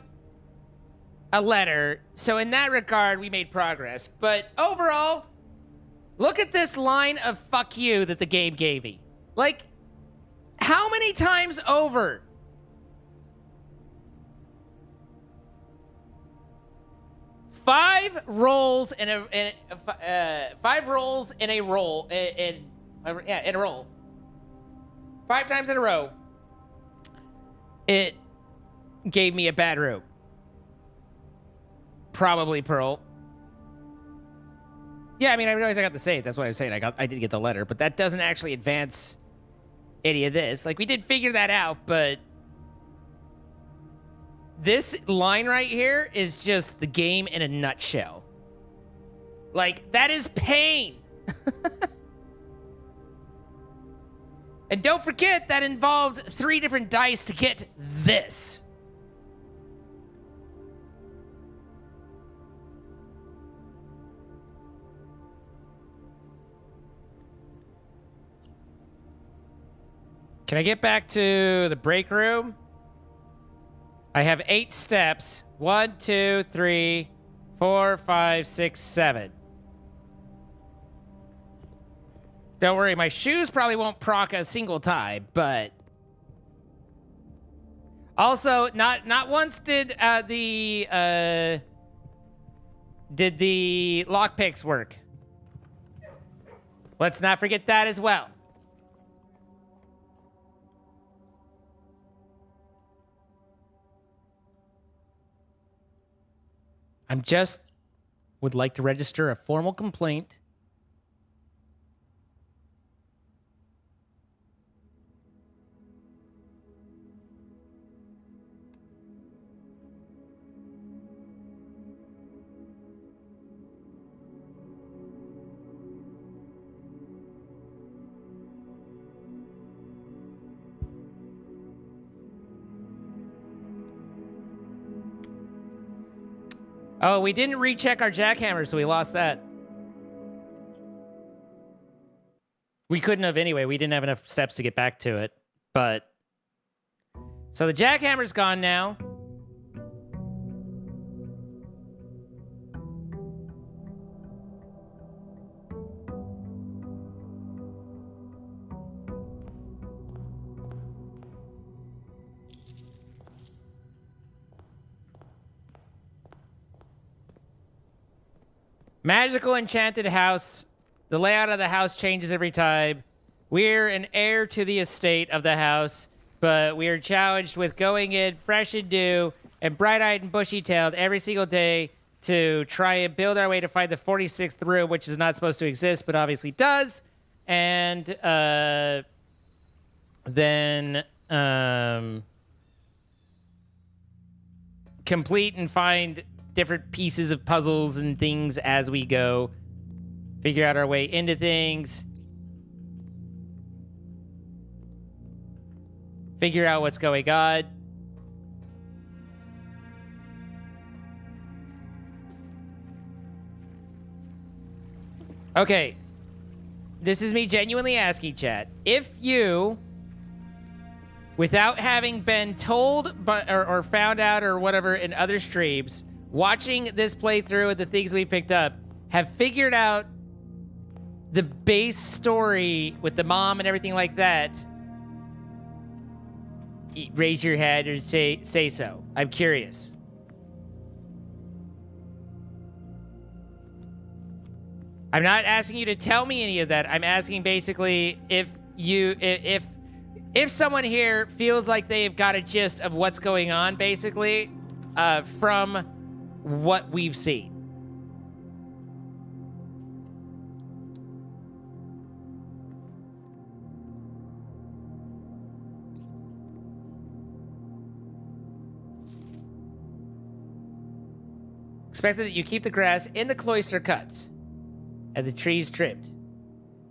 a letter, so in that regard, we made progress. But overall, look at this line of fuck you that the game gave me. Like, how many times over? Five rolls in a roll in a roll. 5 times in a row. It gave me a bad rope. Probably Pearl. Yeah, I mean, I realized I got the save. That's what I was saying. I did get the letter, but that doesn't actually advance any of this. Like, we did figure that out, but this line right here is just the game in a nutshell. Like, that is pain. And don't forget that involved 3 different dice to get this. Can I get back to the break room? I have 8 steps. 1, 2, 3, 4, 5, 6, 7. Don't worry, my shoes probably won't proc a single time, but also not once did the lockpicks work. Let's not forget that as well. I'm just would like to register a formal complaint. Oh, we didn't recheck our jackhammer, so we lost that. We couldn't have anyway. We didn't have enough steps to get back to it. But so the jackhammer's gone now. Magical enchanted house. The layout of the house changes every time. We're an heir to the estate of the house, but we are challenged with going in fresh and new and bright-eyed and bushy-tailed every single day to try and build our way to find the 46th room, which is not supposed to exist, but obviously does. And then complete and find different pieces of puzzles and things as we go. Figure out our way into things. Figure out what's going on. Okay. This is me genuinely asking, chat. If you, without having been told or found out or whatever in other streams, watching this playthrough and the things we picked up, have figured out the base story with the mom and everything like that, raise your hand or say so. I'm curious. I'm not asking you to tell me any of that. I'm asking basically if someone here feels like they've got a gist of what's going on, basically, from what we've seen. Expected that you keep the grass in the cloister cut and the trees trimmed.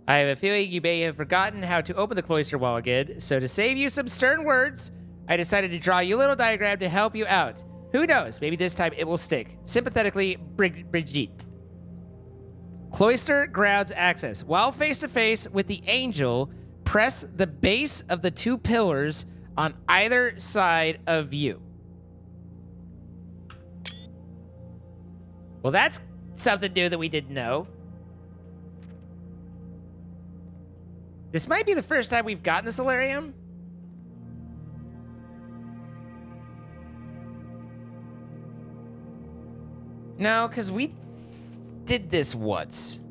I have a feeling you may have forgotten how to open the cloister wall again, so to save you some stern words, I decided to draw you a little diagram to help you out. Who knows? Maybe this time it will stick. Sympathetically, Brigitte. Cloister grounds access. While face-to-face with the angel, press the base of the 2 pillars on either side of you. Well, that's something new that we didn't know. This might be the first time we've gotten the solarium. No, because we did this once.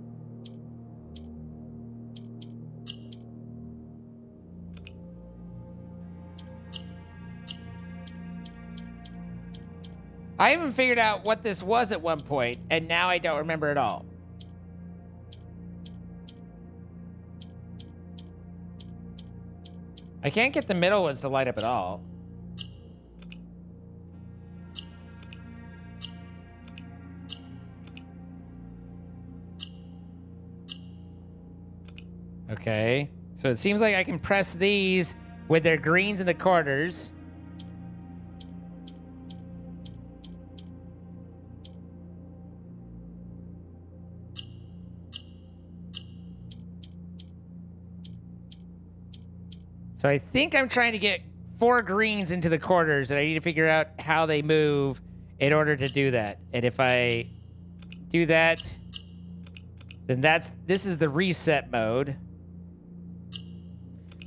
I even figured out what this was at one point, and now I don't remember at all. I can't get the middle ones to light up at all. Okay, so it seems like I can press these with their greens in the corners. So I think I'm trying to get 4 greens into the corners, and I need to figure out how they move in order to do that. And if I do that, then this is the reset mode.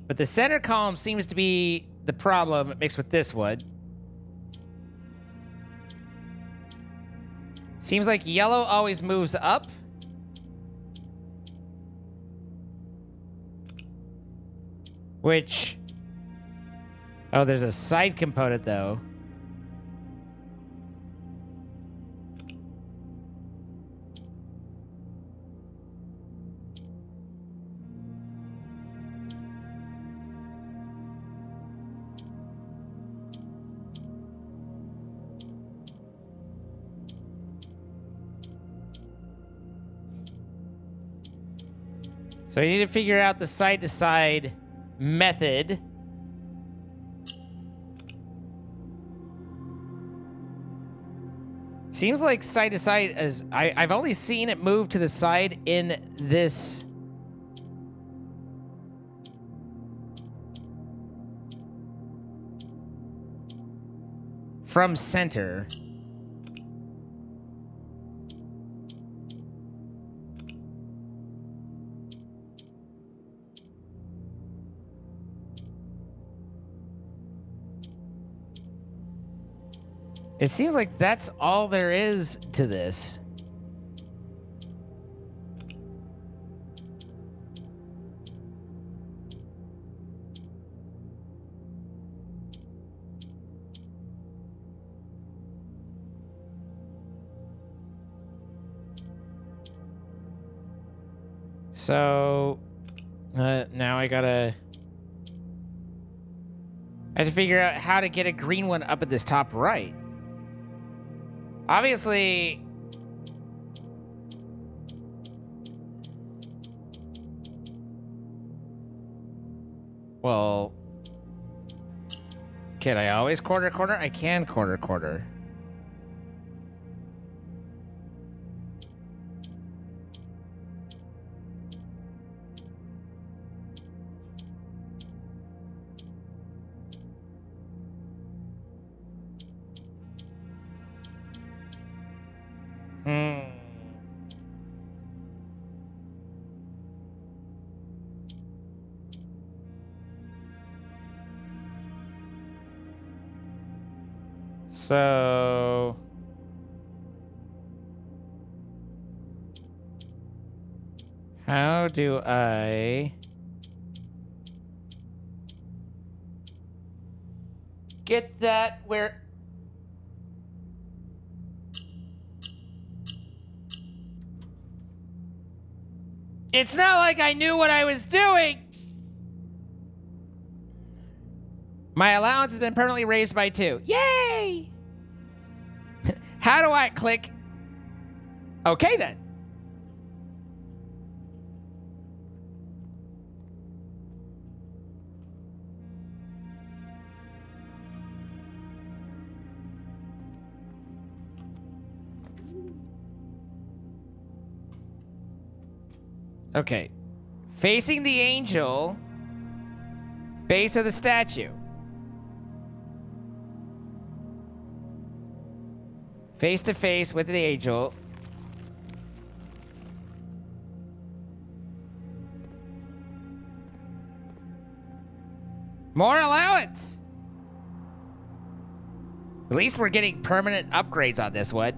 But the center column seems to be the problem mixed with this one. Seems like yellow always moves up. Which... Oh, there's a side component, though. So you need to figure out the side-to-side method. Seems like side-to-side as... I've only seen it move to the side in this... from center. It seems like that's all there is to this. So, now I have to figure out how to get a green one up at this top right. Obviously, well, can I always corner? I can corner. So... how do I... get that where... It's not like I knew what I was doing! My allowance has been permanently raised by 2. Yay! How do I click? Okay, then. Okay. Facing the angel, base of the statue. Face to face with the angel. More allowance! At least we're getting permanent upgrades on this one.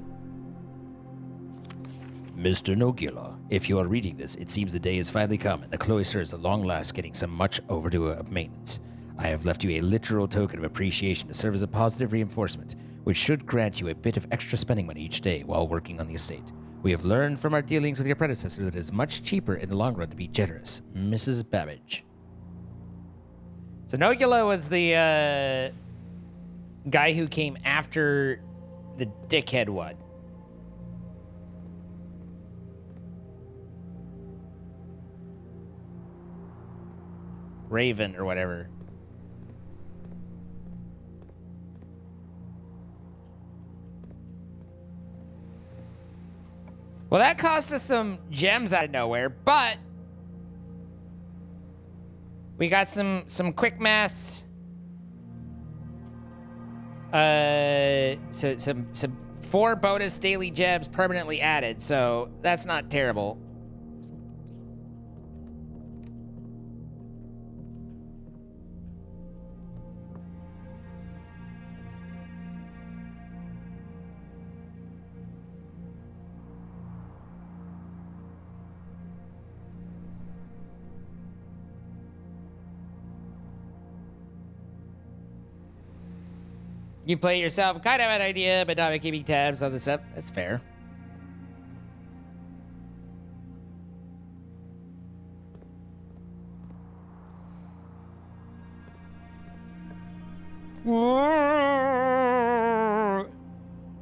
Mr. Nogila, if you are reading this, it seems the day has finally come, and the cloister is at long last getting some much overdue maintenance. I have left you a literal token of appreciation to serve as a positive reinforcement, which should grant you a bit of extra spending money each day while working on the estate. We have learned from our dealings with your predecessor that it is much cheaper in the long run to be generous. Mrs. Babbage. So Nogula was the guy who came after the dickhead one. Raven or whatever. Well, that cost us some gems out of nowhere, but We got some quick maths. So some 4 bonus daily gems permanently added, so that's not terrible. You play it yourself, kind of an idea, but not keeping tabs on the stuff. That's fair.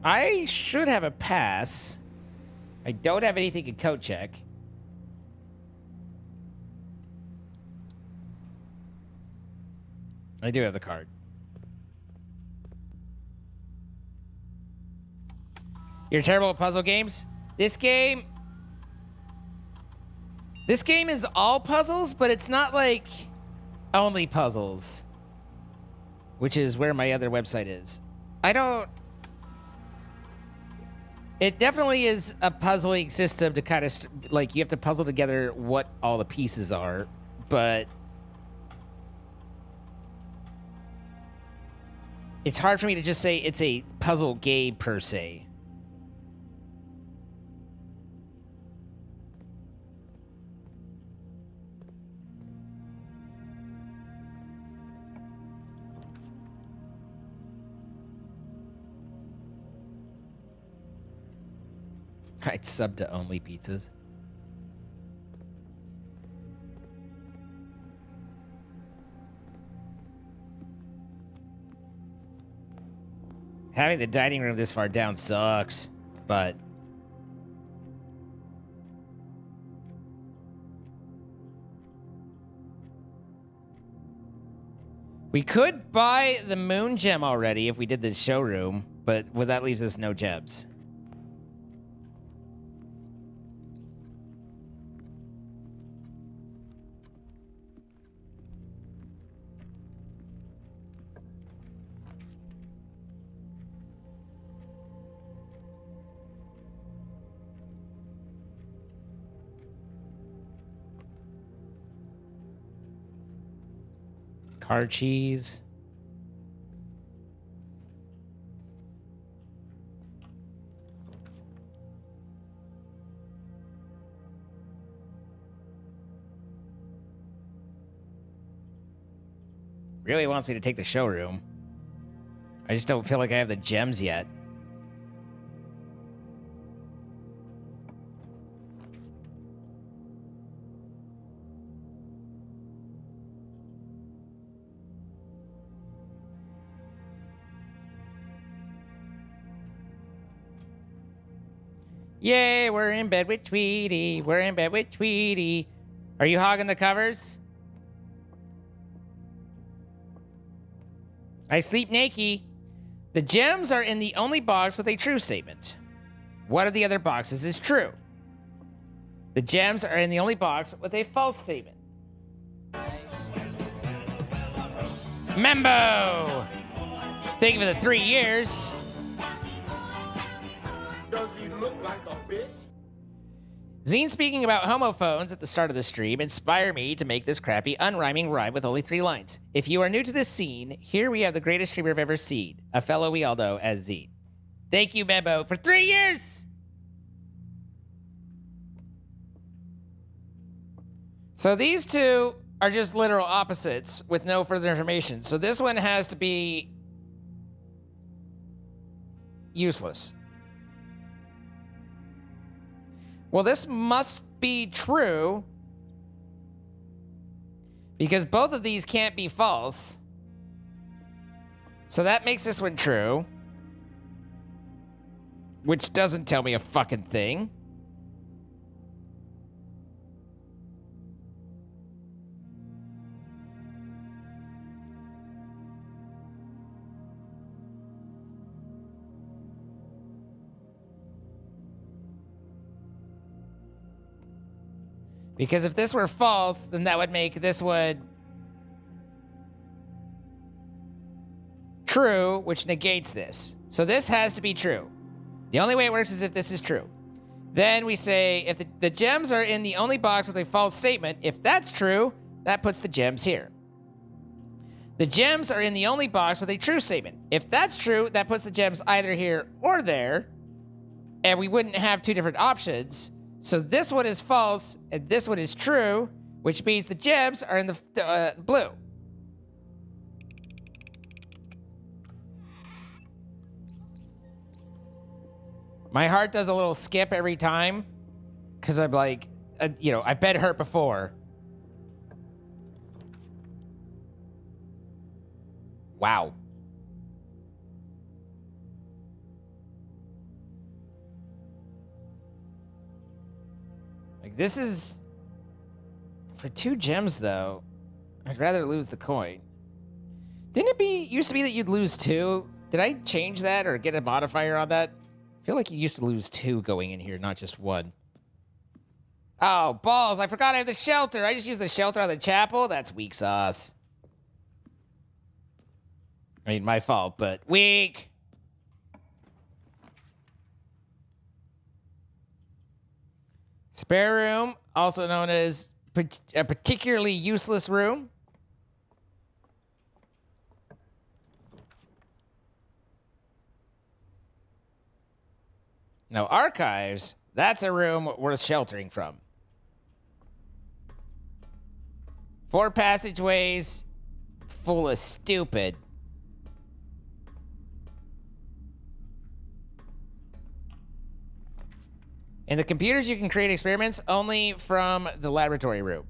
I should have a pass. I don't have anything in code check. I do have the card. You're terrible at puzzle games? This game is all puzzles, but it's not like only puzzles, which is where my other website is. It definitely is a puzzling system to kind of, like, you have to puzzle together what all the pieces are, but it's hard for me to just say it's a puzzle game per se. I'd sub to only pizzas. Having the dining room this far down sucks, but we could buy the moon gem already if we did the showroom, but well, that leaves us no gems. Card cheese. Really wants me to take the showroom. I just don't feel like I have the gems yet. Yay, we're in bed with Tweety. We're in bed with Tweety. Are you hogging the covers? I sleep naked. The gems are in the only box with a true statement. One of the other boxes is true. The gems are in the only box with a false statement. Membo! Thank you for the 3 years. Does he look like a bitch? Zine speaking about homophones at the start of the stream inspire me to make this crappy unrhyming rhyme with only 3 lines. If you are new to this scene, here we have the greatest streamer I've ever seen, a fellow we all know as Zine. Thank you, Membo, for 3 years! So these two are just literal opposites with no further information. So this one has to be useless. Well, this must be true because both of these can't be false. So that makes this one true, which doesn't tell me a fucking thing. Because if this were false, then that would make this one true, which negates this. So this has to be true. The only way it works is if this is true. Then we say if the gems are in the only box with a false statement, if that's true, that puts the gems here. The gems are in the only box with a true statement. If that's true, that puts the gems either here or there, and we wouldn't have two different options. So this one is false, and this one is true, which means the gems are in the blue. My heart does a little skip every time, because I'm like, you know, I've been hurt before. Wow. Like, this is... For 2 gems, though, I'd rather lose the coin. Didn't it used to be that you'd lose 2? Did I change that or get a modifier on that? I feel like you used to lose 2 going in here, not just 1. Oh, balls. I forgot I have the shelter. I just used the shelter on the chapel. That's weak sauce. I mean, my fault, but weak. Spare room, also known as a particularly useless room. Now, archives, that's a room worth sheltering from. 4 passageways full of stupid. In the computers, you can create experiments only from the laboratory room.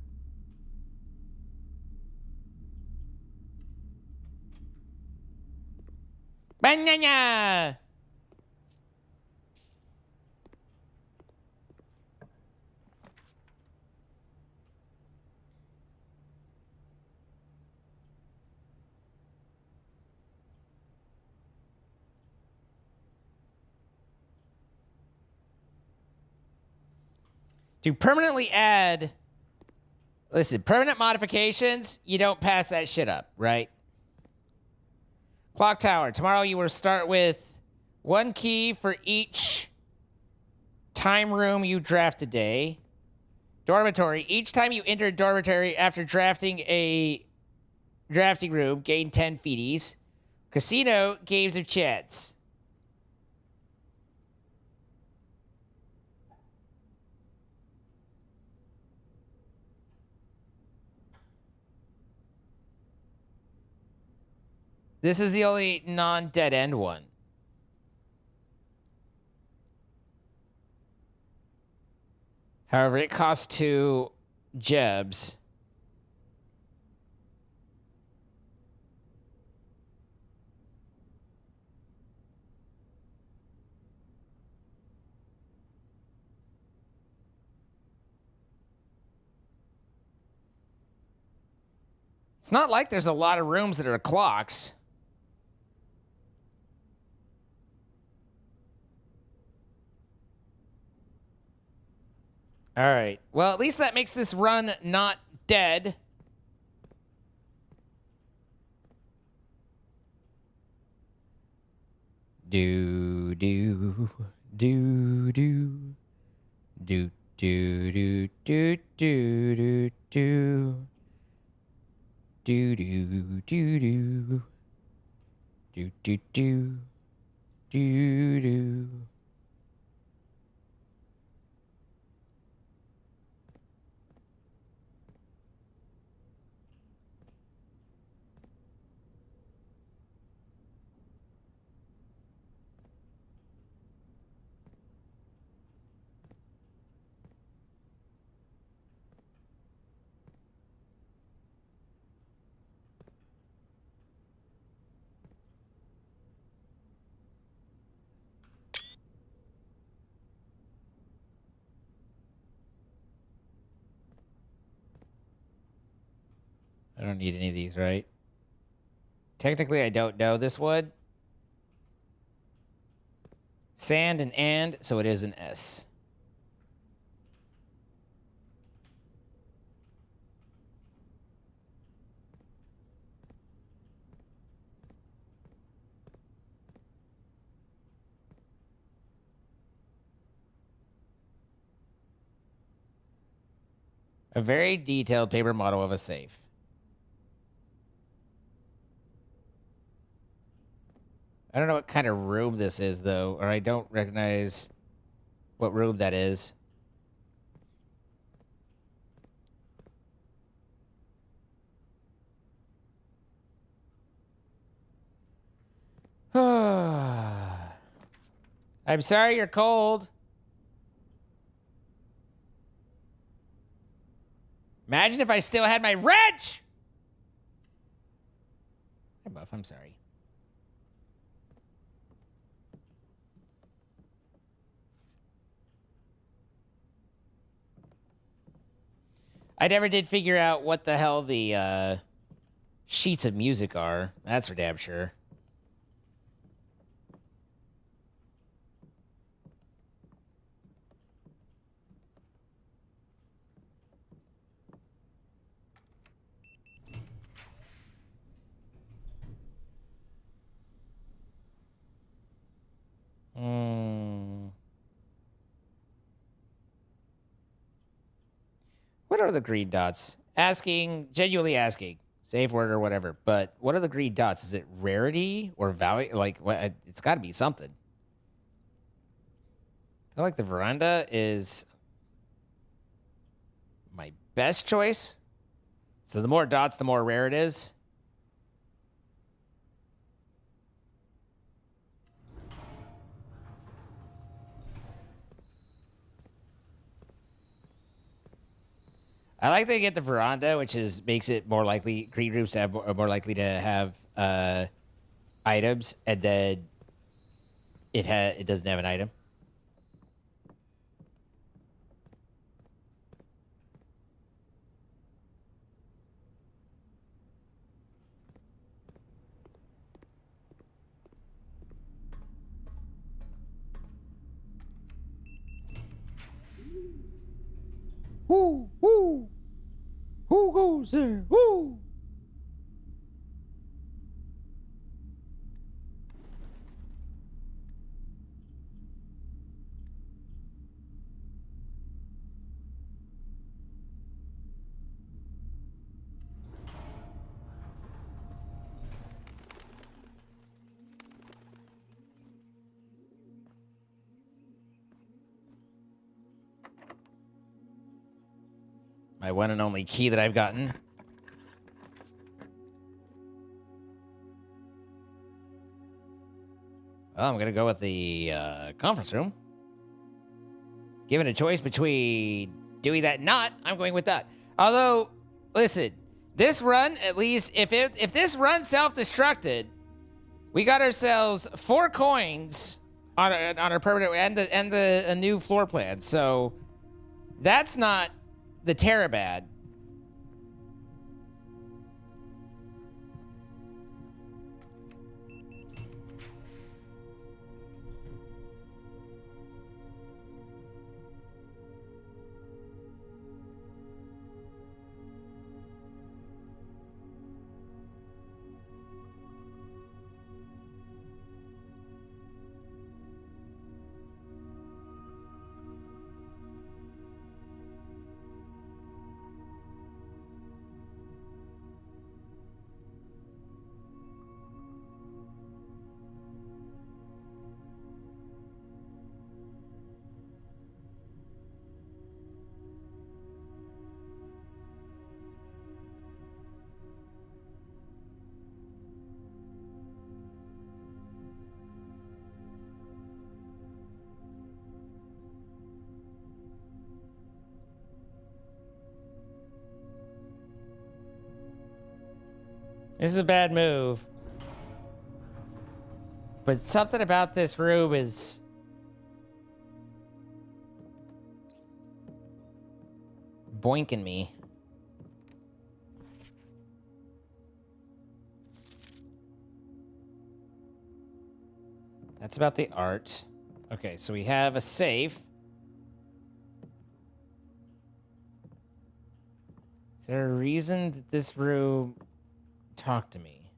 Banana! To permanently add... Listen, permanent modifications, you don't pass that shit up, right? Clock tower. Tomorrow you will start with 1 key for each time room you draft today. Dormitory. Each time you enter a dormitory after drafting a drafting room, gain 10 feeties. Casino. Games of chance. This is the only non-dead end one. However, it costs 2 gebs. It's not like there's a lot of rooms that are clocks. All right. Well, at least that makes this run not dead. Do do do do do do do do do do do do do do do do do do do. I don't need any of these, right? Technically, I don't know this one. Sand and, so it is an S. A very detailed paper model of a safe. I don't know what kind of room this is, though, or I don't recognize what room that is. I'm sorry you're cold. Imagine if I still had my wrench! Hey, Buff, I'm sorry. I never did figure out what the hell the sheets of music are. That's for damn sure. What are the green dots? Asking, genuinely asking. Safe word or whatever. But what are the green dots? Is it rarity or value? Like, what? It's got to be something. I feel like the veranda is my best choice. So the more dots, the more rare it is. I like they get the veranda, which is makes it more likely green groups have are more likely to have items, and then it doesn't have an item. Woo, woo. Who goes there? Woo. My one and only key that I've gotten. Well, I'm going to go with the conference room. Given a choice between doing that and not, I'm going with that. Although, listen, this run, at least, if this run self-destructed, we got ourselves 4 coins on our permanent and a new floor plan. So that's not the Terabad. This is a bad move. But something about this room is... boinking me. That's about the art. Okay, so we have a safe. Is there a reason that this room talked to me?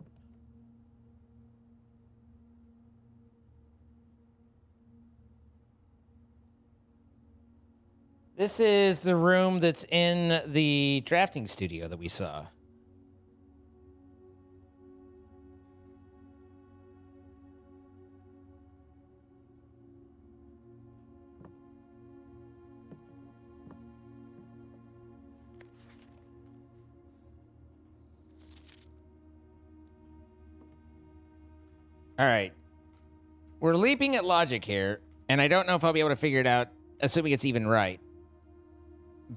This is the room that's in the drafting studio that we saw. All right. We're leaping at logic here, and I don't know if I'll be able to figure it out, assuming it's even right.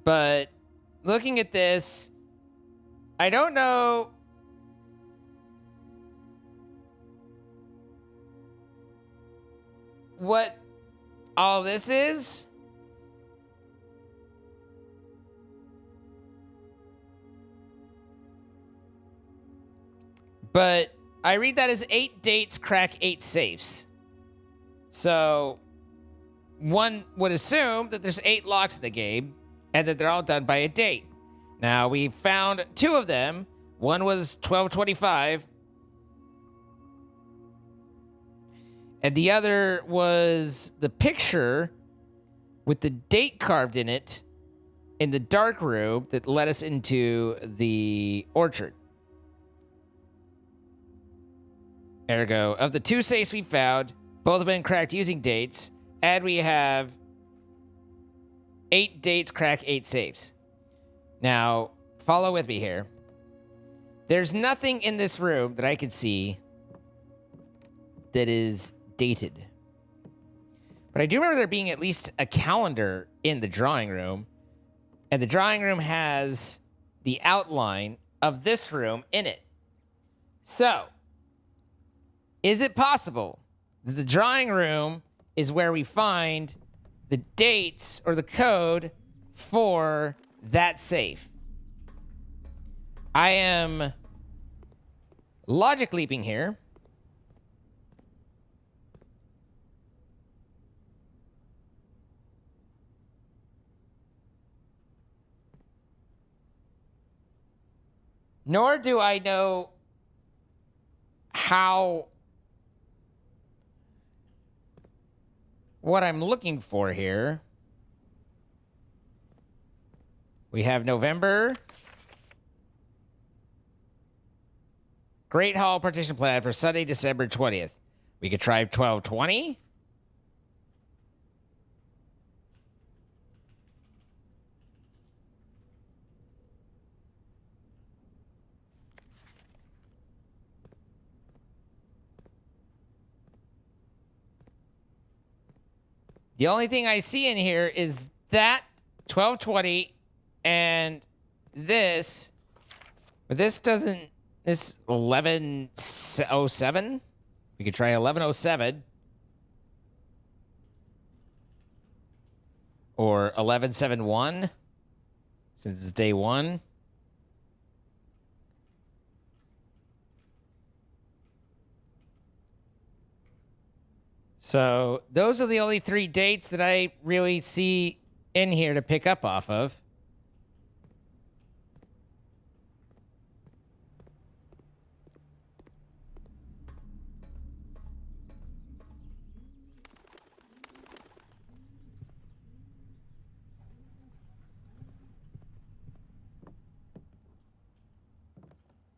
But looking at this, I don't know what all this is. But I read that as 8 dates crack 8 safes. So one would assume that there's 8 locks in the game and that they're all done by a date. Now, we found 2 of them. One was 1225 and the other was the picture with the date carved in it in the dark room that led us into the orchard. Ergo, of the 2 safes we found, both have been cracked using dates, and we have 8 dates crack 8 safes. Now, follow with me here. There's nothing in this room that I can see that is dated. But I do remember there being at least a calendar in the drawing room, and the drawing room has the outline of this room in it. So, is it possible that the drawing room is where we find the dates or the code for that safe? I am logic leaping here. Nor do I know how what I'm looking for here. We have November. Great Hall partition plan for Sunday, December 20th. We could try 1220. The only thing I see in here is that 1220 and this, but this doesn't, this 1107. We could try 1107 or 1171 since it's day 1. So those are the only 3 dates that I really see in here to pick up off of.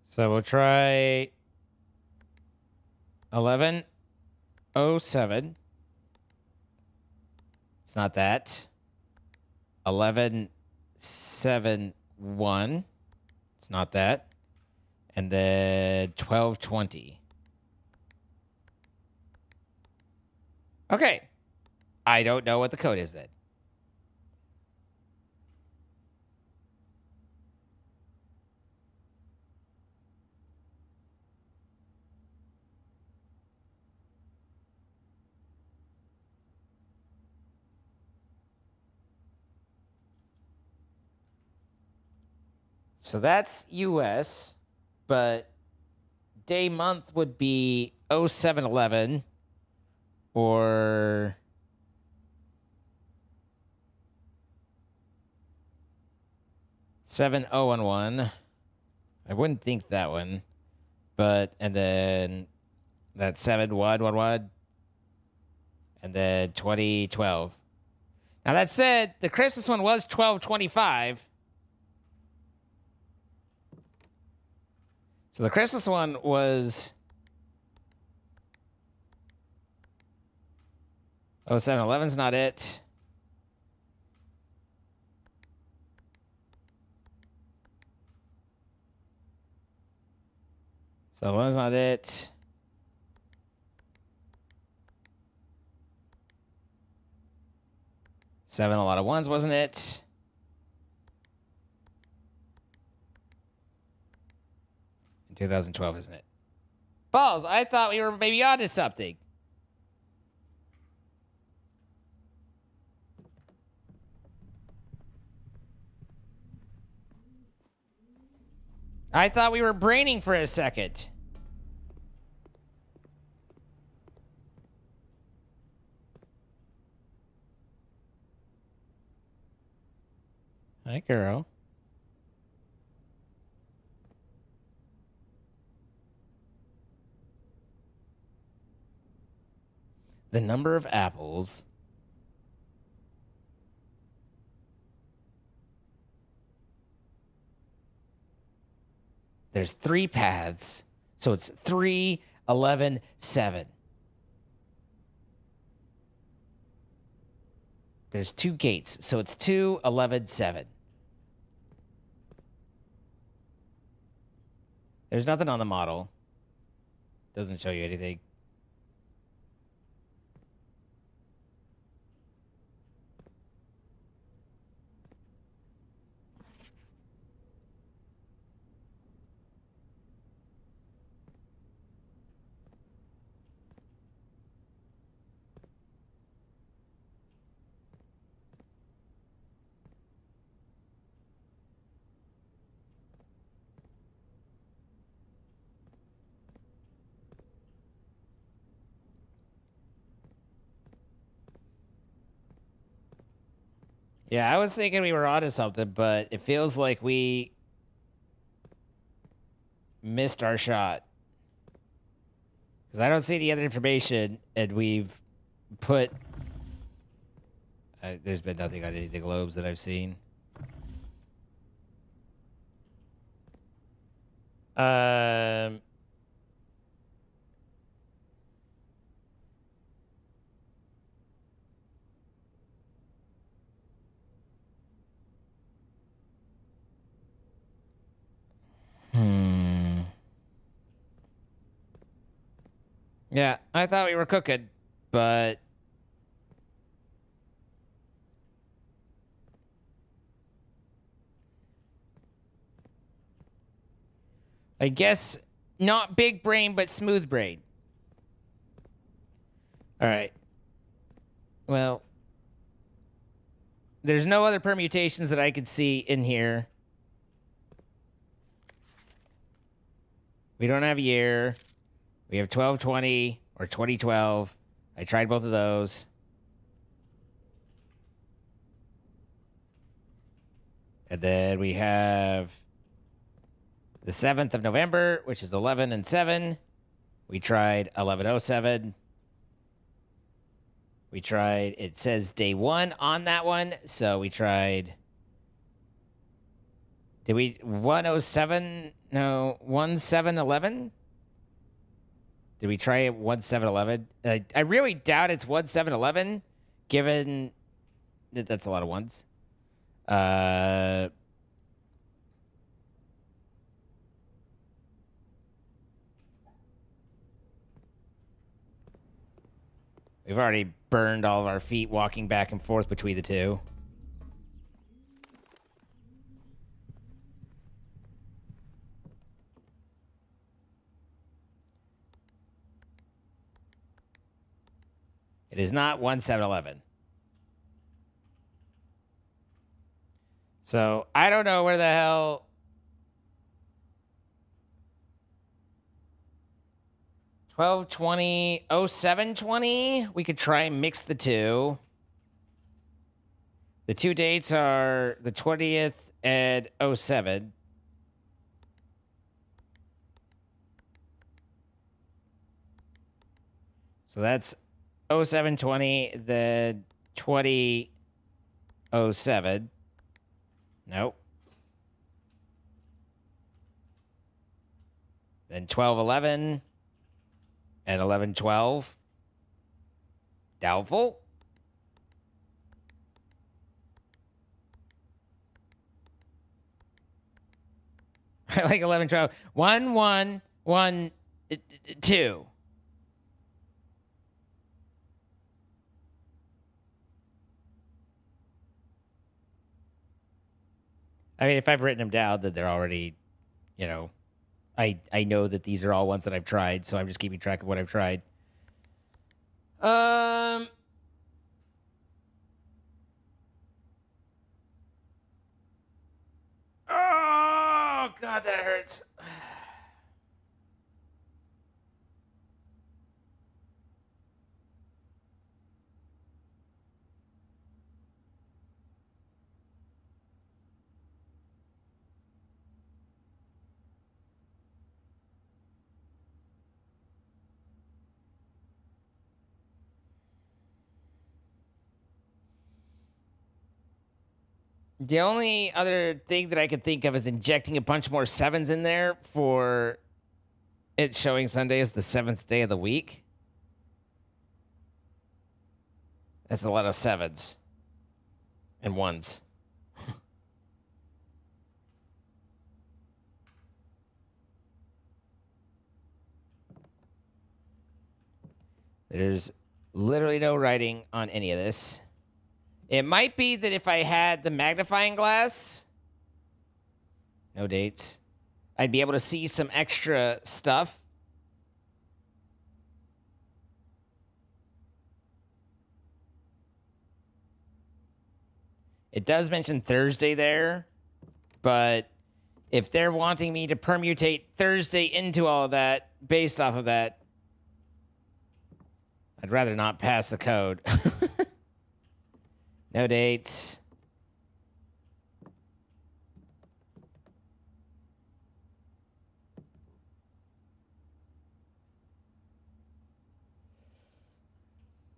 So we'll try 1107. It's not that. 1171. It's not that. And then 1220. Okay. I don't know what the code is then. So that's US, but day month would be 0711 or seven oh one. I wouldn't think that one, but and then that 7111 and then 2012. Now that said, the Christmas one was $12.25. So the Christmas one was 7-Eleven's not it. So 11's not it. Seven, a lot of ones, wasn't it? In 2012, isn't it? Balls, I thought we were maybe onto something. I thought we were braining for a second. Hi, girl. The number of apples. There's 3 paths. So it's 3, 11, 7. There's 2 gates. So it's 2, 11, 7. There's nothing on the model. Doesn't show you anything. Yeah, I was thinking we were onto something, but it feels like we missed our shot. Because I don't see any other information, and we've put... there's been nothing on any of the globes that I've seen. Yeah, I thought we were cooking, but... I guess not big brain, but smooth brain. All right. Well, there's no other permutations that I could see in here. We don't have year. We have 1220 or 2012. I tried both of those. And then we have the 7th of November, which is 11 and 7. We tried 1107. We tried, it says day 1 on that one. So we tried, did we 107? No, 1711? Did we try 1711? I really doubt it's 1711, given that that's a lot of ones. We've already burned all of our feet walking back and forth between the two. It is not 1711. So I don't know where the hell. 1220, 0720. We could try and mix the two. The two dates are the 20th and 07. So that's 0720, the 20 11:07. Nope. Then 12:11 and 11:12. Doubtful. I like 11:12. 1:1:1:2. I mean, if I've written them down, then they're already, you know, I know that these are all ones that I've tried, so I'm just keeping track of what I've tried. Oh God, that hurts. The only other thing that I could think of is injecting a bunch more sevens in there for it showing Sunday as the 7th day of the week. That's a lot of sevens and ones. There's literally no writing on any of this. It might be that if I had the magnifying glass, no dates, I'd be able to see some extra stuff. It does mention Thursday there, but if they're wanting me to permutate Thursday into all of that based off of that, I'd rather not pass the code. No dates.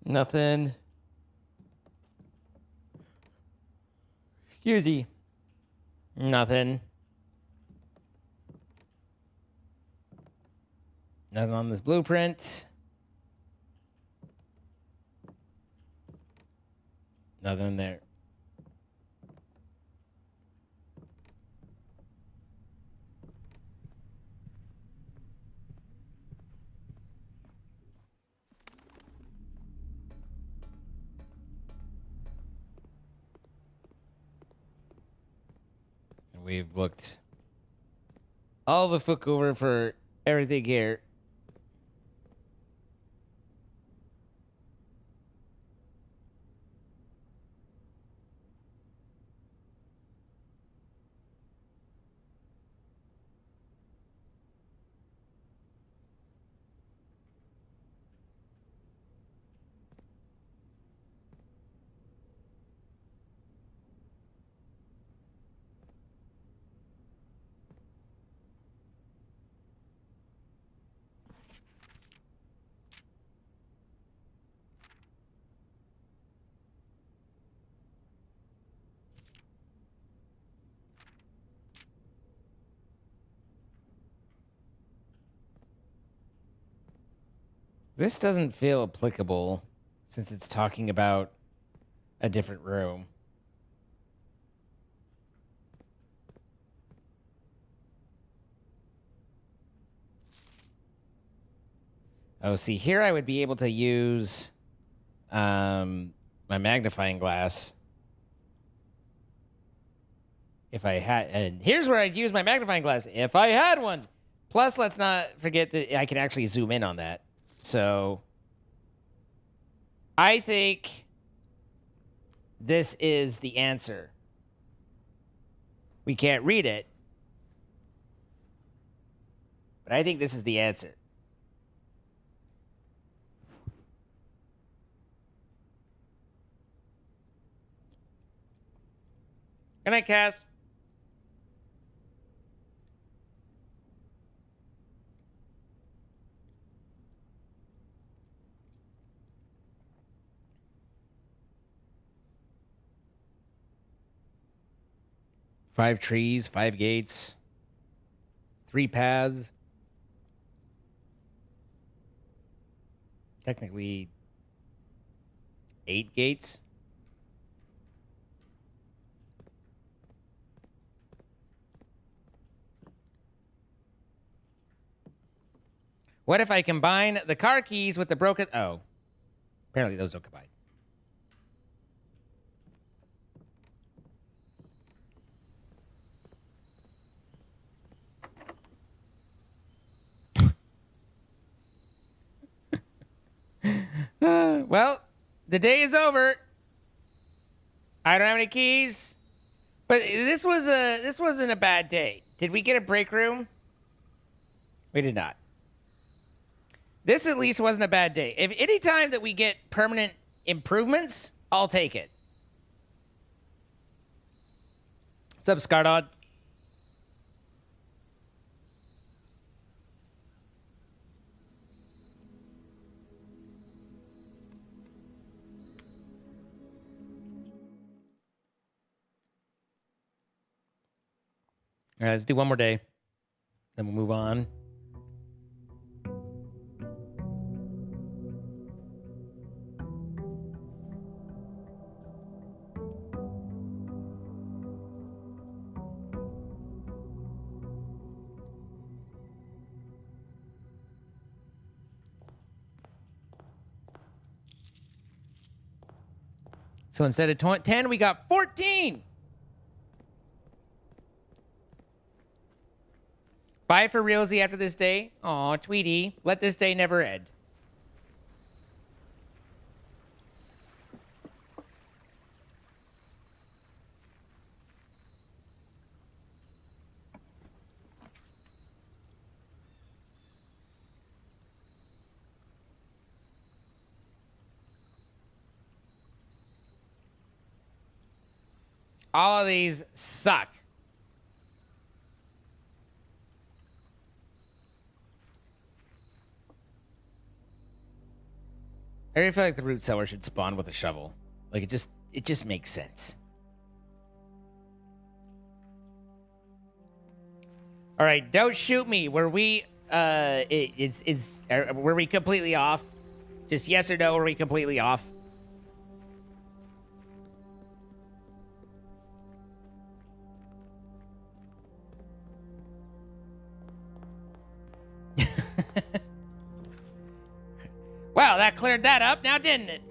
Nothing. Excuse me. Nothing. Nothing on this blueprint. Nothing there. And we've looked all the fuck over for everything here. This doesn't feel applicable since it's talking about a different room. Oh, see, here I would be able to use my magnifying glass. If I had, and here's where I'd use my magnifying glass if I had one. Plus, let's not forget that I can actually zoom in on that. So, I think this is the answer. We can't read it, but I think this is the answer. Good night, Cass. 5 trees, 5 gates, 3 paths. Technically 8 gates. What if I combine the car keys with the broken... Oh. Apparently those don't combine. Well, the day is over. I don't have any keys. But this wasn't a bad day. Did we get a break room? We did not. This at least wasn't a bad day. If any time that we get permanent improvements, I'll take it. What's up, Scardod? All right, let's do one more day. Then we'll move on. So instead of 10, we got 14. Bye for realsy after this day. Aw, Tweety, let this day never end. All of these suck. I really feel like the root cellar should spawn with a shovel. Like it just makes sense. All right, don't shoot me. Were we were we completely off? Just yes or no, were we completely off? Well, that cleared that up now, didn't it?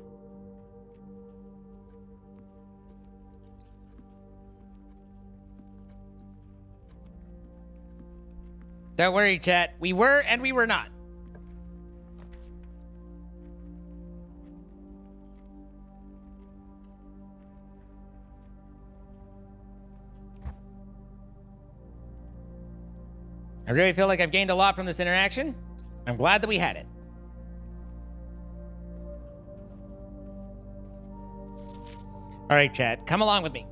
Don't worry, chat. We were and we were not. I really feel like I've gained a lot from this interaction. I'm glad that we had it. All right, chat, come along with me.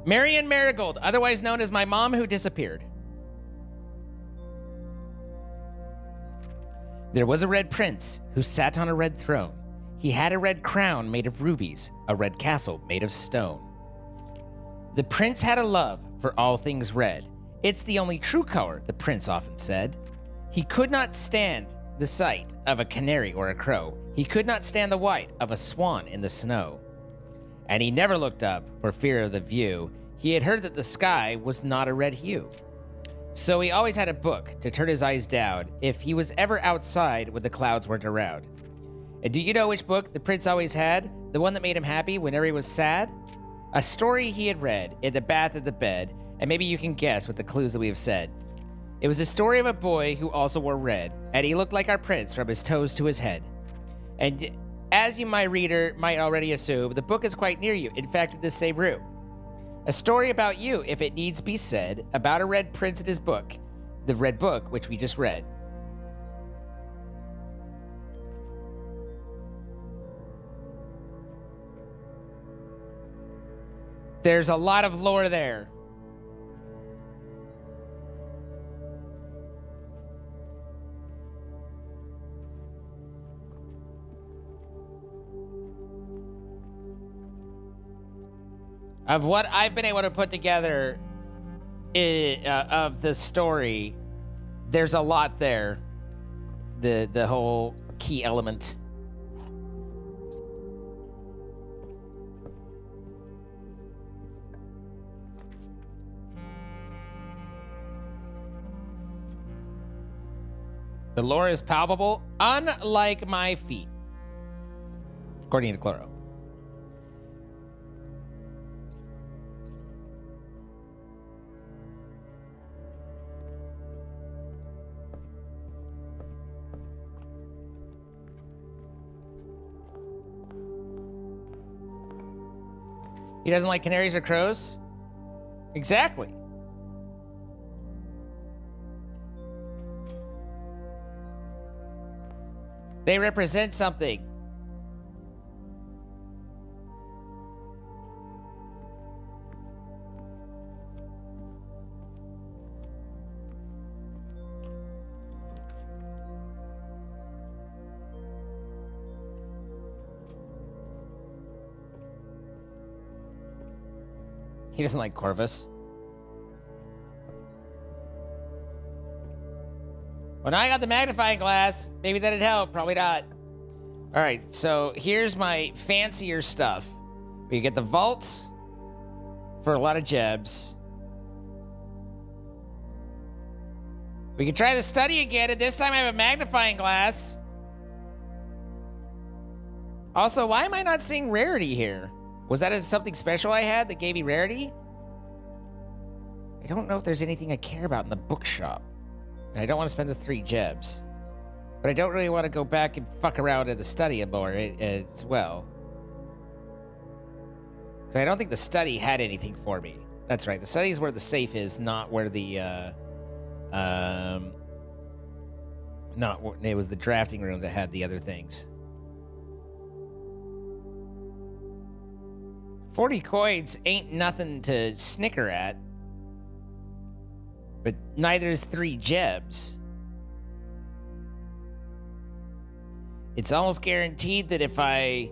Marion Marigold, otherwise known as my mom who disappeared. There was a red prince who sat on a red throne. He had a red crown made of rubies, a red castle made of stone. The prince had a love for all things red. It's the only true color, the prince often said. He could not stand the sight of a canary or a crow. He could not stand the white of a swan in the snow. And he never looked up for fear of the view. He had heard that the sky was not a red hue. So he always had a book to turn his eyes down if he was ever outside when the clouds weren't around. And do you know which book the prince always had? The one that made him happy whenever he was sad? A story he had read in the bath of the bed, and maybe you can guess with the clues that we have said. It was a story of a boy who also wore red, and he looked like our prince from his toes to his head. And as you, my reader, might already assume, the book is quite near you, in fact, in this same room. A story about you, if it needs be said, about a red prince and his book, the red book which we just read. There's a lot of lore there. Of what I've been able to put together, of the story, there's a lot there. The whole key element. The lore is palpable, unlike my feet, according to Chloro. He doesn't like canaries or crows? Exactly. They represent something. He doesn't like Corvus. Well, now I got the magnifying glass. Maybe that'd help. Probably not. All right, so here's my fancier stuff. We get the vaults for a lot of gebs. We can try the study again, and this time I have a magnifying glass. Also, why am I not seeing rarity here? Was that something special I had that gave me rarity? I don't know if there's anything I care about in the bookshop. And I don't want to spend the 3 gebs. But I don't really want to go back and fuck around in the study more as well. Because I don't think the study had anything for me. That's right, the study is where the safe is, not where the, it was the drafting room that had the other things. 40 coins ain't nothing to snicker at. But neither is 3 gebs. It's almost guaranteed that if I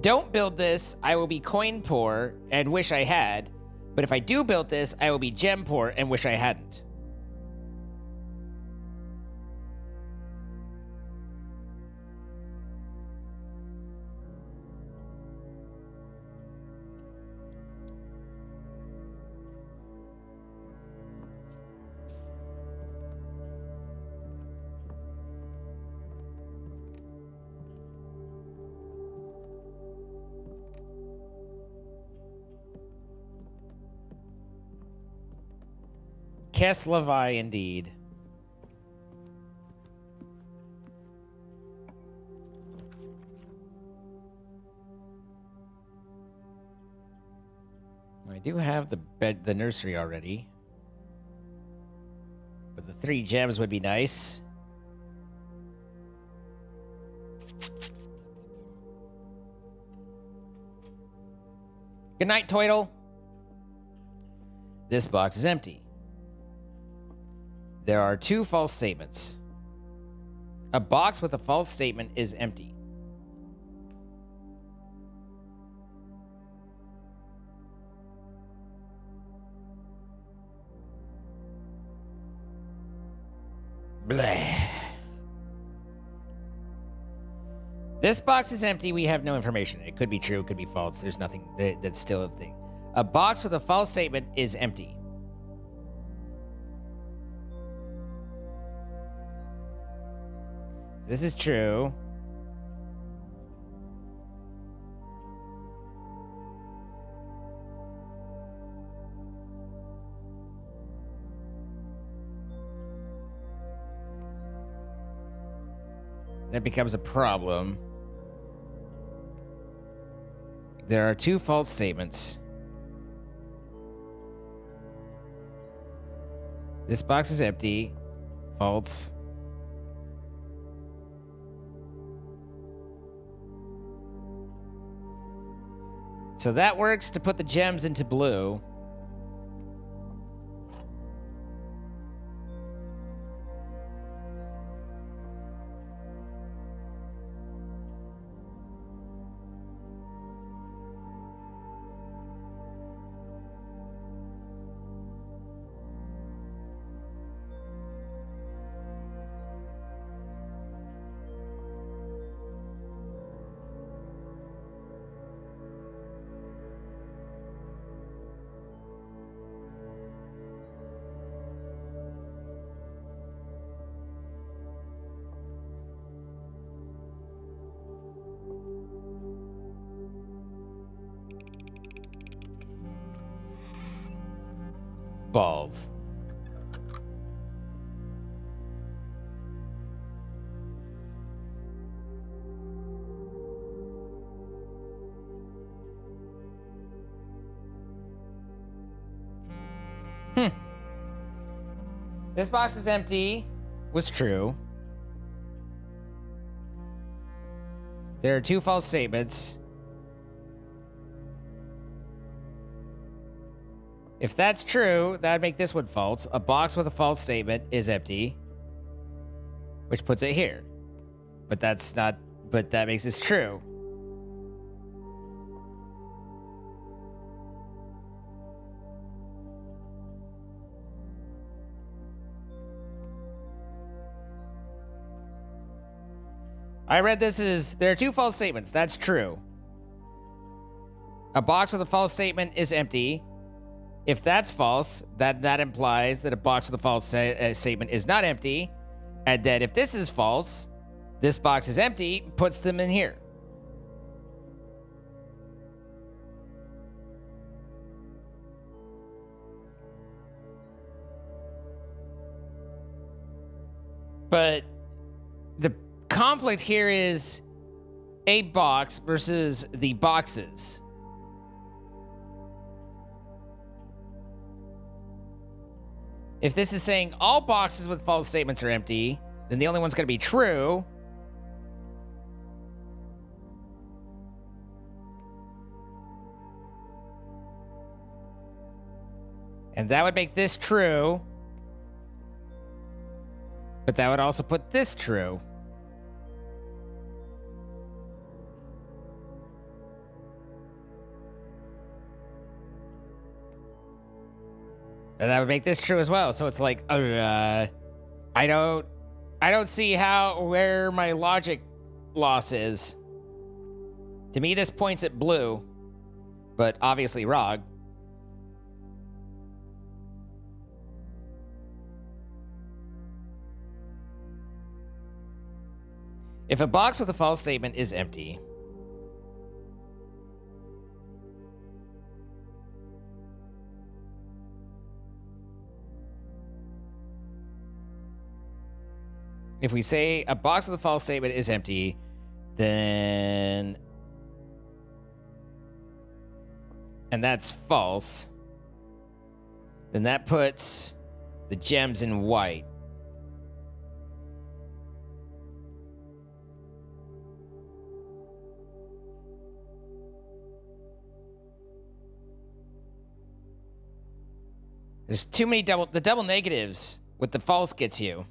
don't build this, I will be coin poor and wish I had. But if I do build this, I will be gem poor and wish I hadn't. Keslavai, indeed. I do have the nursery already. But the 3 gems would be nice. Good night, Toidle. This box is empty. There are 2 false statements. A box with a false statement is empty. Bleh. This box is empty. We have no information. It could be true. It could be false. There's nothing that's still a thing. A box with a false statement is empty. This is true. That becomes a problem. There are 2 false statements. This box is empty. False. So that works to put the gems into blue. Balls. This box is empty was true. There are 2 false statements. If that's true, that would make this one false. A box with a false statement is empty, which puts it here. But that's not, but that makes this true. I read this as there are 2 false statements. That's true. A box with a false statement is empty. If that's false, that implies that a box with a false statement is not empty. And that if this is false, this box is empty, puts them in here. But the conflict here is a box versus the boxes. If this is saying all boxes with false statements are empty, then the only one's going to be true. And that would make this true. But that would also put this true. And that would make this true as well. So it's like, I don't see where my logic loss is. To me, this points at blue, but obviously wrong. If a box with a false statement is empty, if we say a box with a false statement is empty, then, and that's false, then that puts the gems in white. There's too many the double negatives with the false gets you.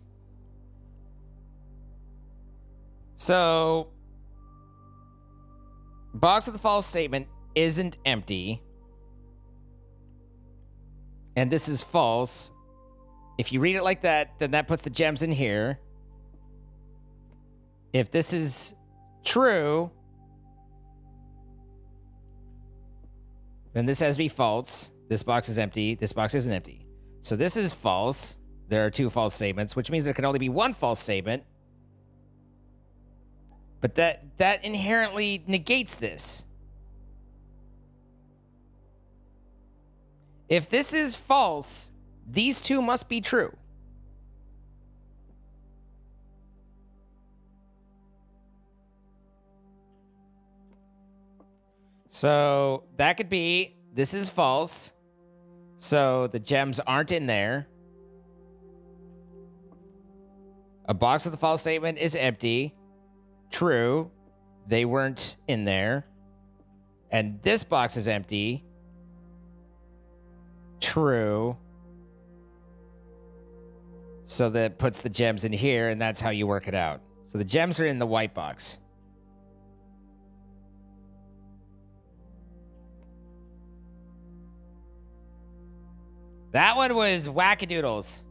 So, box with a false statement isn't empty. And this is false. If you read it like that, then that puts the gems in here. If this is true, then this has to be false. This box is empty. This box isn't empty. So this is false. There are 2 false statements, which means there can only be 1 false statement. But that inherently negates this. If this is false, these 2 must be true. So that could be, this is false. So the gems aren't in there. A box with a false statement is empty. True. They weren't in there. And this box is empty. True. So that puts the gems in here, and that's how you work it out. So the gems are in the white box. That one was wackadoodles.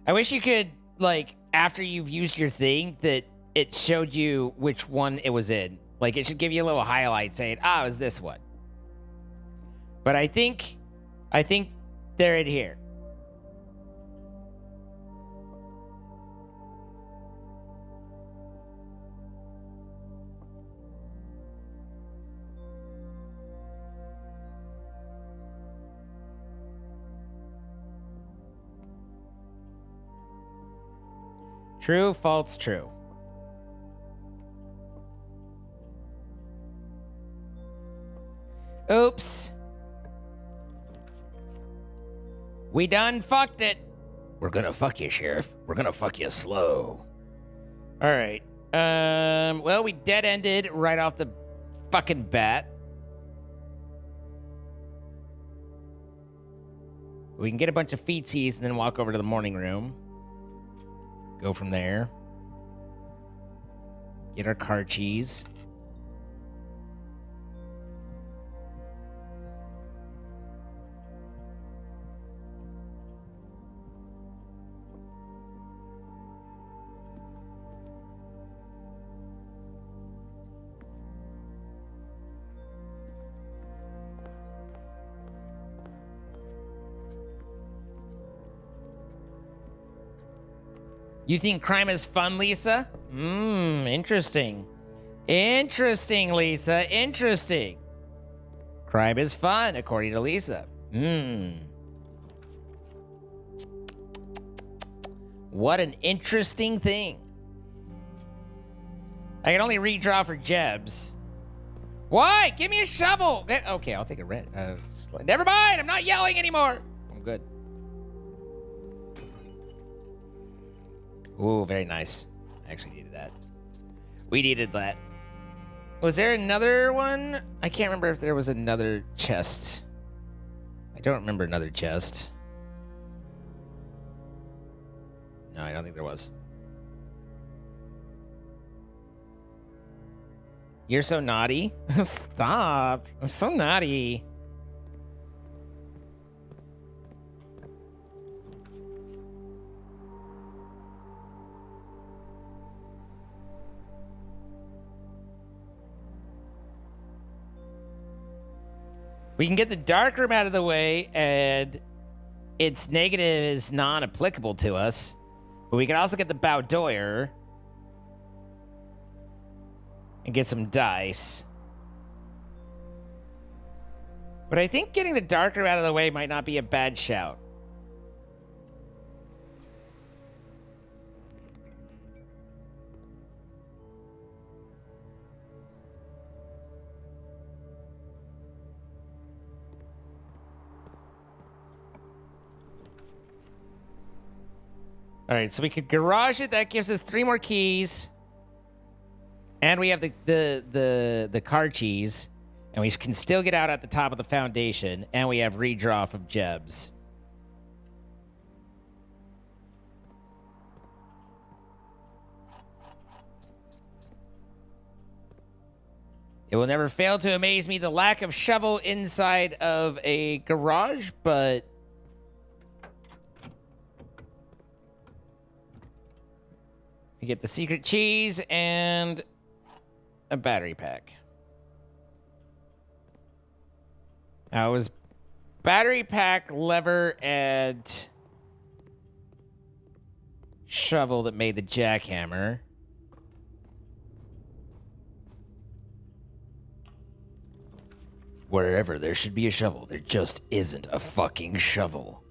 I wish you could, like, after you've used your thing, that it showed you which one it was in. Like, it should give you a little highlight saying, ah, it was this one. But I think they're in here. True, false, true. Oops. We done fucked it. We're gonna fuck you, Sheriff. We're gonna fuck you slow. All right. Well, we dead-ended right off the fucking bat. We can get a bunch of feetsies and then walk over to the morning room. Go from there. Get our car cheese. You think crime is fun, Lisa? Interesting. Interesting, Lisa. Interesting. Crime is fun, according to Lisa. What an interesting thing. I can only redraw for Jebs. Why? Give me a shovel. Okay, I'll take a red. Never mind. I'm not yelling anymore. I'm good. Ooh, very nice. I actually needed that. We needed that. Was there another one? I can't remember if there was another chest. I don't remember another chest. No, I don't think there was. You're so naughty. Stop. I'm so naughty. We can get the dark room out of the way, and its negative is non-applicable to us. But we can also get the Bowdoyer and get some dice. But I think getting the dark room out of the way might not be a bad shout. All right, so we could garage it. That gives us 3 more keys. And we have the car cheese. And we can still get out at the top of the foundation. And we have redraw from Jebs. It will never fail to amaze me the lack of shovel inside of a garage, but we get the secret cheese and a battery pack. Now, it was battery pack, lever, and shovel that made the jackhammer. Wherever there should be a shovel, there just isn't a fucking shovel.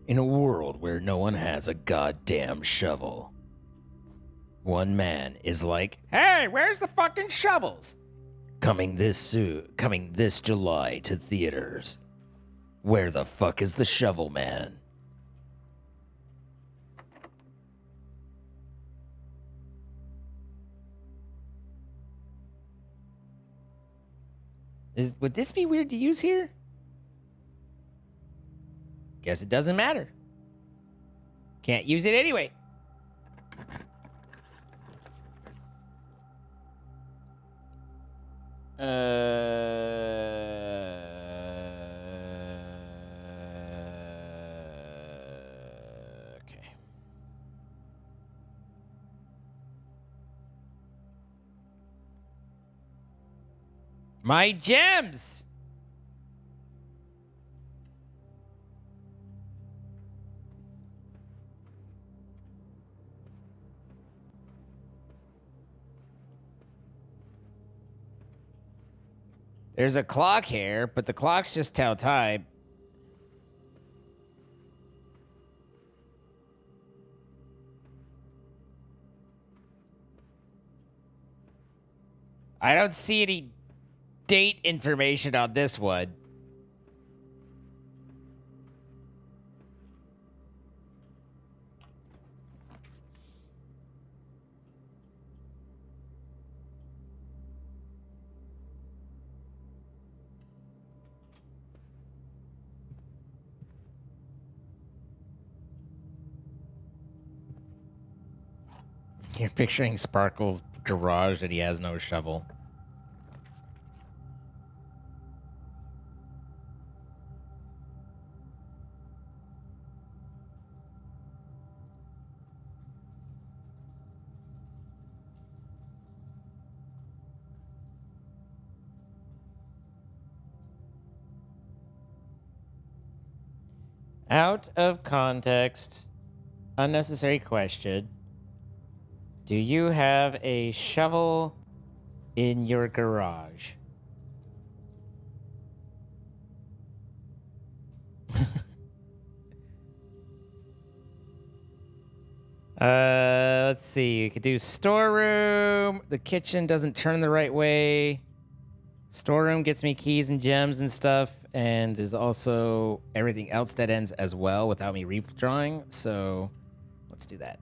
In a world where no one has a goddamn shovel, one man is like, Hey, where's the fucking shovels? coming this July to theaters. Where the fuck is the shovel man? Would this be weird to use here? Guess it doesn't matter. Can't use it anyway. Okay. My gems! There's a clock here, but the clocks just tell time. I don't see any date information on this one. You're picturing Sparkle's garage and he has no shovel. Out of context. Unnecessary question. Do you have a shovel in your garage? Let's see. You could do storeroom. The kitchen doesn't turn the right way. Storeroom gets me keys and gems and stuff, and is also everything else dead ends as well without me redrawing. So let's do that.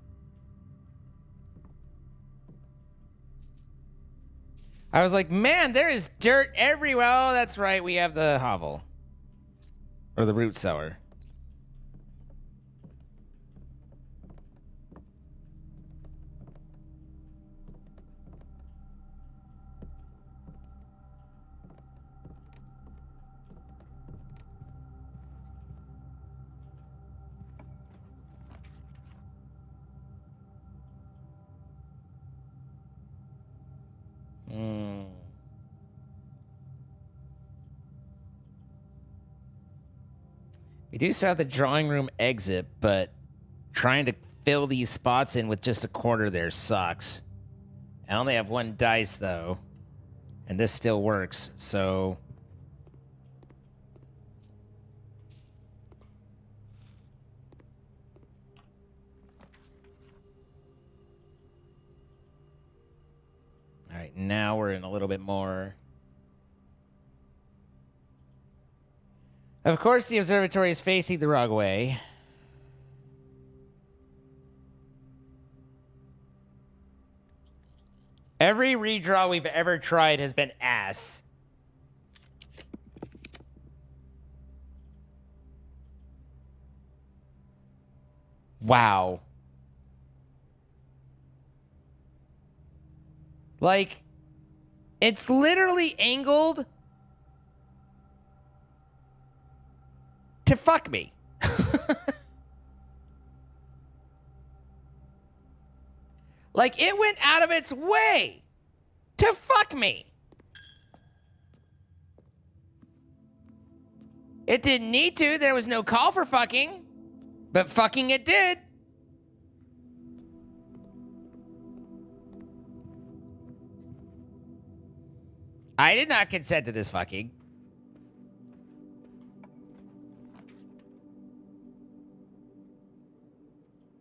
I was like, man, there is dirt everywhere. Oh, that's right. We have the hovel. Or the root cellar. We do still have the drawing room exit, but trying to fill these spots in with just a quarter there sucks. I only have one dice, though. And this still works, so... Alright, now we're in a little bit more... Of course, the observatory is facing the wrong way. Every redraw we've ever tried has been ass. Wow. Like, it's literally angled to fuck me. Like, it went out of its way to fuck me. It didn't need to. There was no call for fucking. But fucking it did. I did not consent to this fucking.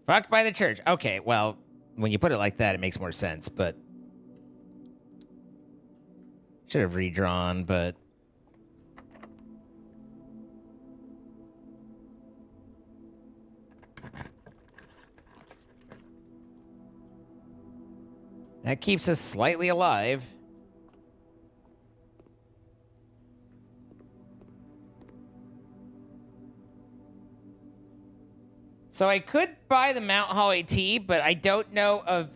Fucked by the church. Okay, well, when you put it like that, it makes more sense, but... Should have redrawn, but... That keeps us slightly alive. So I could buy the Mount Holly tea, but I don't know of...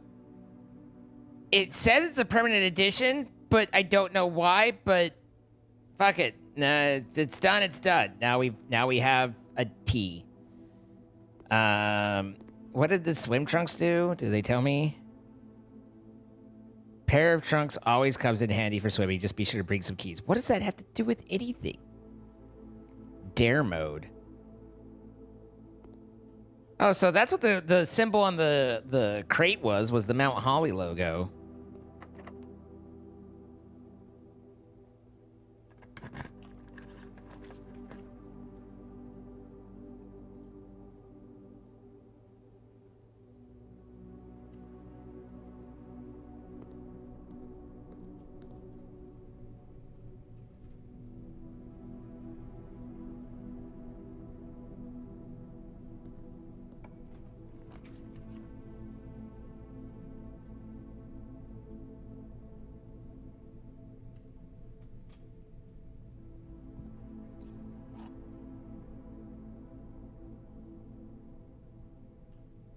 It says it's a permanent edition, but I don't know why, but... Fuck it. Nah, it's done, it's done. Now we have a tea. What did the swim trunks do? Do they tell me? Pair of trunks always comes in handy for swimming. Just be sure to bring some keys. What does that have to do with anything? Dare mode. Oh, so that's what the symbol on the crate was the Mount Holly logo.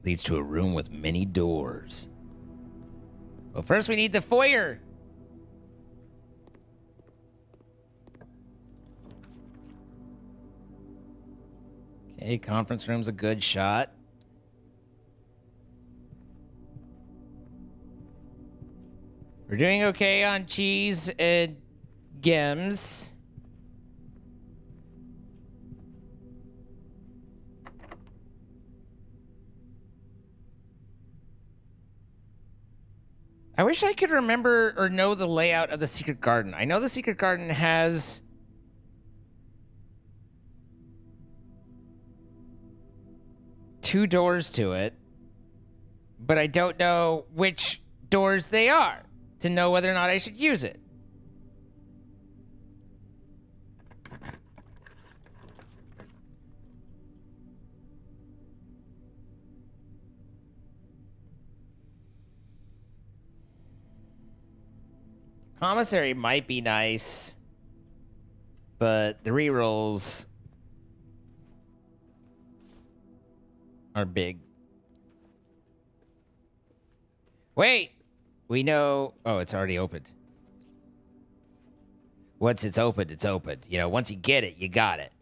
Leads to a room with many doors. Well, first we need the foyer. Okay, conference room's a good shot. We're doing okay on cheese and gems. I wish I could remember or know the layout of the secret garden. I know the secret garden has two doors to it, but I don't know which doors they are to know whether or not I should use it. Commissary might be nice, but the rerolls are big. Wait! We know... Oh, it's already opened. Once it's opened, it's opened. You know, once you get it, you got it.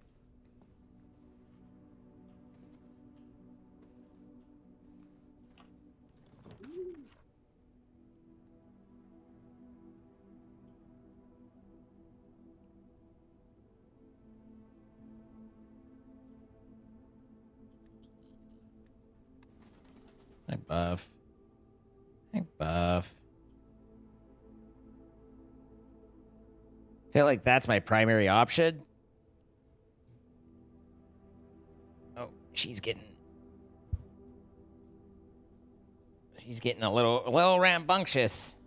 Hi, Buff. Hi, Buff. Feel like that's my primary option. Oh, she's getting a little rambunctious.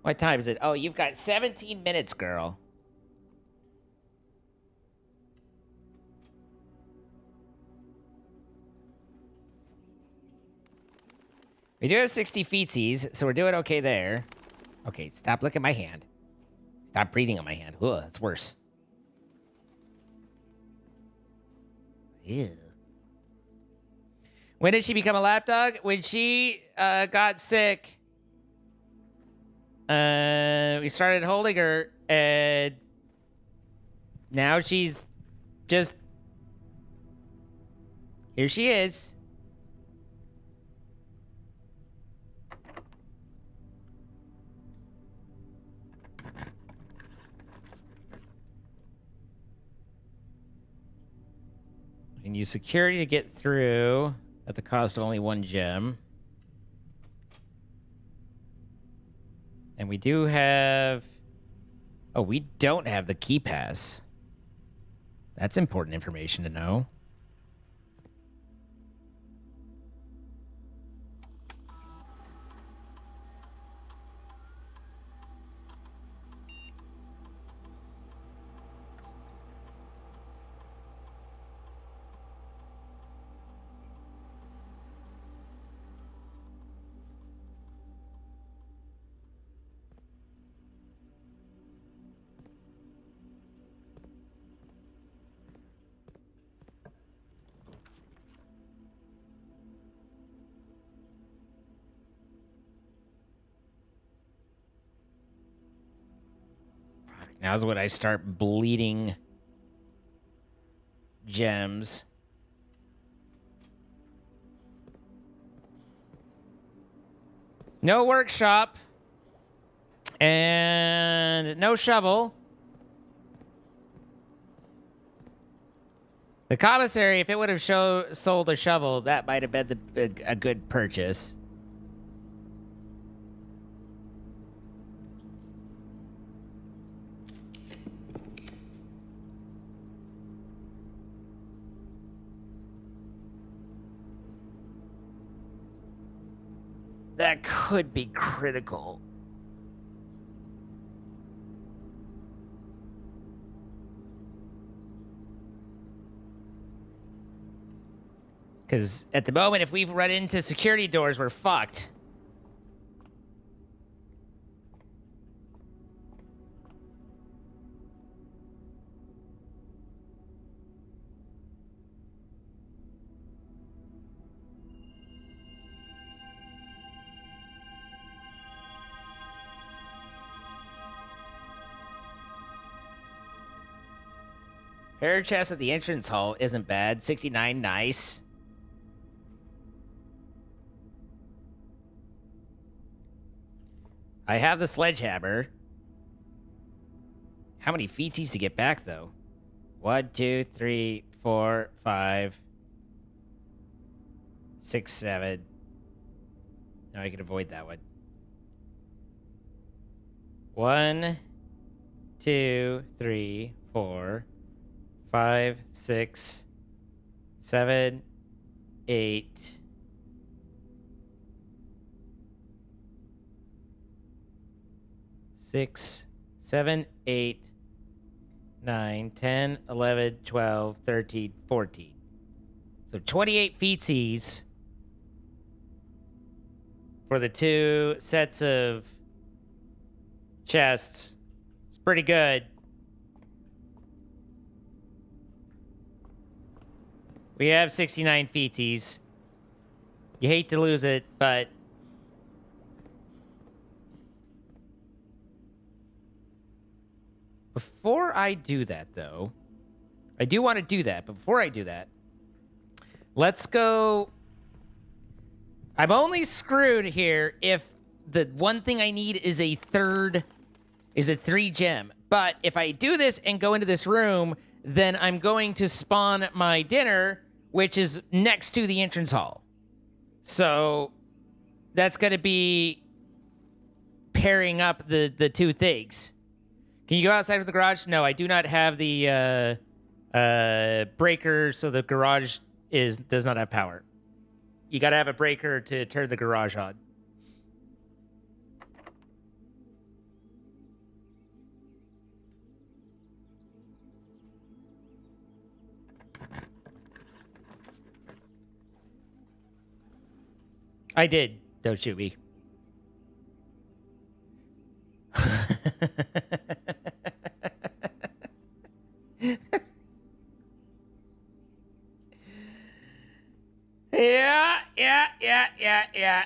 What time is it? Oh, you've got 17 minutes, girl. We do have 60 feetsies, so we're doing okay there. Okay, stop looking at my hand. Stop breathing on my hand. Ugh, that's worse. Ew. When did she become a lapdog? When she got sick. We started holding her, and now she's just... Here she is. We can use security to get through at the cost of only 1 gem. And we do have... Oh, we don't have the key pass. That's important information to know. Now's when I start bleeding gems. No workshop. And no shovel. The commissary, if it would have sold a shovel, that might have been a good purchase. That could be critical. Because at the moment, if we've run into security doors, we're fucked. Pair chest at the entrance hall isn't bad. 69, nice. I have the sledgehammer. How many feetsies to get back, though? 1, 2, 3, 4, 5, 6, 7. No, I can avoid that one. 1, 2, 3, 4, 5, 6, 7, 8. 6, 7, 8, 9, 10, 11, 12, 13, 14. So 28 feetsies for the 2 sets of chests. It's pretty good. We have 69 feetsies. You hate to lose it, but before I do that, though, I do want to do that, but before I do that, let's go. I'm only screwed here if the one thing I need is a 3 gem. But if I do this and go into this room, then I'm going to spawn my dinner, which is next to the entrance hall. So that's going to be pairing up the 2 things. Can you go outside of the garage? No, I do not have the breaker, so the garage does not have power. You got to have a breaker to turn the garage on. I did. Don't shoot me. Yeah.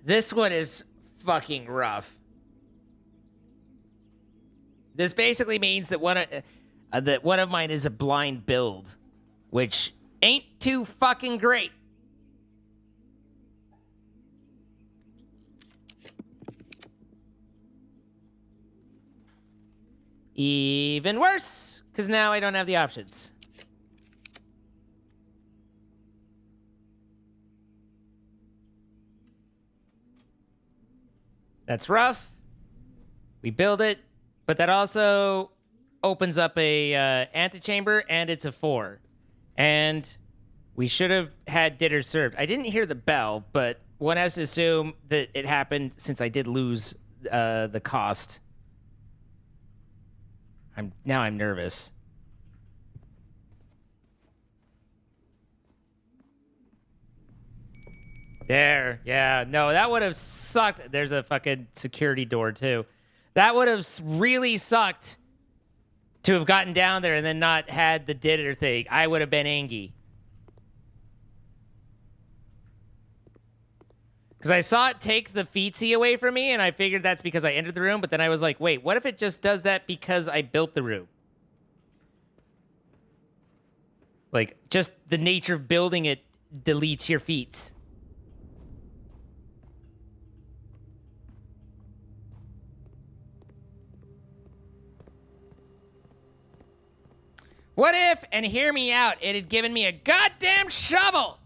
This one is fucking rough. This basically means that one of mine is a blind build, which ain't too fucking great. Even worse, because now I don't have the options. That's rough. We build it, but that also opens up a antechamber, and it's a 4. And we should have had dinner served. I didn't hear the bell, but one has to assume that it happened since I did lose the cost. I'm nervous. There, yeah, no, that would have sucked. There's a fucking security door too. That would have really sucked to have gotten down there and then not had the dinner thing. I would have been angry. Because I saw it take the feetsy away from me, and I figured that's because I entered the room, but then I was like, wait, what if it just does that because I built the room? Like, just the nature of building it deletes your feats. What if, and hear me out, it had given me a goddamn shovel?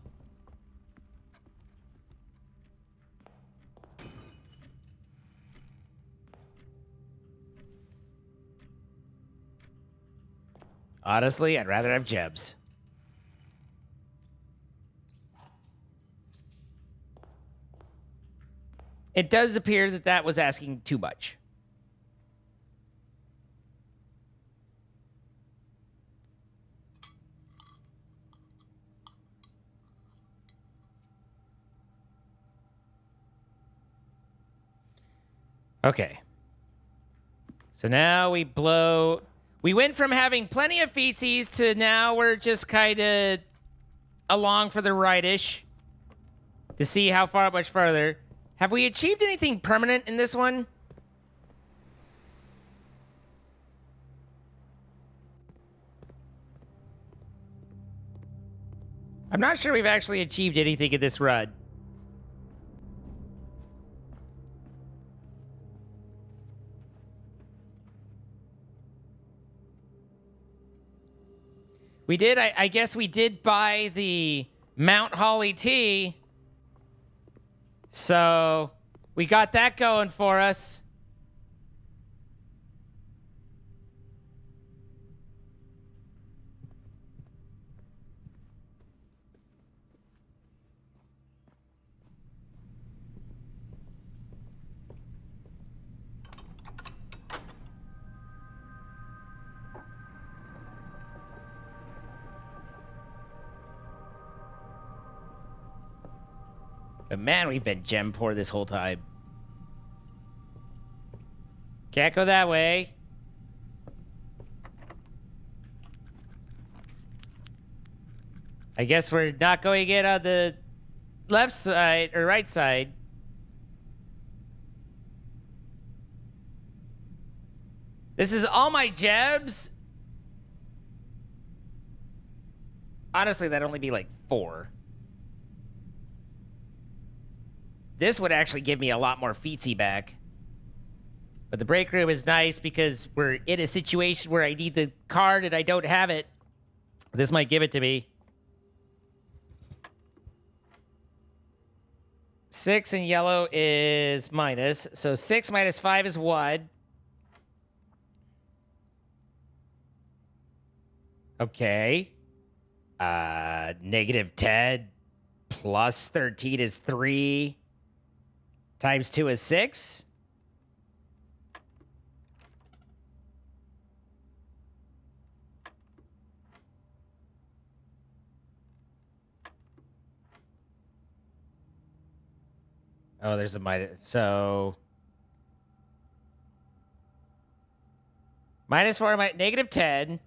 Honestly, I'd rather have gems. It does appear that that was asking too much. Okay. So now we blow. We went from having plenty of feetsies to now we're just kind of along for the ride-ish to see how much further. Have we achieved anything permanent in this one? I'm not sure we've actually achieved anything in this run. We did, I guess we did buy the Mount Holly tea. So we got that going for us. But man, we've been gem poor this whole time. Can't go that way. I guess we're not going in on the left side or right side. This is all my gems. Honestly, that'd only be like 4. This would actually give me a lot more feetsy back. But the break room is nice because we're in a situation where I need the card and I don't have it. This might give it to me. 6 in yellow is minus. So 6 minus 5 is 1. Okay. Negative 10 plus 13 is 3. Times 2 is 6. Oh, there's a minus. So minus 4, negative 10.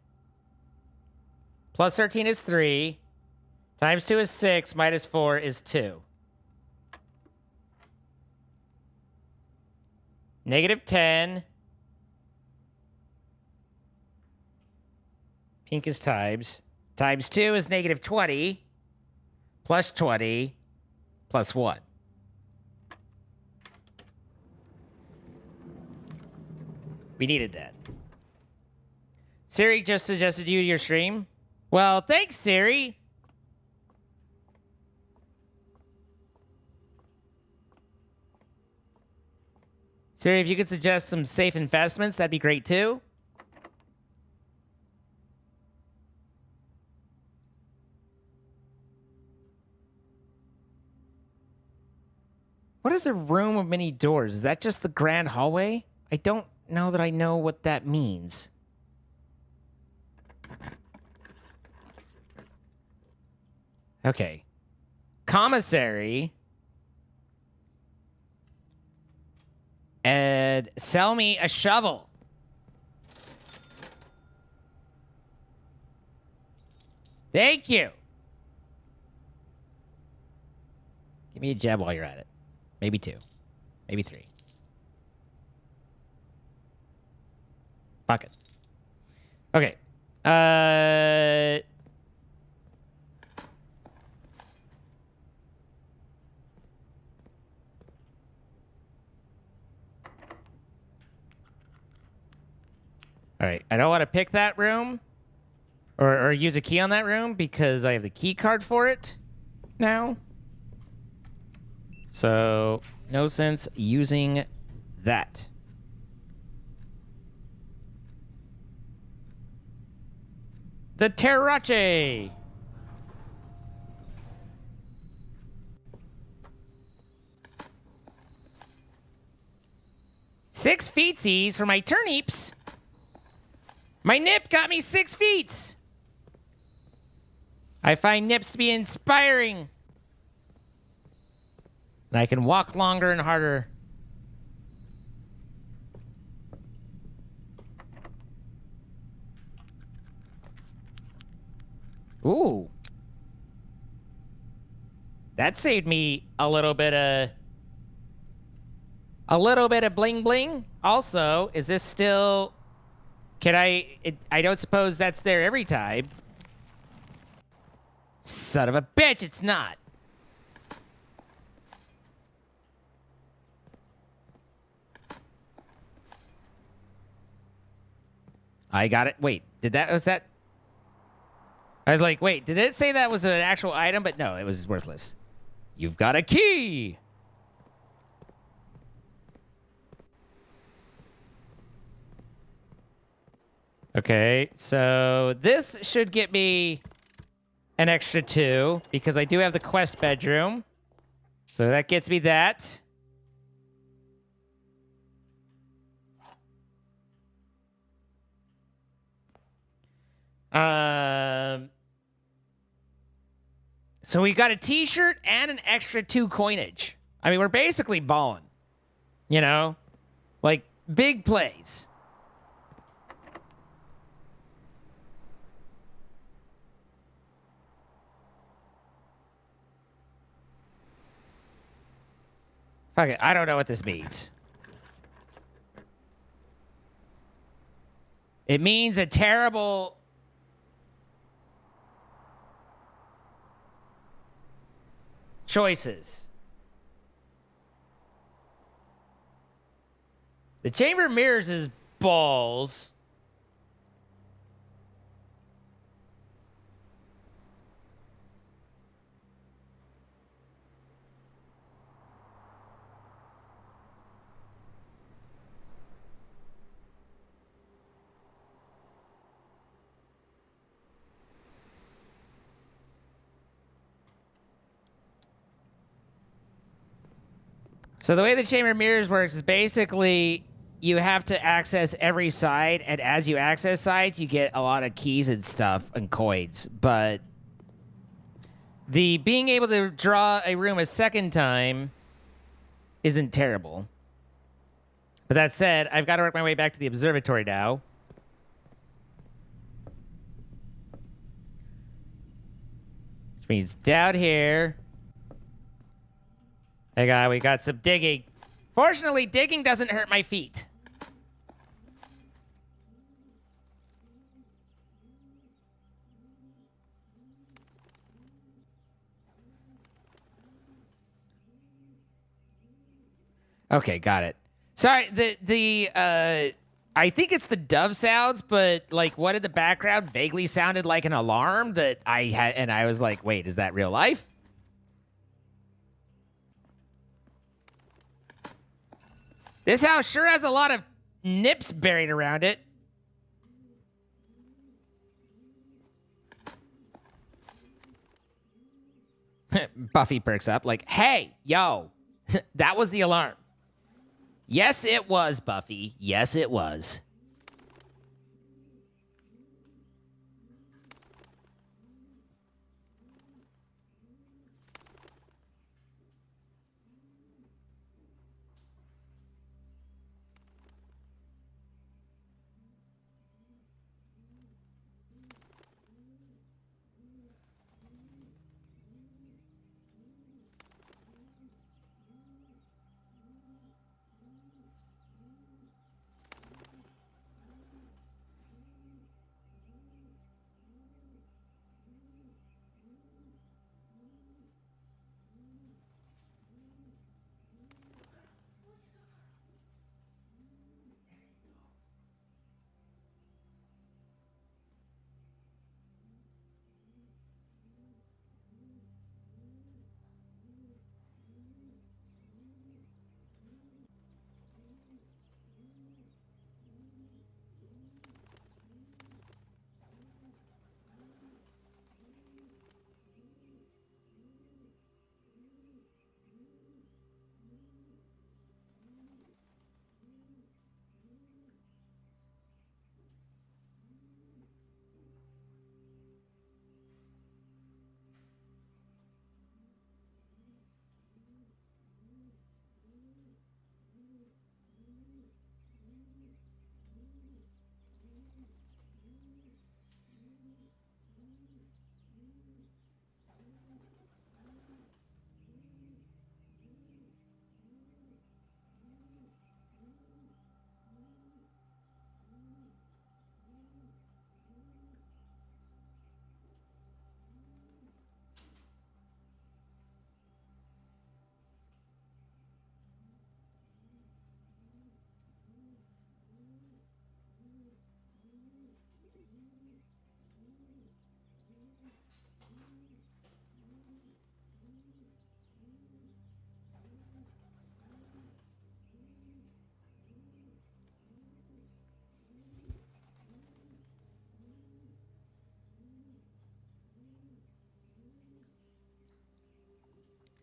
Plus 13 is 3. Times 2 is 6. Minus 4 is 2. Negative 10. Pink is times. Times 2 is negative 20. Plus 20. Plus 1. We needed that. Siri just suggested you to your stream. Well, thanks, Siri. Siri, if you could suggest some safe investments, that'd be great too. What is a room of many doors? Is that just the grand hallway? I don't know that I know what that means. Okay. Commissary. And sell me a shovel. Thank you. Give me a gem while you're at it. Maybe 2. Maybe 3. Fuck it. Okay. All right. I don't want to pick that room or use a key on that room because I have the key card for it now. So, no sense using that. The Terrace. Six feetsies for my turnips. My nip got me 6 feet. I find nips to be inspiring. And I can walk longer and harder. Ooh. That saved me a little bit of A little bit of bling bling. Also, is this still... Can I don't suppose that's there every time. Son of a bitch, it's not. I got it. Wait, was that? I was like, wait, did it say that was an actual item? But no, it was worthless. You've got a key. Okay, so this should get me an extra 2 because I do have the quest bedroom. So that gets me that. So we got a t-shirt and an extra 2 coinage. I mean, we're basically balling. You know? Like, big plays. Fuck it, I don't know what this means. It means a terrible... choices. The chamber mirrors his balls. So the way the chamber mirrors works is basically you have to access every side, and as you access sides, you get a lot of keys and stuff and coins. But the being able to draw a room a second time isn't terrible. But that said, I've got to work my way back to the observatory now. Which means down here. Hey, guy, we got some digging. Fortunately, digging doesn't hurt my feet. Okay, got it. Sorry, I think it's the dove sounds, but like what in the background vaguely sounded like an alarm that I had, and I was like, wait, is that real life? This house sure has a lot of nips buried around it. Buffy perks up like, hey, yo, that was the alarm. Yes, it was, Buffy. Yes, it was.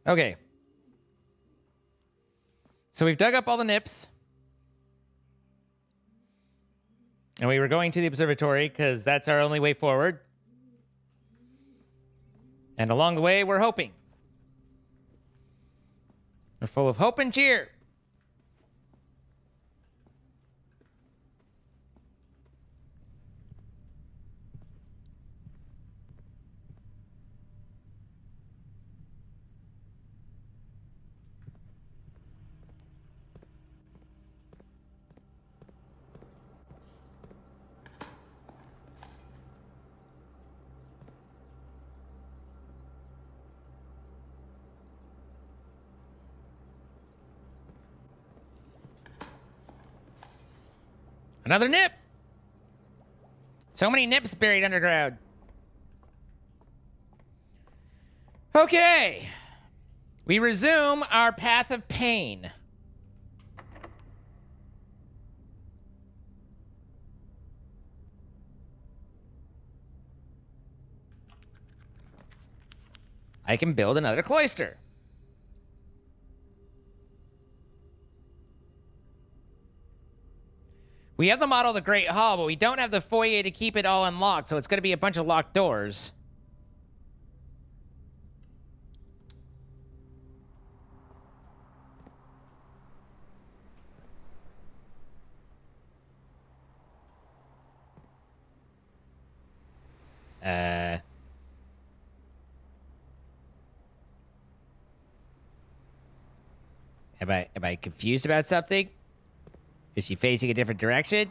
Okay. So we've dug up all the nips. And we were going to the observatory because that's our only way forward. And along the way, we're hoping. We're full of hope and cheer. Another nip. So many nips buried underground. Okay. We resume our path of pain. I can build another cloister. We have the model of the Great Hall, but we don't have the foyer to keep it all unlocked, so it's going to be a bunch of locked doors. Am I confused about something? Is she facing a different direction?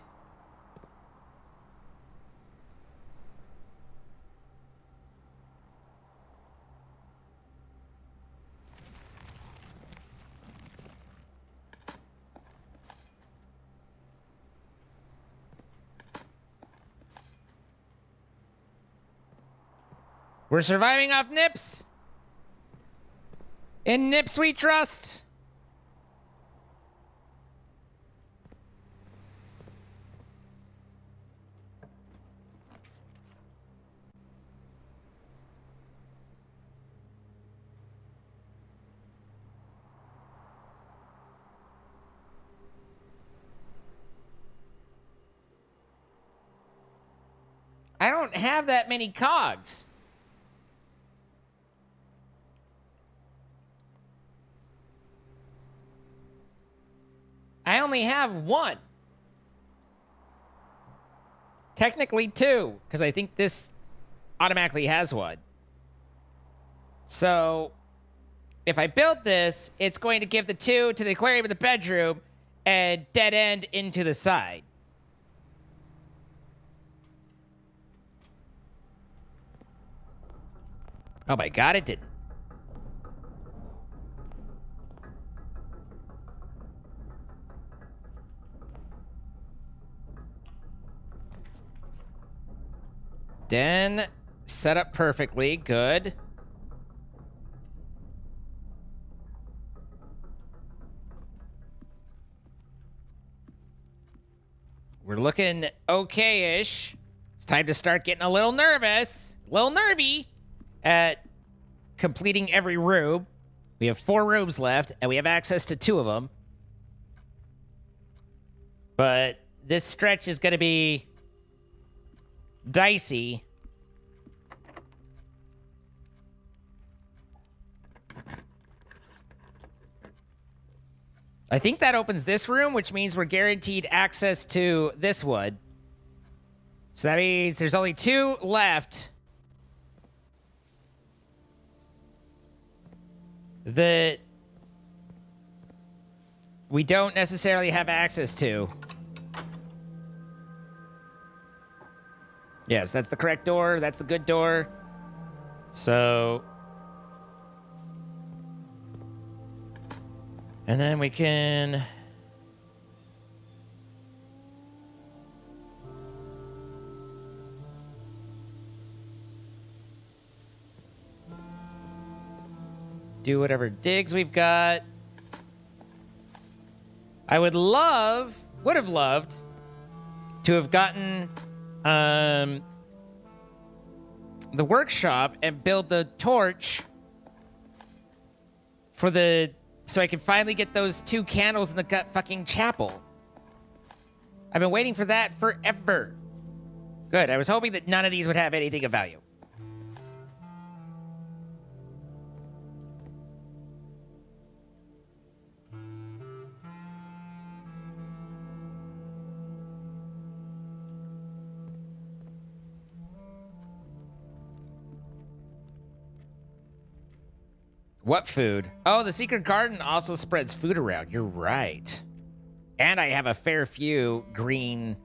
We're surviving off nips. In nips we trust. I don't have that many cogs. I only have one. Technically two, because I think this automatically has one. So, if I build this, it's going to give the two to the aquarium in the bedroom and dead end into the side. Oh my god, it didn't. Den set up perfectly. Good. We're looking okay-ish. It's time to start getting a little nervous. A little nervy at completing every room. We have 4 rooms left, and we have access to 2 of them. But this stretch is going to be dicey. I think that opens this room, which means we're guaranteed access to this one. So that means there's only 2 left that we don't necessarily have access to. Yes, that's the correct door. That's the good door. So... and then we can... do whatever digs we've got. I would have loved to have gotten the workshop and build the torch for the... So I can finally get those 2 candles in the fucking chapel. I've been waiting for that forever. Good. I was hoping that none of these would have anything of value. What food? Oh, the secret garden also spreads food around. You're right. And I have a fair few green...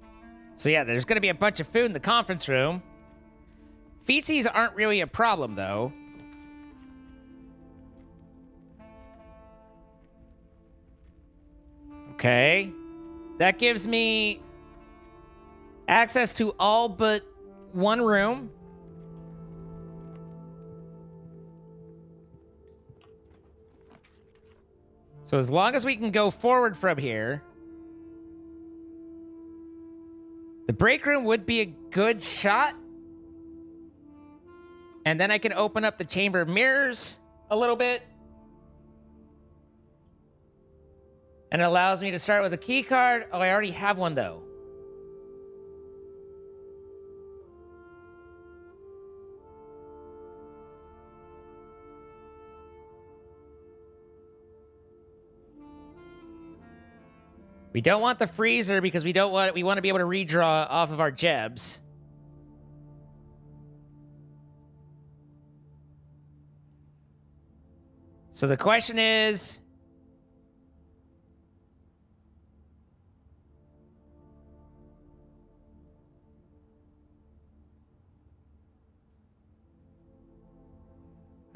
So yeah, there's going to be a bunch of food in the conference room. Feetsies aren't really a problem, though. Okay. That gives me access to all but one room. So as long as we can go forward from here... The break room would be a good shot. And then I can open up the Chamber of Mirrors a little bit. And it allows me to start with a key card. Oh, I already have one, though. We don't want the freezer because we want to be able to redraw off of our gebs. So the question is,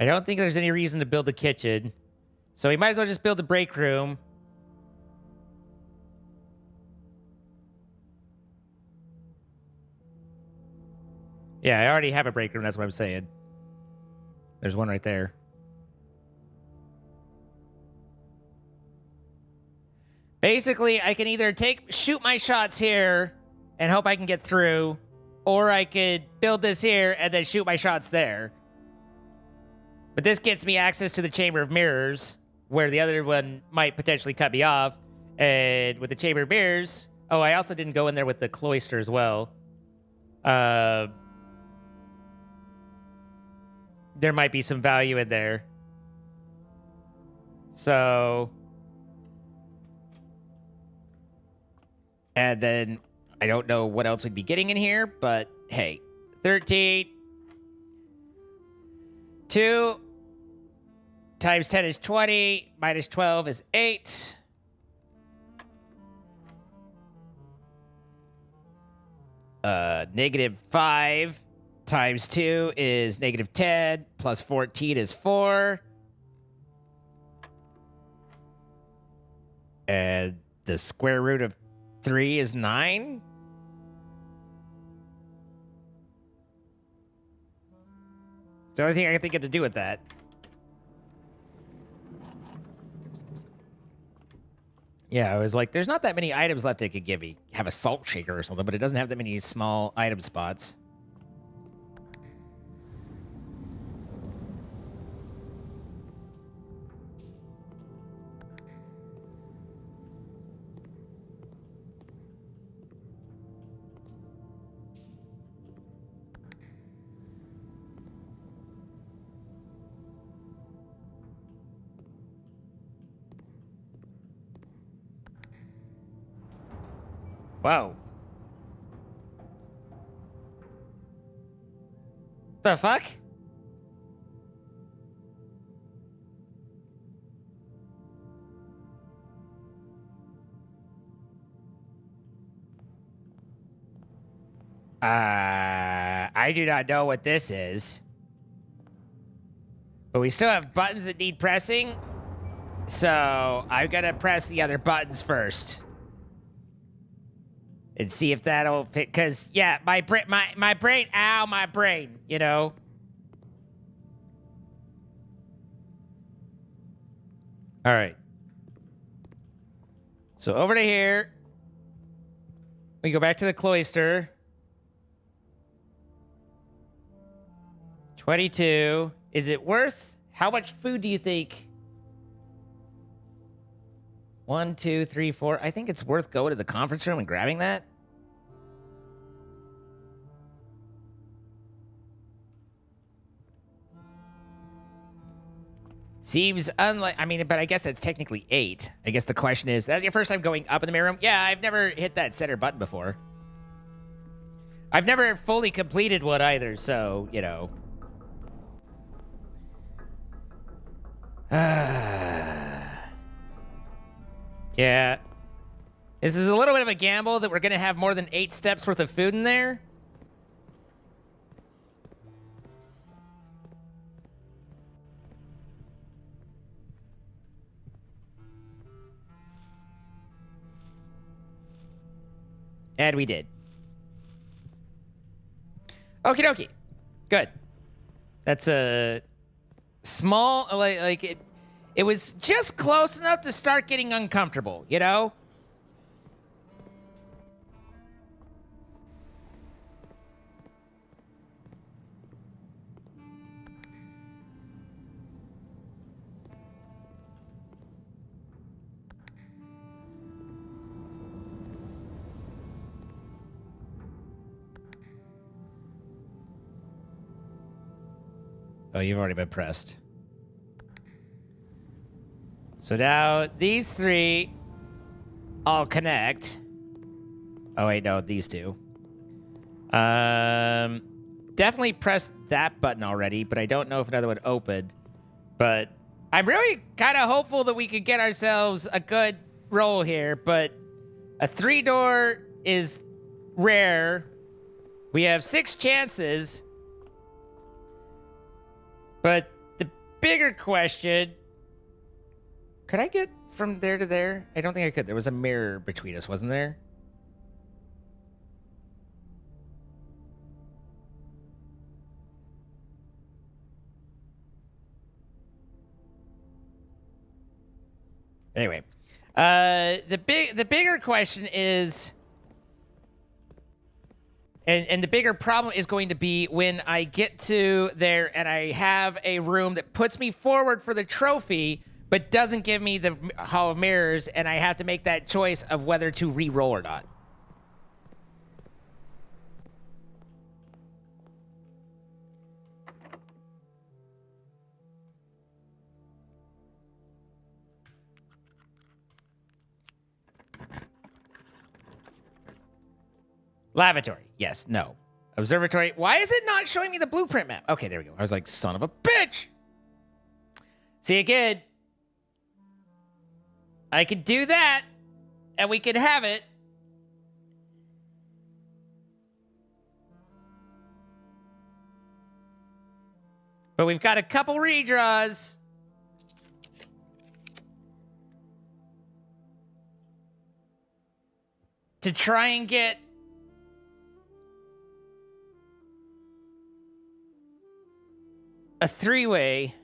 I don't think there's any reason to build the kitchen. So we might as well just build the break room. Yeah, I already have a break room, that's what I'm saying. There's one right there. Basically, I can either shoot my shots here and hope I can get through, or I could build this here and then shoot my shots there. But this gets me access to the Chamber of Mirrors, where the other one might potentially cut me off. And with the Chamber of Mirrors... Oh, I also didn't go in there with the cloister as well. There might be some value in there. So... And then, I don't know what else we'd be getting in here, but hey. 13. 2 times 10 is 20. Minus 12 is 8. Negative 5 times 2 is negative 10. Plus 14 is 4. And the square root of 3 is 9. It's the only thing I can think of to do with that. Yeah, I was like, there's not that many items left it could give me. Have a salt shaker or something, but it doesn't have that many small item spots. Whoa. The fuck? I do not know what this is. But we still have buttons that need pressing. So I'm gonna press the other buttons first. And see if that'll fit, because, yeah, my brain, ow, my brain, you know? All right. So over to here. We go back to the cloister. 22. Is it worth? How much food do you think 1, 2, 3, 4. I think it's worth going to the conference room and grabbing that. Seems unlike, I mean, but I guess that's technically 8. I guess the question is, that's your first time going up in the mirror room? Yeah, I've never hit that center button before. I've never fully completed one either, so, you know. Yeah. This is a little bit of a gamble that we're going to have more than 8 steps worth of food in there. And we did. Okie dokie. Good. That's a small, like it was just close enough to start getting uncomfortable, you know? Oh, you've already been pressed. So now these 3 all connect. Oh wait, no, these 2. Definitely pressed that button already, but I don't know if another one opened. But I'm really kind of hopeful that we could get ourselves a good roll here, but a 3-door is rare. We have 6 chances. But the bigger question, could I get from there to there? I don't think I could. There was a mirror between us, wasn't there? Anyway, the bigger question is, and the bigger problem is going to be when I get to there and I have a room that puts me forward for the trophy, but doesn't give me the Hall of Mirrors, and I have to make that choice of whether to re-roll or not. Lavatory. Yes. No. Observatory. Why is it not showing me the blueprint map? Okay, there we go. I was like, son of a bitch. See, again, I could do that, and we could have it. But we've got a couple redraws. To try and get a 3-way.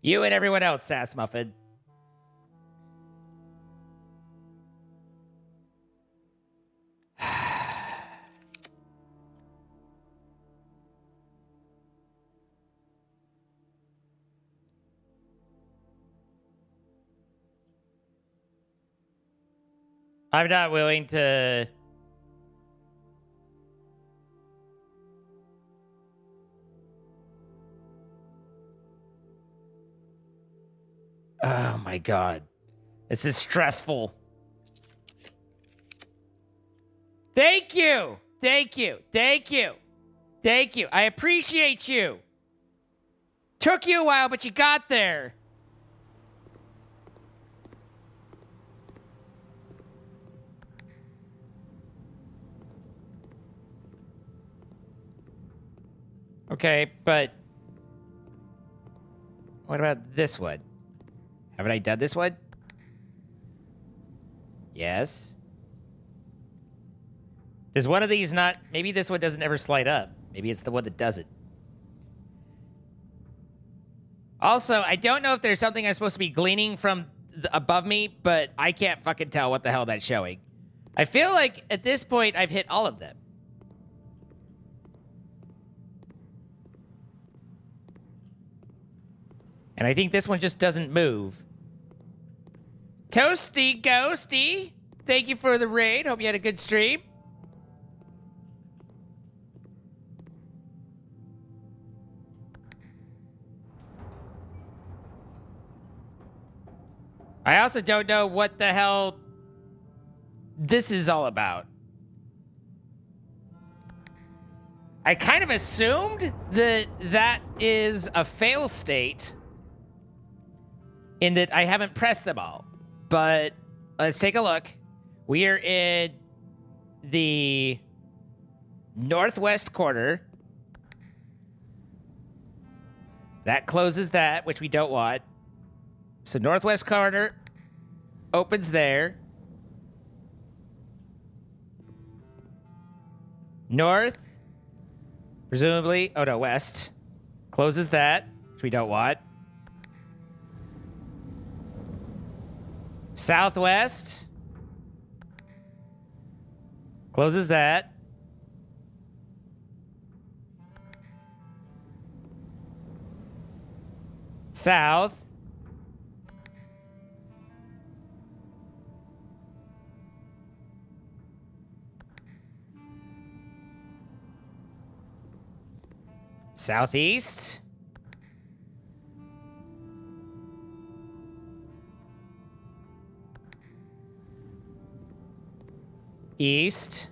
You and everyone else, Sass Muffin. I'm not willing to... Oh my god. This is stressful. Thank you! Thank you! Thank you! Thank you! I appreciate you! Took you a while, but you got there! Okay, but... what about this one? Haven't I done this one? Yes. Does one of these not... maybe this one doesn't ever slide up. Maybe it's the one that does it. Also, I don't know if there's something I'm supposed to be gleaning from above me, but I can't fucking tell what the hell that's showing. I feel like at this point I've hit all of them. And I think this one just doesn't move. Toasty Ghosty, thank you for the raid. Hope you had a good stream. I also don't know what the hell this is all about. I kind of assumed that that is a fail state in that I haven't pressed them all. But let's take a look. We are in the northwest corner. That closes that, which we don't want. So northwest corner opens there. North, presumably, oh no, west. Closes that, which we don't want. Southwest. Closes that. South. Southeast. East.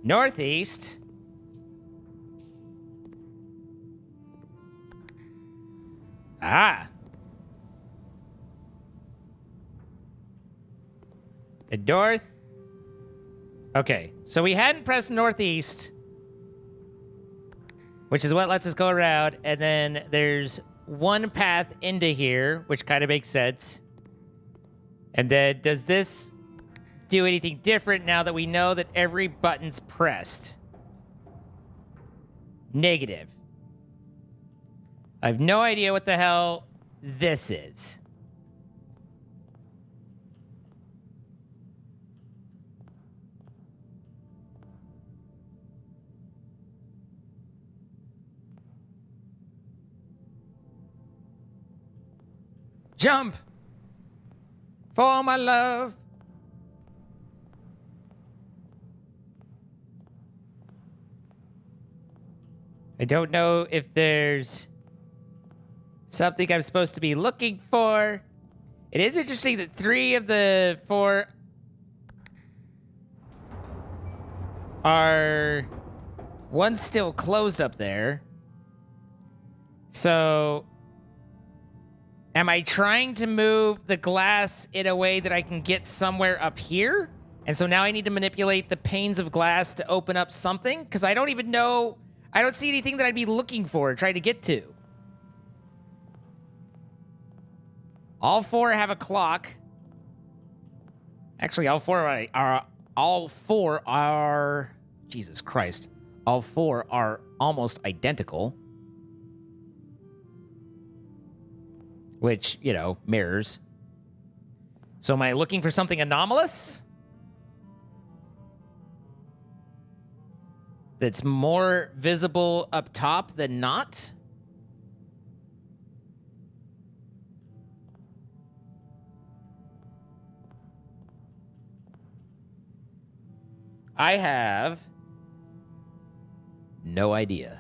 Northeast. Ah. And north. Okay, so we hadn't pressed northeast, which is what lets us go around, and then there's one path into here, which kind of makes sense. And then does this do anything different now that we know that every button's pressed? Negative. I have no idea what the hell this is. Jump! For my love. I don't know if there's something I'm supposed to be looking for. It is interesting that 3 of the 4 are... One's still closed up there. So... Am I trying to move the glass in a way that I can get somewhere up here? And so now I need to manipulate the panes of glass to open up something? Because I don't even know... I don't see anything that I'd be looking for, trying to get to. All 4 have a clock. Actually, all 4 are... Jesus Christ. All 4 are almost identical. Which, you know, mirrors. So am I looking for something anomalous? That's more visible up top than not? I have no idea.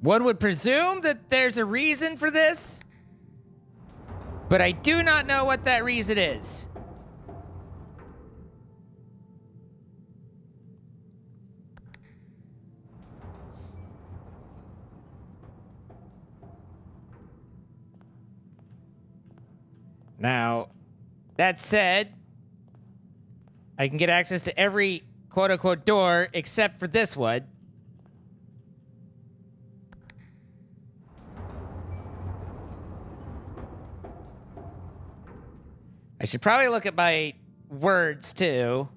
One would presume that there's a reason for this, but I do not know what that reason is. Now, that said, I can get access to every quote-unquote door except for this one. I should probably look at my words, too.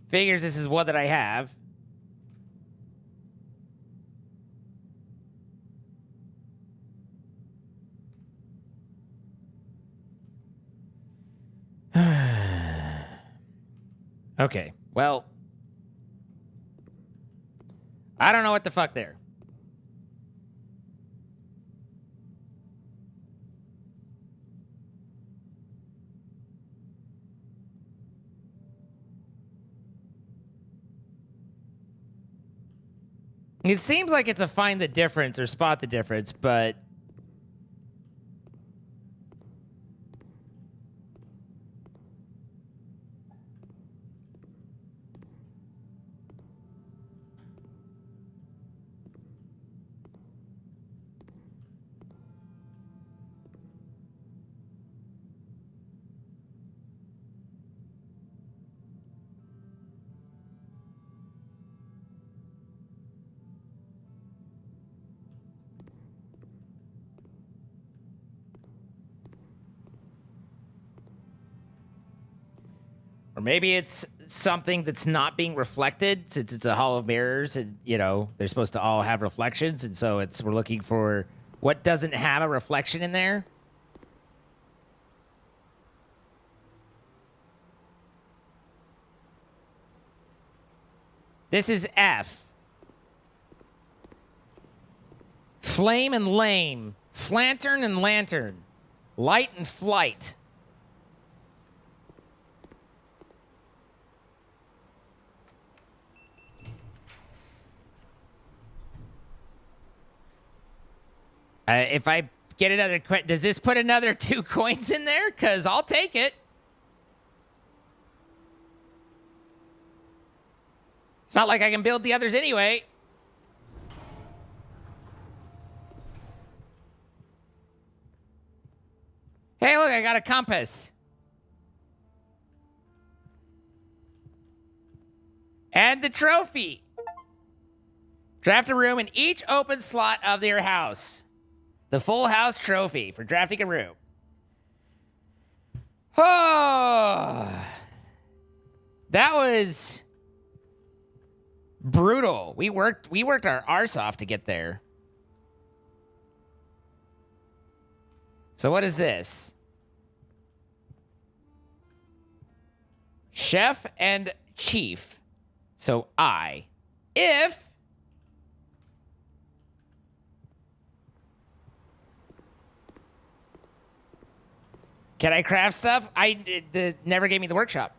Figures this is one that I have. Okay, well, I don't know what the fuck there. It seems like it's a find the difference or spot the difference, but or maybe it's something that's not being reflected since it's a hall of mirrors and, you know, they're supposed to all have reflections. And so we're looking for what doesn't have a reflection in there. This is F. Flame and lame. Flantern and lantern. Light and flight. If I get another... Does this put another 2 coins in there? Because I'll take it. It's not like I can build the others anyway. Hey, look, I got a compass. And the trophy. Draft a room in each open slot of your house. The full house trophy for drafting a room. Oh, that was brutal. We worked our arse off to get there. So what is this? Chef and chief. So if can I craft stuff? Never gave me the workshop.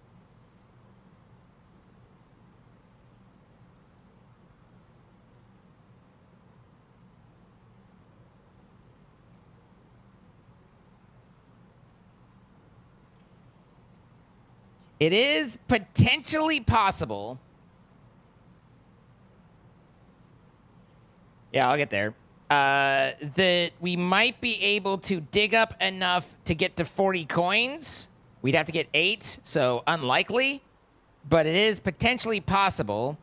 It is potentially possible. Yeah, I'll get there. That we might be able to dig up enough to get to 40 coins. We'd have to get 8, so unlikely. But it is potentially possible.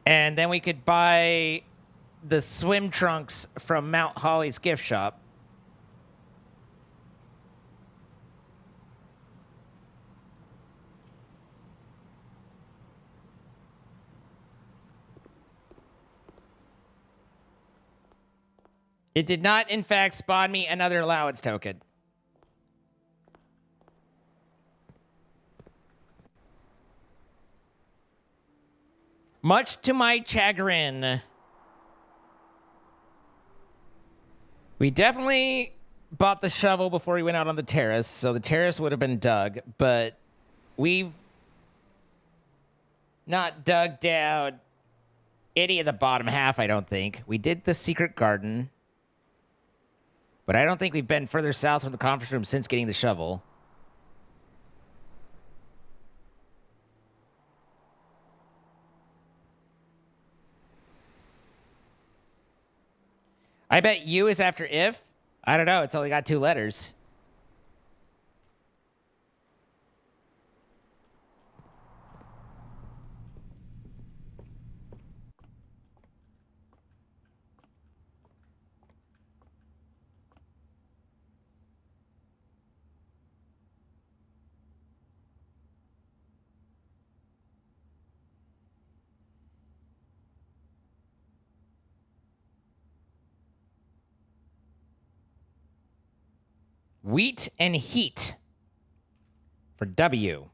And then we could buy the swim trunks from Mount Holly's gift shop. It did not, in fact, spawn me another allowance token. Much to my chagrin. We definitely bought the shovel before we went out on the terrace, so the terrace would have been dug, but we've not dug down any of the bottom half, I don't think. We did the secret garden. But I don't think we've been further south from the conference room since getting the shovel. I bet U is after if. I don't know. It's only got 2 letters. Wheat and heat for W.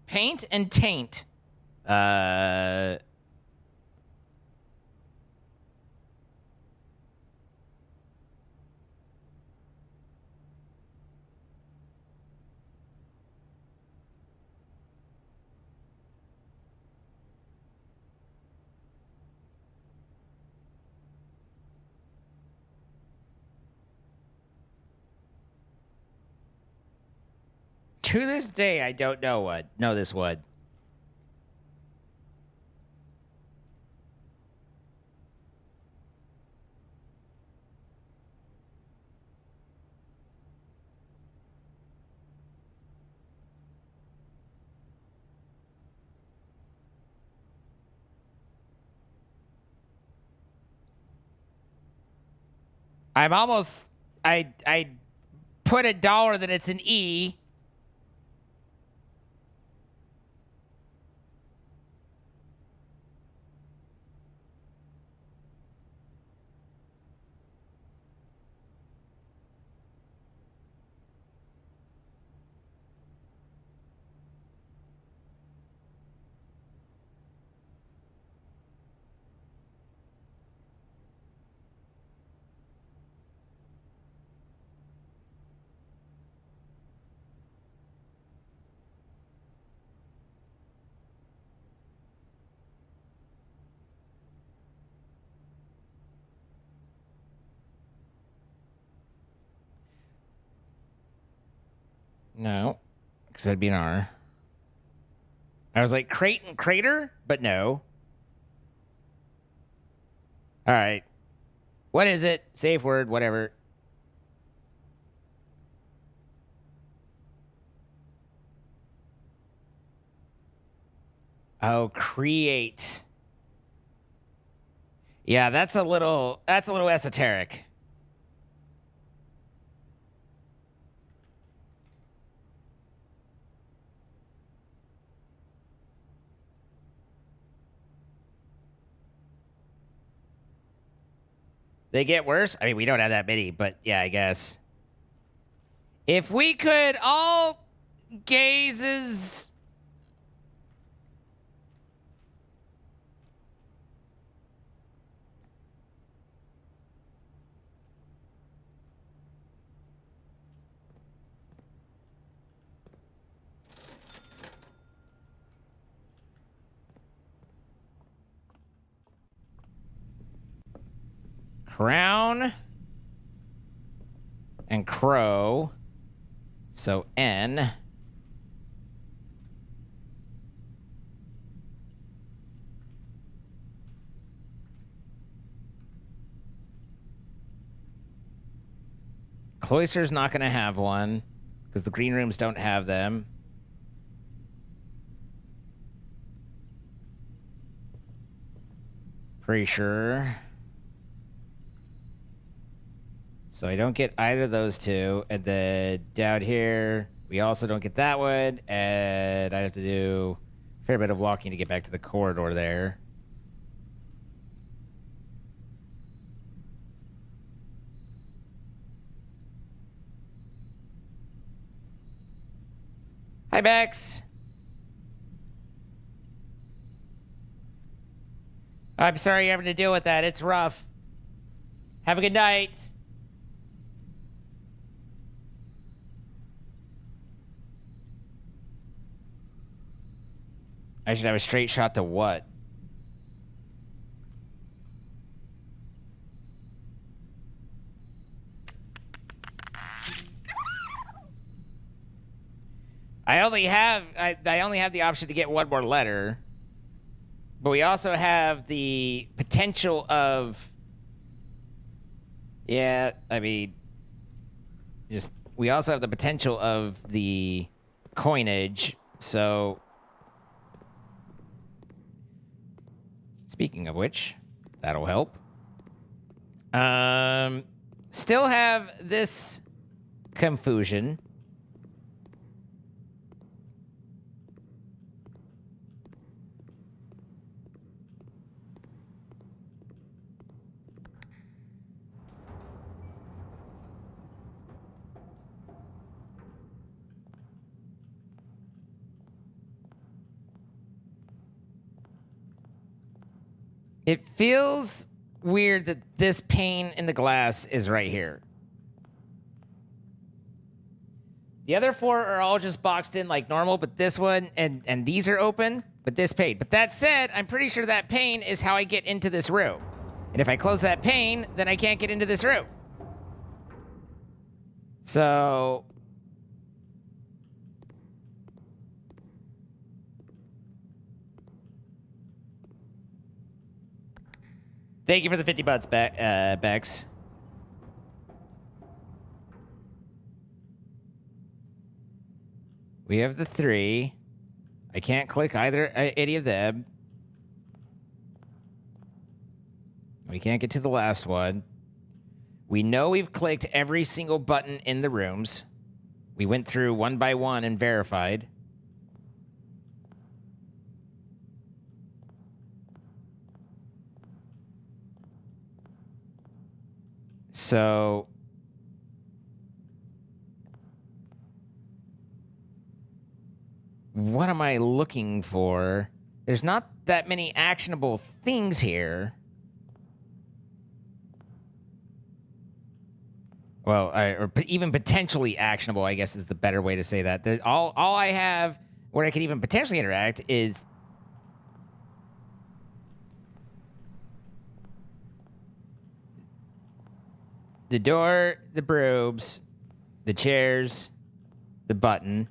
Paint and taint. To this day, I don't know this word. I put $1 that it's an E. No, because that'd be an R. I was like, crate and crater, but no. All right. What is it? Safe word, whatever. Oh, create. Yeah, that's a little esoteric. They get worse? I mean, we don't have that many, but yeah, I guess. If we could all gazes. Crown and crow. So N. Cloister's not going to have one because the green rooms don't have them. Pretty sure. So I don't get either of those two. And then down here, we also don't get that one. And I have to do a fair bit of walking to get back to the corridor there. Hi, Bex. I'm sorry you're having to deal with that. It's rough. Have a good night. I should have a straight shot to what? I only have the option to get one more letter. But we also have the potential of, yeah, I mean, we also have the potential of the coinage. So Speaking of which, that'll help. Still have this confusion. It feels weird that this pane in the glass is right here. The other four are all just boxed in like normal, but this one and these are open, but this pane. But that said, I'm pretty sure that pane is how I get into this room. And if I close that pane, then I can't get into this room. So... Thank you for the 50 bucks, Bex. We have the 3. I can't click either any of them. We can't get to the last one. We know we've clicked every single button in the rooms. We went through one by one and verified. So... what am I looking for? There's not that many actionable things here. Well, or even potentially actionable, I guess is the better way to say that. All I have where I could even potentially interact is the door, the brooms, the chairs, the button.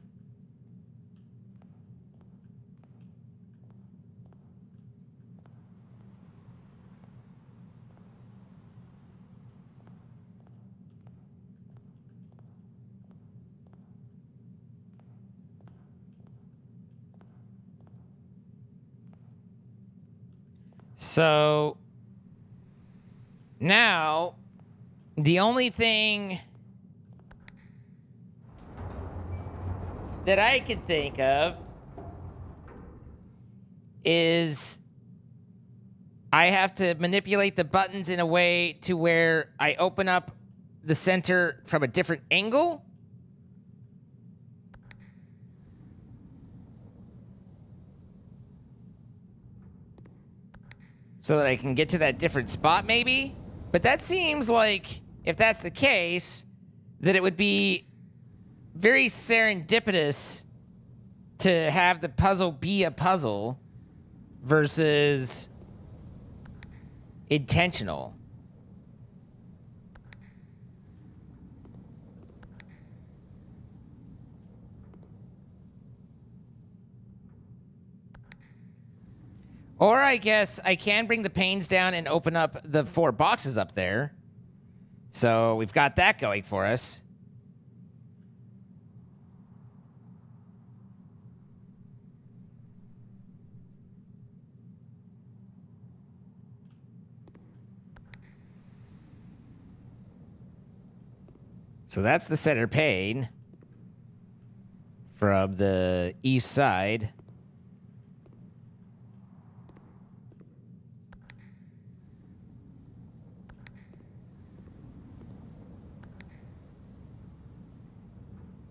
So now the only thing that I can think of is I have to manipulate the buttons in a way to where I open up the center from a different angle. So that I can get to that different spot, maybe? But that seems like, if that's the case, that it would be very serendipitous to have the puzzle be a puzzle versus intentional. Or I guess I can bring the panes down and open up the 4 boxes up there. So we've got that going for us. So that's the center pane from the east side.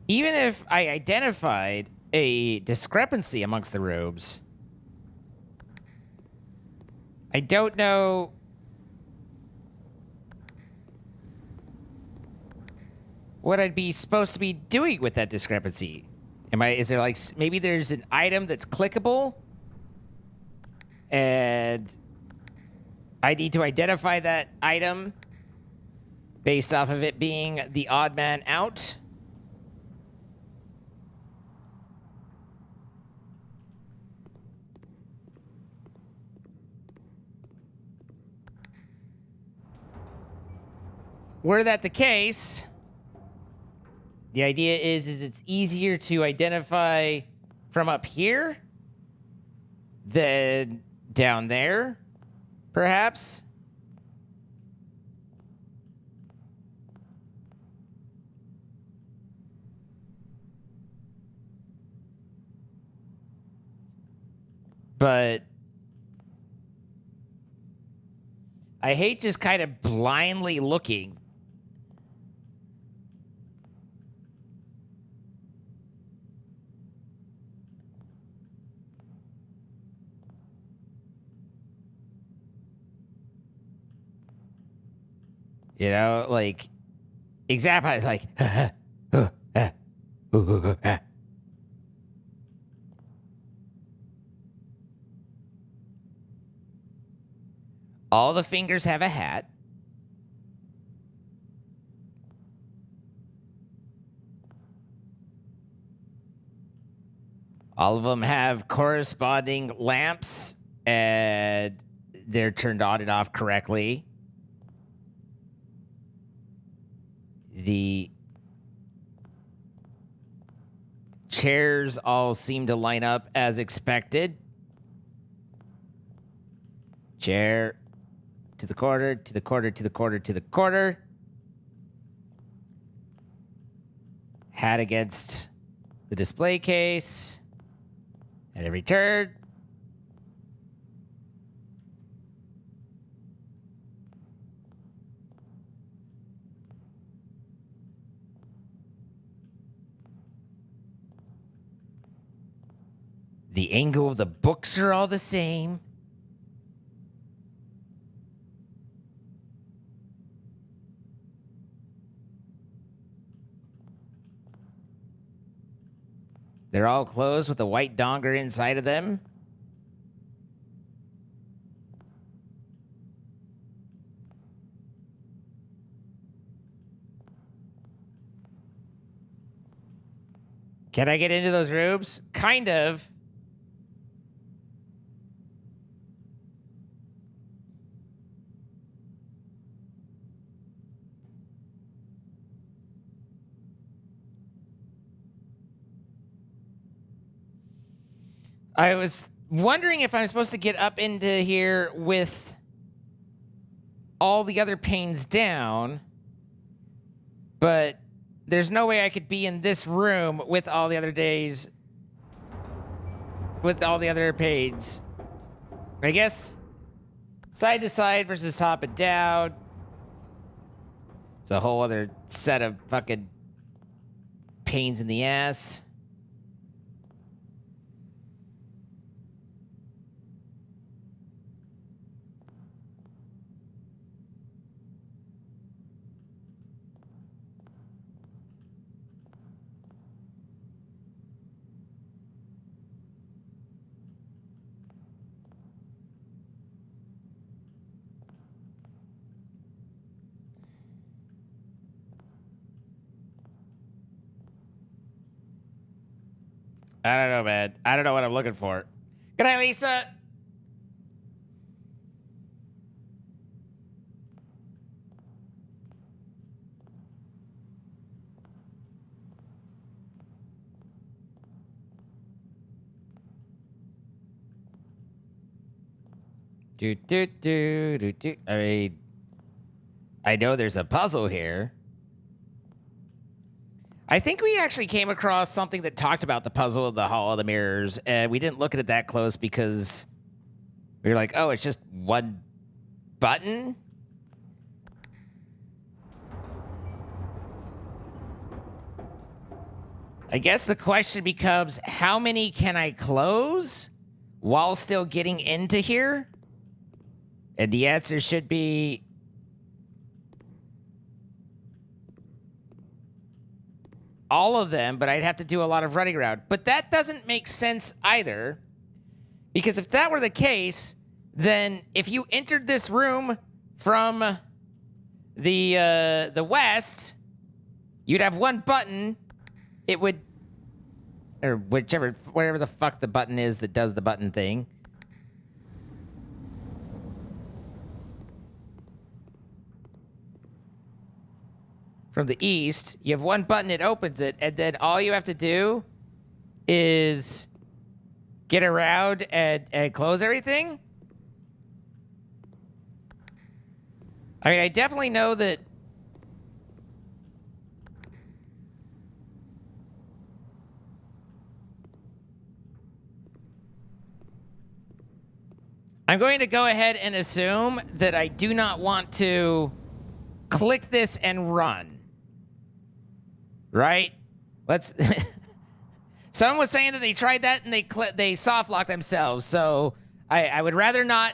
Even if I identified a discrepancy amongst the rooms, I don't know what I'd be supposed to be doing with that discrepancy. Is there like, maybe there's an item that's clickable and I need to identify that item based off of it being the odd man out? Were that the case, the idea is it's easier to identify from up here than down there. perhaps. But I hate just kind of blindly looking. You know, like, exactly, like, all the fingers have a hat. All of them have corresponding lamps, and they're turned on and off correctly. The chairs all seem to line up as expected. Chair to the quarter, to the quarter, to the quarter, to the quarter. Hat against the display case. At every turn. The angle of the books are all the same. They're all closed with a white donger inside of them. Can I get into those rooms? Kind of. I was wondering if I'm supposed to get up into here with all the other panes down, but there's no way I could be in this room with all the other days, with all the other panes. I guess side to side versus top and down. It's a whole other set of fucking pains in the ass. I don't know, man. I don't know what I'm looking for. Good night, Lisa. Do, do, do, do, do. I mean, I know there's a puzzle here. I think we actually came across something that talked about the puzzle of the Hall of the Mirrors, and we didn't look at it that close because we were like, oh, it's just one button? I guess the question becomes, how many can I close while still getting into here? And the answer should be all of them, but I'd have to do a lot of running around. But that doesn't make sense either, because if that were the case, then if you entered this room from the west, you'd have one button. It would, or whatever the fuck the button is that does the button thing. From the east, you have one button, it opens it, and then all you have to do is get around and close everything. I mean, I definitely know that. I'm going to go ahead and assume that I do not want to click this and run. Right? Let's. Someone was saying that they tried that and they soft locked themselves. So I would rather not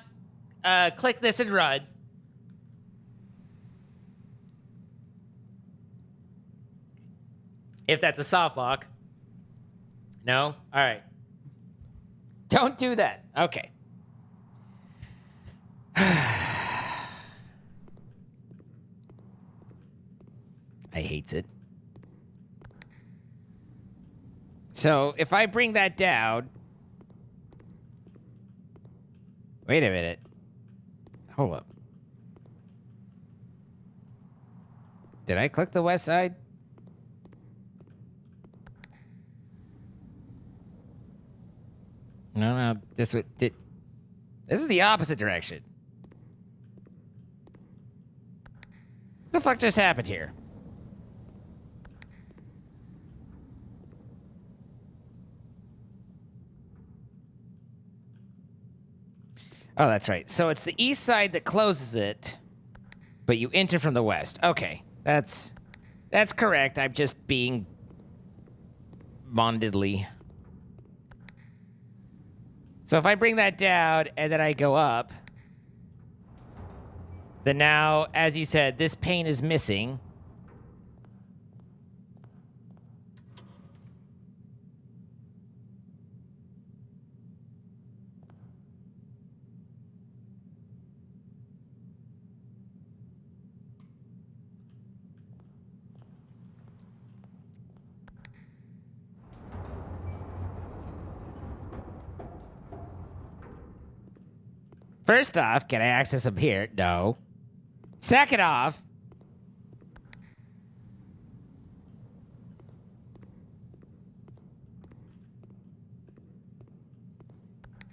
click this and run. If that's a soft lock. No? All right. Don't do that. Okay. I hates it. So if I bring that down. Wait a minute. Hold up. Did I click the west side? No, this is the opposite direction. What the fuck just happened here? Oh, that's right. So it's the east side that closes it, but you enter from the west. Okay, that's correct. I'm just being bondedly. So if I bring that down and then I go up, then now, as you said, this pane is missing. First off, can I access up here? No. Second off,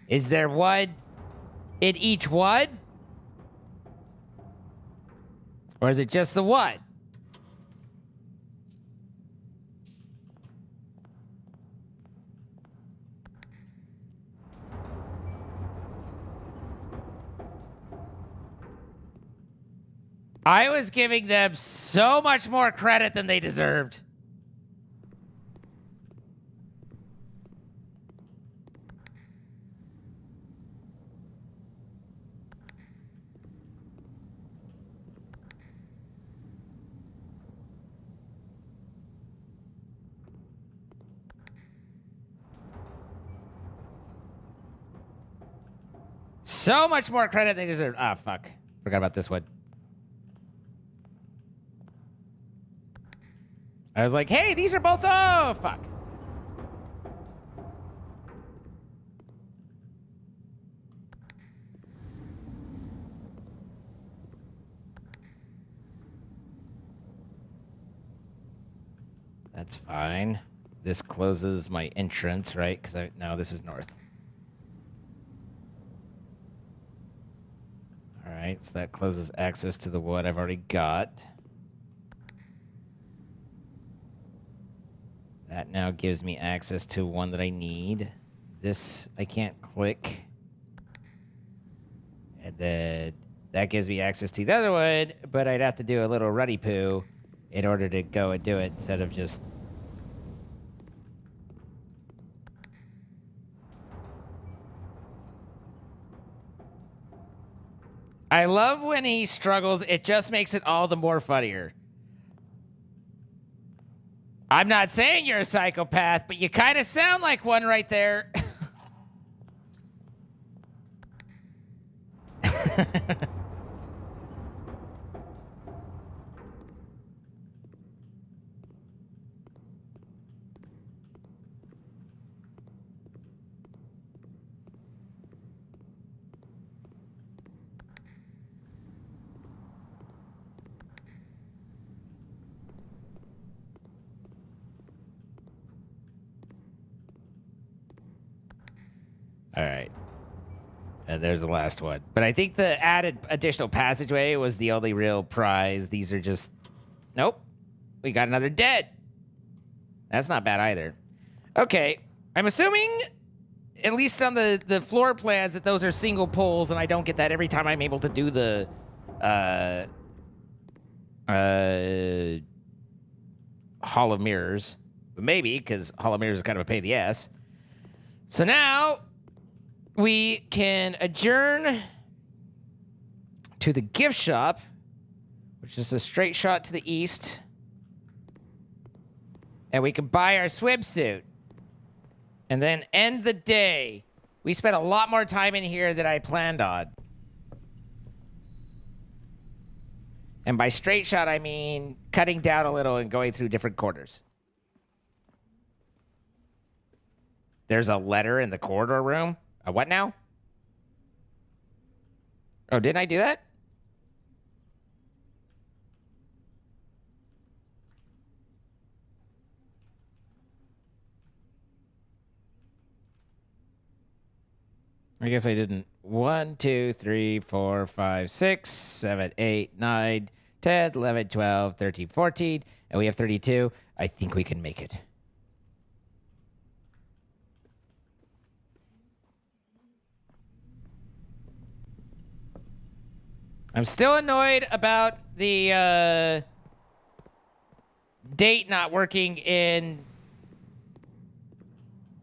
is there one in each one? Or is it just the one? I was giving them so much more credit than they deserved. So much more credit than they deserved. Ah, fuck. Forgot about this one. I was like, hey, these are both... Oh, fuck. That's fine. This closes my entrance, right? Because now this is north. All right, so that closes access to the wood I've already got. That now gives me access to one that I need. This I can't click. And then that gives me access to the other one, but I'd have to do a little ruddy poo in order to go and do it instead of just... I love when he struggles. It just makes it all the more funnier. I'm not saying you're a psychopath, but you kind of sound like one right there. All right. And there's the last one. But I think the added additional passageway was the only real prize. These are just... Nope. We got another dead. That's not bad either. Okay. I'm assuming, at least on the floor plans, that those are single pulls, and I don't get that every time I'm able to do the... Hall of Mirrors. But maybe, because Hall of Mirrors is kind of a pain in the ass. So now... we can adjourn to the gift shop, which is a straight shot to the east. And we can buy our swimsuit. And then end the day. We spent a lot more time in here than I planned on. And by straight shot, I mean cutting down a little and going through different corners. There's a letter in the corridor room. A what now? Oh, didn't I do that? I guess I didn't. 1, 2, 3, 4, 5, 6, 7, 8, 9, 10, 11, 12, 13, 14. And we have 32. I think we can make it. I'm still annoyed about the date not working in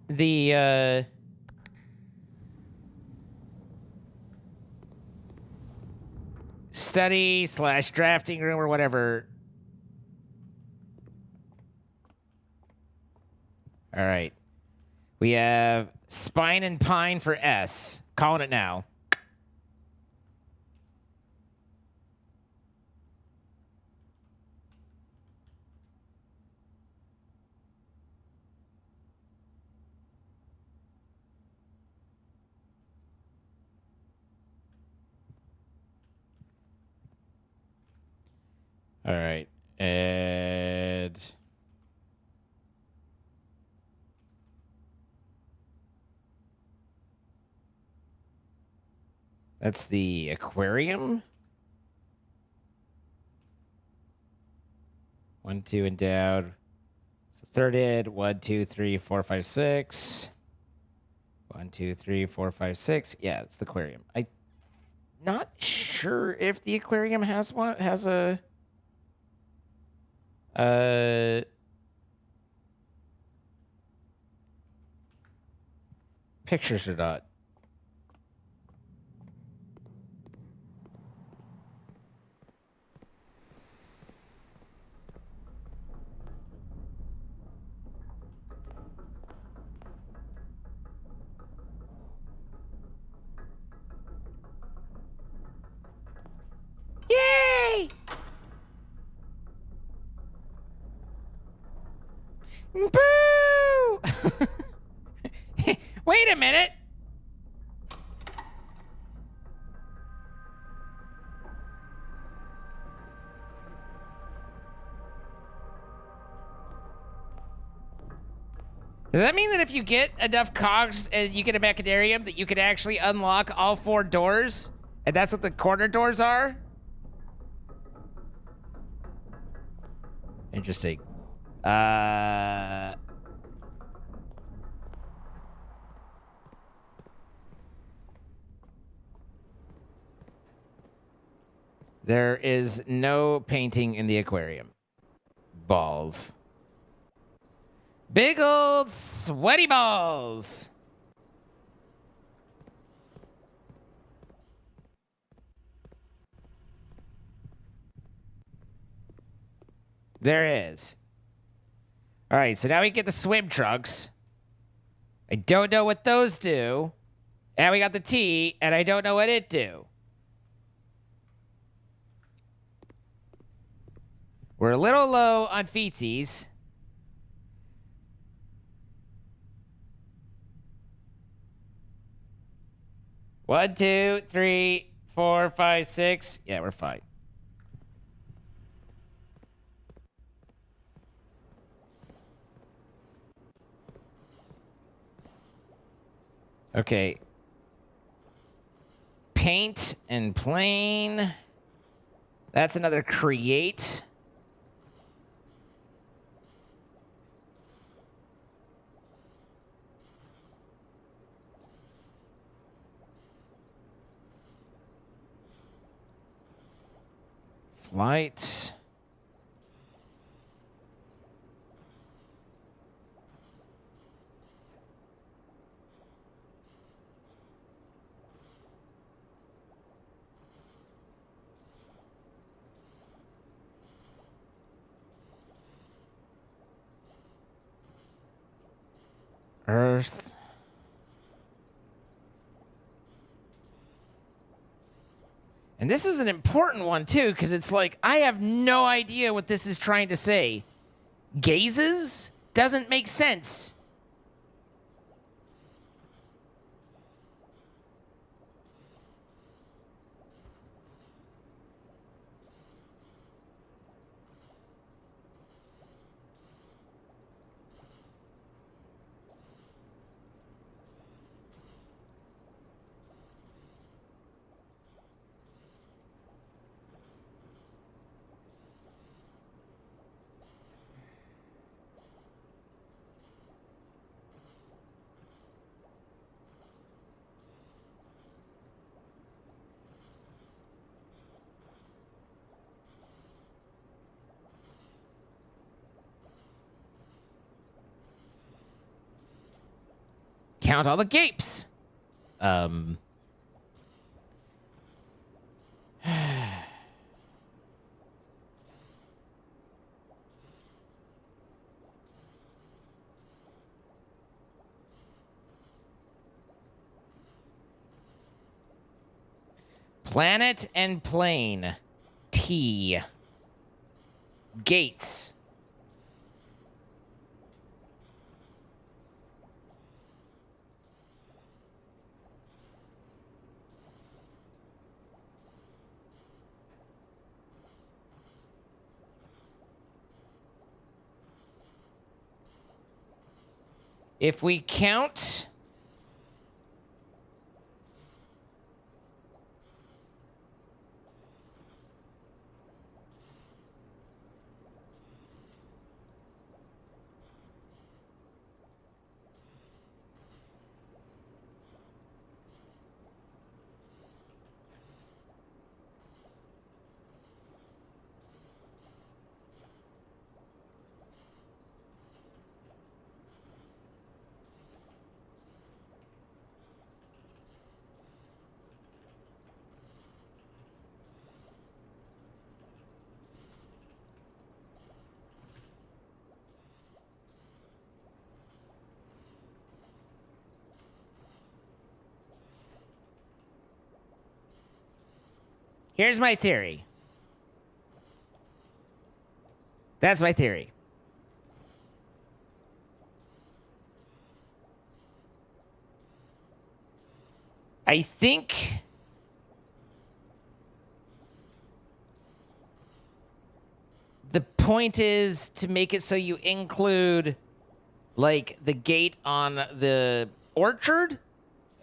the study / drafting room or whatever. All right. We have Spine and Pine for S. Calling it now. All right. And that's the aquarium. 1, 2 endowed. So third ed. 1, 2, 3, 4, 5, 6. 1, 2, 3, 4, 5, 6. Yeah, it's the aquarium. I'm not sure if the aquarium has one. Has a pictures or not. Yay! Boo! Wait a minute. Does that mean that if you get enough cogs and you get a macadarium that you can actually unlock all 4 doors? And that's what the corner doors are? Interesting. There is no painting in the aquarium. Balls. Big old sweaty balls. There is. All right, so now we get the swim trunks. I don't know what those do. And we got the tea, and I don't know what it do. We're a little low on feetsies. One, 2, 3, 4, 5, 6. Yeah, we're fine. Okay. paint and plane. That's another create. Flight. Earth. And this is an important one, too, because it's like, I have no idea what this is trying to say. Gazes? Doesn't make sense. Count all the gapes. Planet and plane. T. Gates. If we count Here's my theory. That's my theory. I think the point is to make it so you include like the gate on the orchard.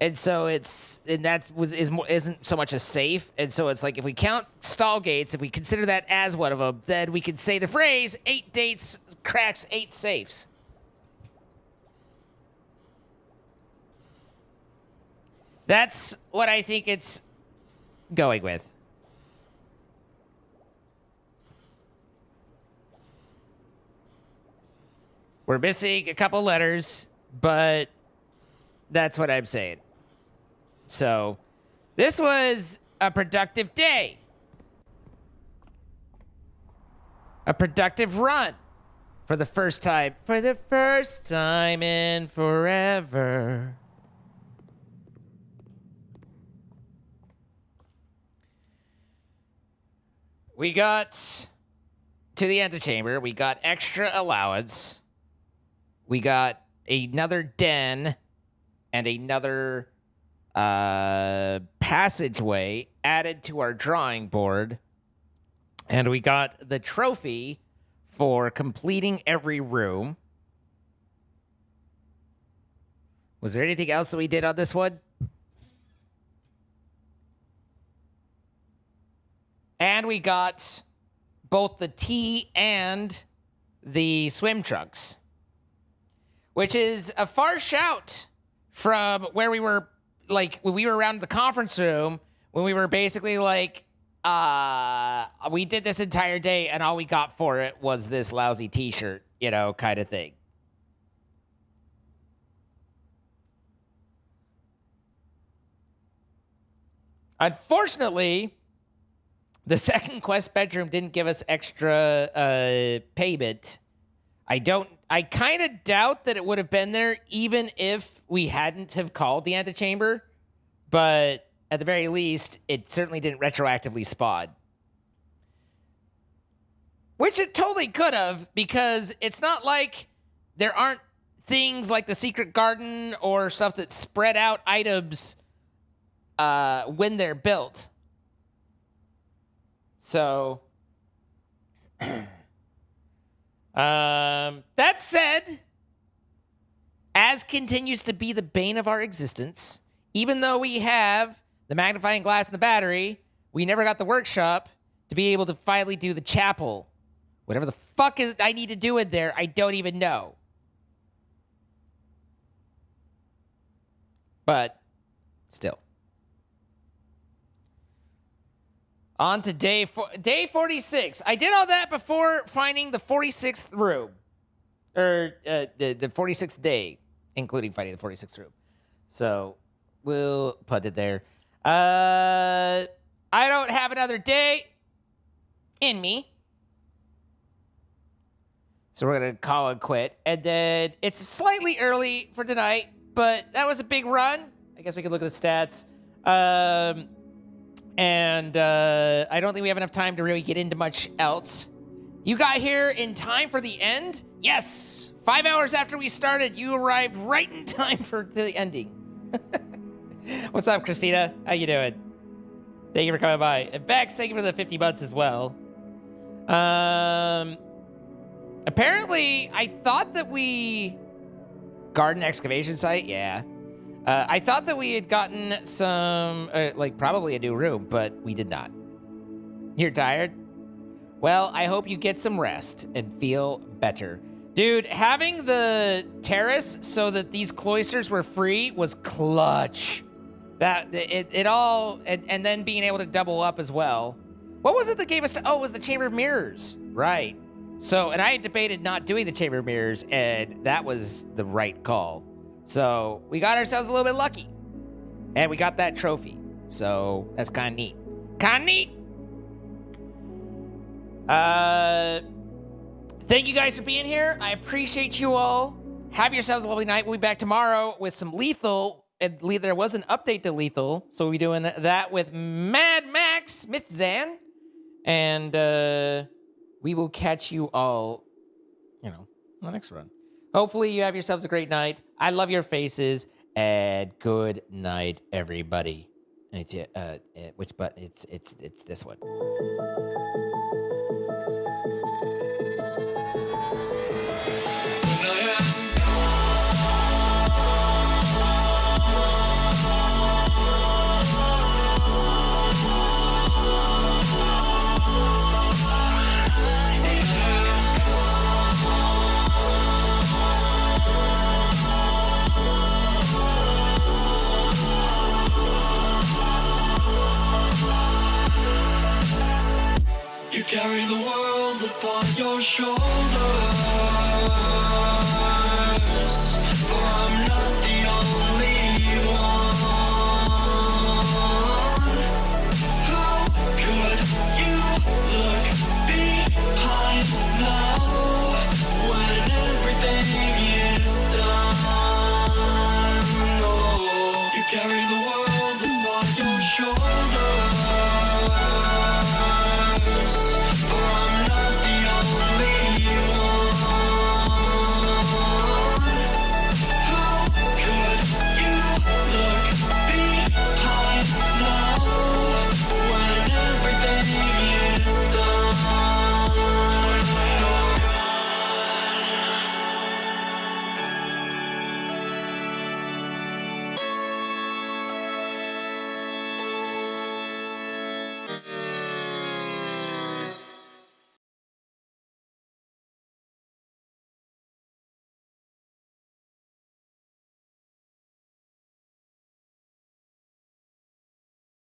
And so isn't so much a safe. And so it's like if we count stall gates, if we consider that as one of them, then we could say the phrase 8 dates cracks 8 safes. That's what I think it's going with. We're missing a couple letters, but that's what I'm saying. So, this was a productive day. A productive run for the first time. For the first time in forever. We got to the antechamber. We got extra allowance. We got another den and another passageway added to our drawing board. And we got the trophy for completing every room. Was there anything else that we did on this one? And we got both the tea and the swim trunks, which is a far shout from where we were, like, when we were around the conference room, when we were basically like, we did this entire day and all we got for it was this lousy t-shirt, you know, kind of thing. Unfortunately, the second quest bedroom didn't give us extra payment. I kind of doubt that it would have been there even if we hadn't have called the antechamber, but at the very least, it certainly didn't retroactively spawn. Which it totally could have, because it's not like there aren't things like the secret garden or stuff that spread out items when they're built. So, that said, as continues to be the bane of our existence, even though we have the magnifying glass and the battery, we never got the workshop to be able to finally do the chapel. Whatever the fuck is I need to do in there, I don't even know. But still. On to day 46. I did all that before finding the 46th room. Or the 46th day, including finding the 46th room. So, we'll put it there. I don't have another day in me. So we're going to call it quit. And then it's slightly early for tonight, but that was a big run. I guess we could look at the stats. And I don't think we have enough time to really get into much else. You got here in time for the end? Yes! 5 hours after we started, you arrived right in time for the ending. What's up, Christina? How you doing? Thank you for coming by. And Bex, thank you for the 50 months as well. Apparently, I thought that we... Garden excavation site? Yeah. I thought that we had gotten some, like, probably a new room, but we did not. You're tired? Well, I hope you get some rest and feel better. Dude, having the terrace so that these cloisters were free was clutch. It all, and then being able to double up as well. What was it that gave us, oh, it was the Chamber of Mirrors. Right. So, and I had debated not doing the Chamber of Mirrors, and that was the right call. So, we got ourselves a little bit lucky. And we got that trophy. So, that's kind of neat. Kind of neat! Thank you guys for being here. I appreciate you all. Have yourselves a lovely night. We'll be back tomorrow with some Lethal. And there was an update to Lethal. So, we'll be doing that with Mad Max Mythzan. And, we will catch you all, you know, on the next run. Hopefully you have yourselves a great night. I love your faces, and good night, everybody. And it's which button? It's this one. You carry the world upon your shoulders.